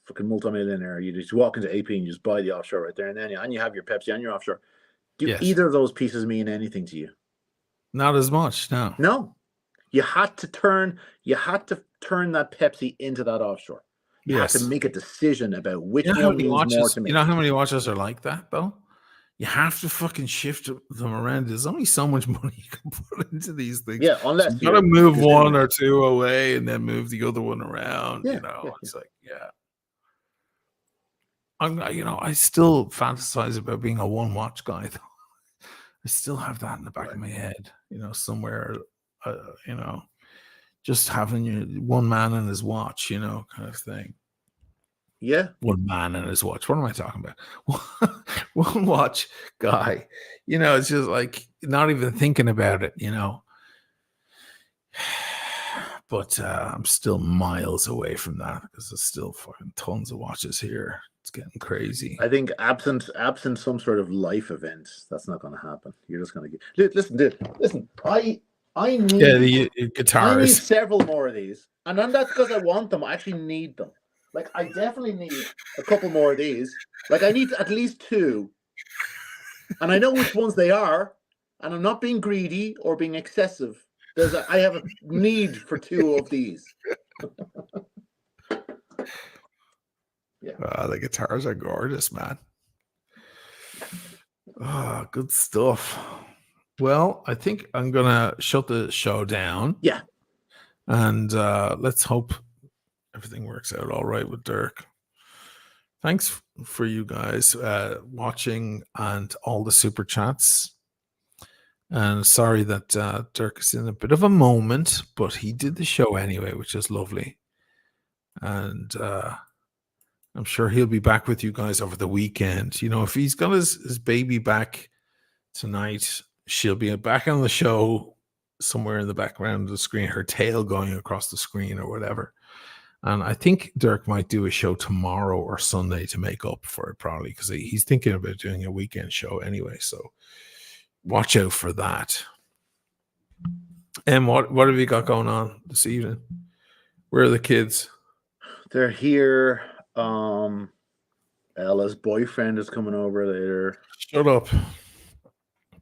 fucking multimillionaire, you just walk into AP and you just buy the offshore right there, and then you have your Pepsi and your offshore. Do either of those pieces mean anything to you? Not as much, no. No. You had to turn that Pepsi into that offshore. You had to make a decision about which one means more to me. You know how many watches are like that though? You have to fucking shift them around. There's only so much money you can put into these things. Yeah, unless you got to move one or two away and then move the other one around. It's like, I still fantasize about being a one watch guy though. I still have that in the back of my head, somewhere, just having one man and his watch, kind of thing. Yeah. One man and his watch. What am I talking about? One watch guy. It's just like not even thinking about it, But I'm still miles away from that because there's still fucking tons of watches here. It's getting crazy. I think absent some sort of life event, that's not going to happen. You're just going to get. Listen. I need the guitars. I need several more of these, and then that's because I want them. I actually need them. Like I definitely need a couple more of these. Like I need at least 2, and I know which ones they are. And I'm not being greedy or being excessive. I have a need for 2 of these. The guitars are gorgeous, man. Good stuff. Well, I think I'm gonna shut the show down. Yeah. And let's hope everything works out all right with Dirk. Thanks for you guys watching and all the super chats. And sorry that Dirk is in a bit of a moment, but he did the show anyway, which is lovely. And I'm sure he'll be back with you guys over the weekend. If he's got his baby back tonight, she'll be back on the show somewhere in the background of the screen, her tail going across the screen or whatever. And I think Dirk might do a show tomorrow or Sunday to make up for it, probably, because he's thinking about doing a weekend show anyway. So watch out for that. And what have you got going on this evening? Where are the kids? They're here. Ella's boyfriend is coming over later. Shut up.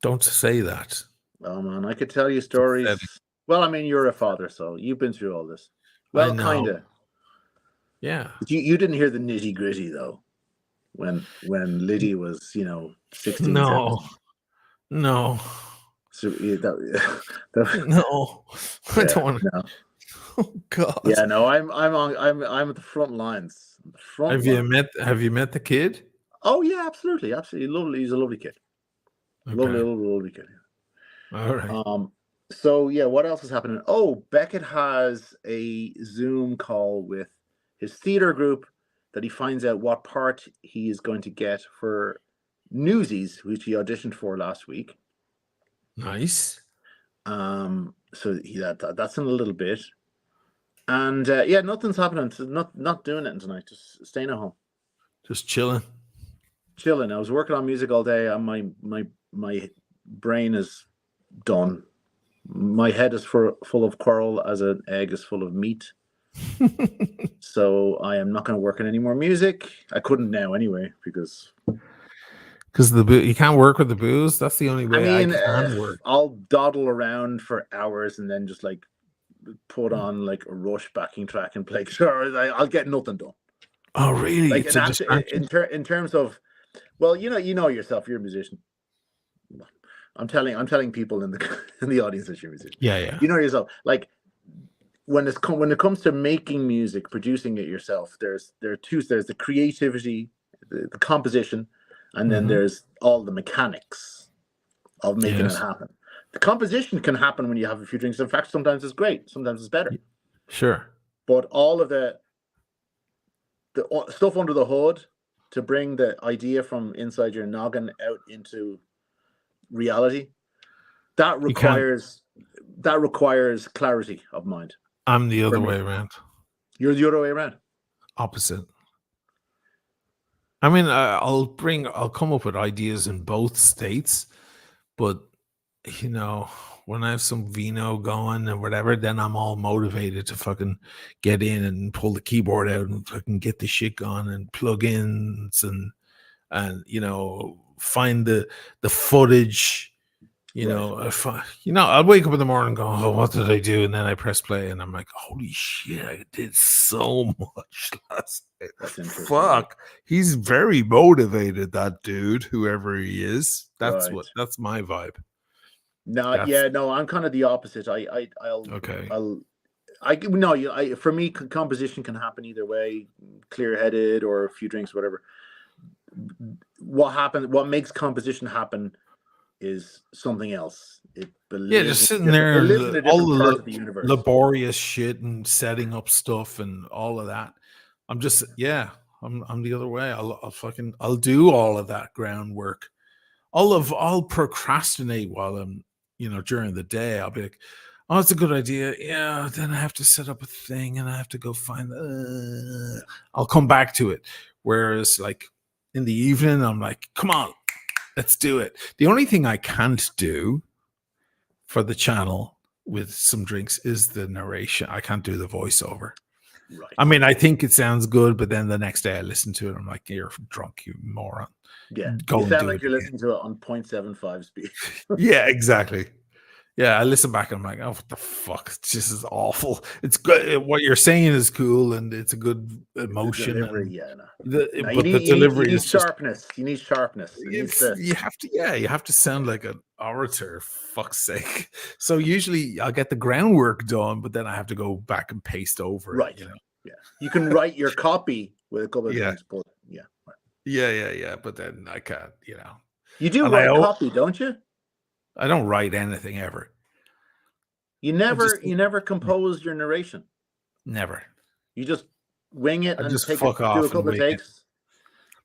Don't say that. Oh man, I could tell you stories. Well, I mean, you're a father, so you've been through all this. Well, kind of. Yeah. But you didn't hear the nitty gritty though. When Liddy was, 16. No. 17. No. So no. I don't want to. No. Oh God. Yeah, no, I'm at the front lines. Have you met the kid? Oh yeah, absolutely. Lovely. He's a lovely kid. Okay. Lovely kid. All right. So yeah, what else is happening? Oh, Beckett has a Zoom call with his theater group that he finds out what part he is going to get for Newsies, which he auditioned for last week. Nice. So that's in a little bit. And nothing's happening. Not doing it tonight. Just staying at home. Just chilling. I was working on music all day, and my brain is done. My head is full of coral as an egg is full of meat. So I am not going to work on any more music. I couldn't now anyway because you can't work with the booze. That's the only way I can work. I'll dawdle around for hours and then just like put on like a Rush backing track and play guitar. I'll get nothing done. Oh really? Like in terms of, well, you know yourself. You're a musician. I'm telling people in the audience that you're a musician. Yeah. You know yourself. Like when it comes to making music, producing it yourself, there's the creativity, the composition, and then there's all the mechanics of making it happen. The composition can happen when you have a few drinks. In fact, sometimes it's great, sometimes it's better. Sure. But all of the stuff under the hood to bring the idea from inside your noggin out into reality, that requires clarity of mind. I'm the other way around. You're the other way around. Opposite. I mean, I'll come up with ideas in both states, but you know, when I have some vino going or whatever, then I'm all motivated to fucking get in and pull the keyboard out and fucking get the shit going and plugins and you know, find the footage. You know, I'll wake up in the morning and go, oh, what did I do? And then I press play and I'm like, holy shit, I did so much last night. Fuck. He's very motivated, that dude, whoever he is. That's my vibe. No, I'm kind of the opposite. For me, composition can happen either way, clear-headed or a few drinks, whatever. What makes composition happen is something else. Just sitting there, all the laborious shit and setting up stuff and all of that. I'm just, I'm the other way. I'll do all of that groundwork. I'll procrastinate while I'm, during the day. I'll be like, oh, it's a good idea. Yeah, then I have to set up a thing and I have to go find. I'll come back to it. Whereas, like in the evening, I'm like, come on, let's do it. The only thing I can't do for the channel with some drinks is the narration. I can't do the voiceover. Right. I mean, I think it sounds good, but then the next day I listen to it, I'm like, you're drunk, you moron. Yeah, you sound like you're listening to it on 0.75 speed. Yeah, exactly. Yeah, I listen back and I'm like, oh, what the fuck? This is awful. It's good. What you're saying is cool and it's a good emotion. The delivery, the delivery you need is sharpness. You need sharpness. You have to sound like an orator, fuck's sake. So usually I'll get the groundwork done, but then I have to go back and paste over it. Yeah. You can write your copy with a couple of things, but yeah. But then I can't, You do write copy, don't you? I don't write anything ever. You never compose your narration. Never. You just wing it and just do a couple of takes.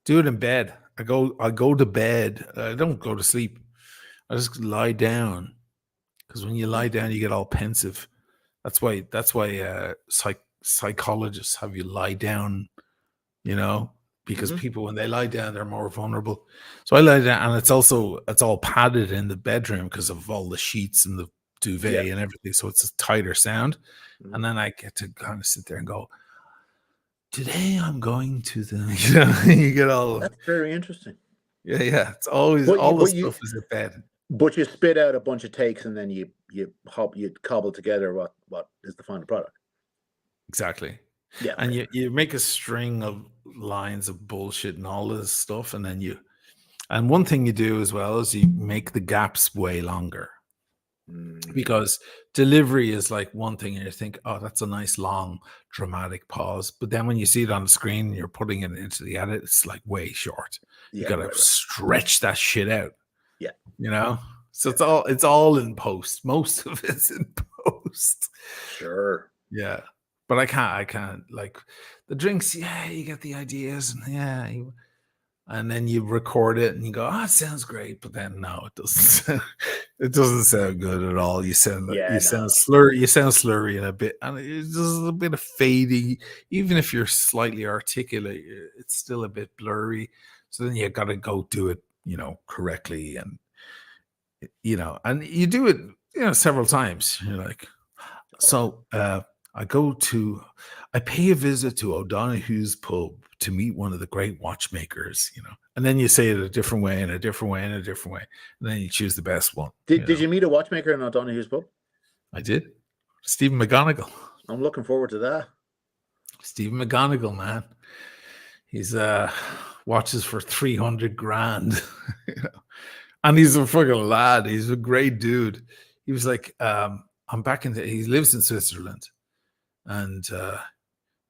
Do it in bed. I go to bed. I don't go to sleep. I just lie down. Because when you lie down, you get all pensive. That's why psychologists have you lie down, because people, when they lie down, they're more vulnerable. So I lie down, and it's all padded in the bedroom because of all the sheets and the duvet and everything. So it's a tighter sound. And then I get to kind of sit there and go, today I'm going to the, you get all. That's very interesting. Yeah. It's always, stuff is in bed. But you spit out a bunch of takes and then you cobble together what is the final product. Exactly. Yeah. And you make a string of lines of bullshit and all of this stuff. And one thing you do as well is you make the gaps way longer. Because delivery is like one thing and you think, oh, that's a nice long dramatic pause. But then when you see it on the screen and you're putting it into the edit, it's like way short. You got to stretch that shit out. Yeah. So it's all in post. Most of it's in post. Sure. Yeah. But I can't like the drinks. Yeah, you get the ideas, and and then you record it, and you go, "Oh, it sounds great," but then no, it doesn't. It doesn't sound good at all. You sound slurry. You sound slurry in a bit, and it's just a bit of fading. Even if you're slightly articulate, it's still a bit blurry. So then you got to go do it, correctly, and and you do it, several times. You're like, so. I pay a visit to O'Donoghue's pub to meet one of the great watchmakers, and then you say it a different way and a different way and a different way. And then you choose the best one. Did you meet a watchmaker in O'Donoghue's pub? I did. Stephen McGonigal. I'm looking forward to that. Stephen McGonigal, man. He's watches for 300 grand, and he's a fucking lad. He's a great dude. He was like, he lives in Switzerland. And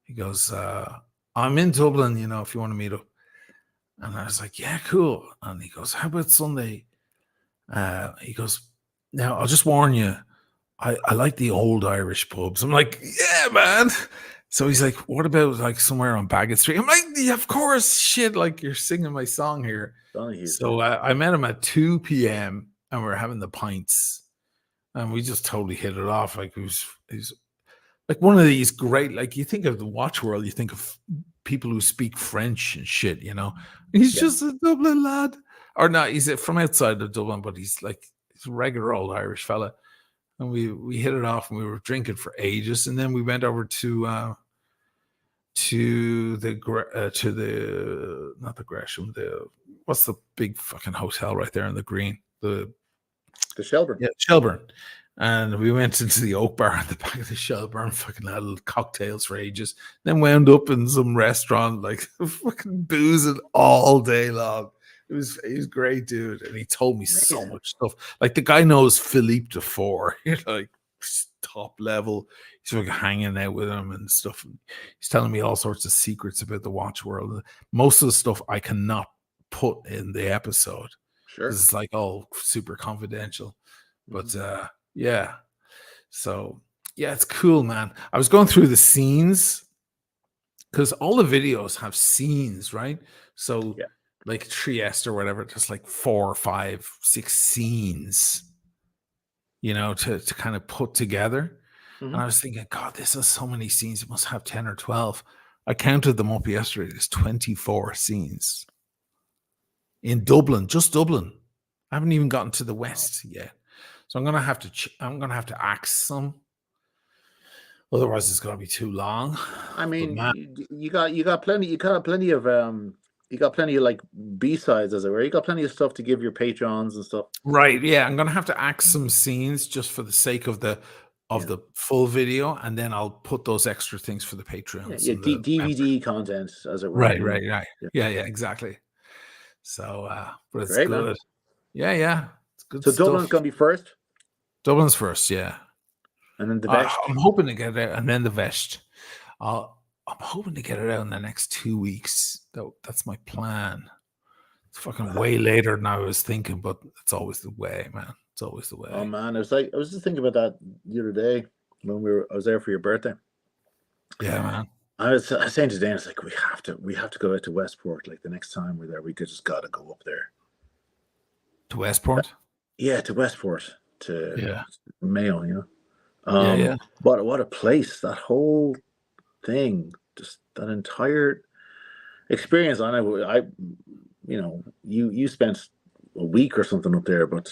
he goes, I'm in Dublin, you know, if you want to meet up. And I was like, yeah, cool. And he goes, how about Sunday? He goes, now I'll just warn you, I like the old Irish pubs. I'm like, yeah, man. So he's like, what about like somewhere on Bagot Street? I'm like, yeah, of course, shit. Like you're singing my song here. So I met him at 2 p.m. and we're having the pints, and we just totally hit it off. Like he's like one of these great, like you think of the watch world, you think of people who speak French and shit, you know. He's just a Dublin lad. Or not, he's from outside of Dublin, but he's a regular old Irish fella. And we hit it off, and we were drinking for ages. And then we went over to the not the Gresham, what's the big fucking hotel right there in the green? The Shelburne. Yeah, Shelburne. And we went into the Oak Bar at the back of the Shelburne, fucking had little cocktails for ages. Then wound up in some restaurant, like fucking boozing all day long. He was great, dude. And he told me so much stuff. Like the guy knows Philippe de Four, like top level. He's like hanging out with him and stuff. He's telling me all sorts of secrets about the watch world. Most of the stuff I cannot put in the episode. Sure. It's like all super confidential. But yeah. So yeah, it's cool, man. I was going through the scenes because all the videos have scenes, right? So like Trieste or whatever, just like 4, 5, 6 scenes, you know, to kind of put together. And I was thinking, God, this has so many scenes. It must have 10 or 12. I counted them up yesterday. There's 24 scenes in Dublin, just Dublin. I haven't even gotten to the West yet. So I'm gonna have to axe some. Otherwise, it's gonna be too long. I mean, you got plenty of like B-sides, as it were. You got plenty of stuff to give your patrons and stuff. Right? Yeah, I'm gonna have to axe some scenes just for the sake of the full video, and then I'll put those extra things for the Patreons. Yeah, DVD content, as it were. Right. Yeah, exactly. So, but it's great, good. Man. Yeah, it's good. So Dublin's gonna be first. Dublin's first, yeah. And then the Vest. I'm hoping to get it out, and then the Vest. I'm hoping to get it out in the next 2 weeks. That's my plan. It's fucking way later than I was thinking, but it's always the way, man. It's always the way. Oh man, I was just thinking about that the other day when I was there for your birthday. Yeah, man. I was saying to Dan, it's like we have to go out to Westport. Like the next time we're there, we just gotta go up there. To Westport? Yeah, to Westport. To Mayo, you know. Yeah. What a place! That whole thing, just that entire experience. I you know, you spent a week or something up there, but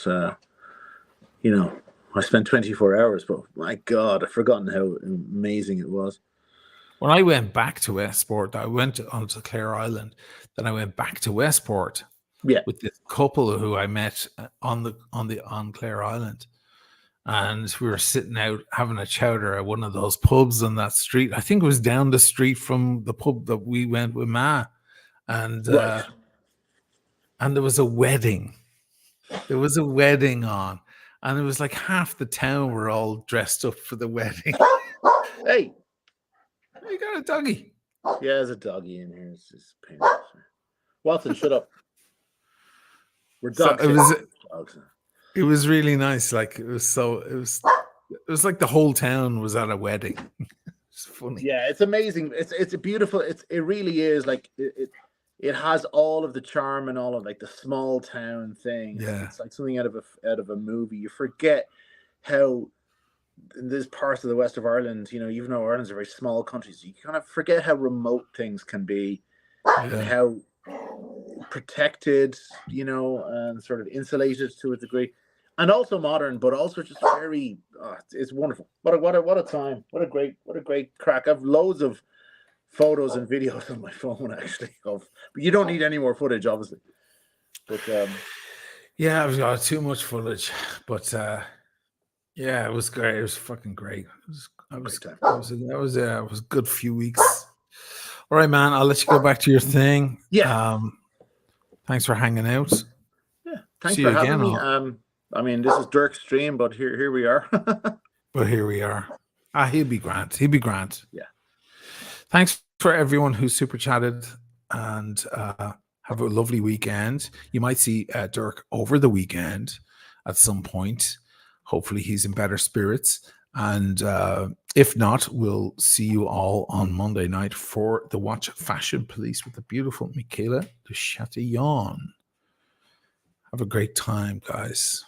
you know, I spent 24 hours. But my God, I've forgotten how amazing it was. When I went back to Westport, I went onto Clare Island. Then I went back to Westport. Yeah, with this couple who I met on Clare Island, and we were sitting out having a chowder at one of those pubs on that street. I think it was down the street from the pub that we went with Ma, and and there was a wedding. There was a wedding on, and it was like half the town were all dressed up for the wedding. Hey, you got a doggy? Yeah, there's a doggy in here. It's just painful. Watson, shut up. We're dogs. So it was really nice. Like it was like the whole town was at a wedding. It's funny. Yeah, it's amazing. It's a beautiful. It really is. Like it has all of the charm and all of like the small town thing. Yeah, it's like something out of a movie. You forget how in this part of the west of Ireland, you know, even though Ireland's a very small country, so you kind of forget how remote things can be and how protected, you know, and sort of insulated to a degree, and also modern, but also just very. It's wonderful. What a time! What a great crack! I've loads of photos and videos on my phone actually. But you don't need any more footage, obviously. But yeah, I've got too much footage. But yeah, it was great. It was fucking great. It was a good few weeks. All right, man. I'll let you go back to your thing. Yeah. Thanks for hanging out. Yeah. Thanks for having me. I mean, this is Dirk's stream, but here we are. But here we are. He'll be grand. He'll be grand. Yeah. Thanks for everyone who super chatted, and have a lovely weekend. You might see Dirk over the weekend at some point. Hopefully he's in better spirits. And if not, we'll see you all on Monday night for the Watch Fashion Police with the beautiful Michaela de Chatillon. Have a great time, guys.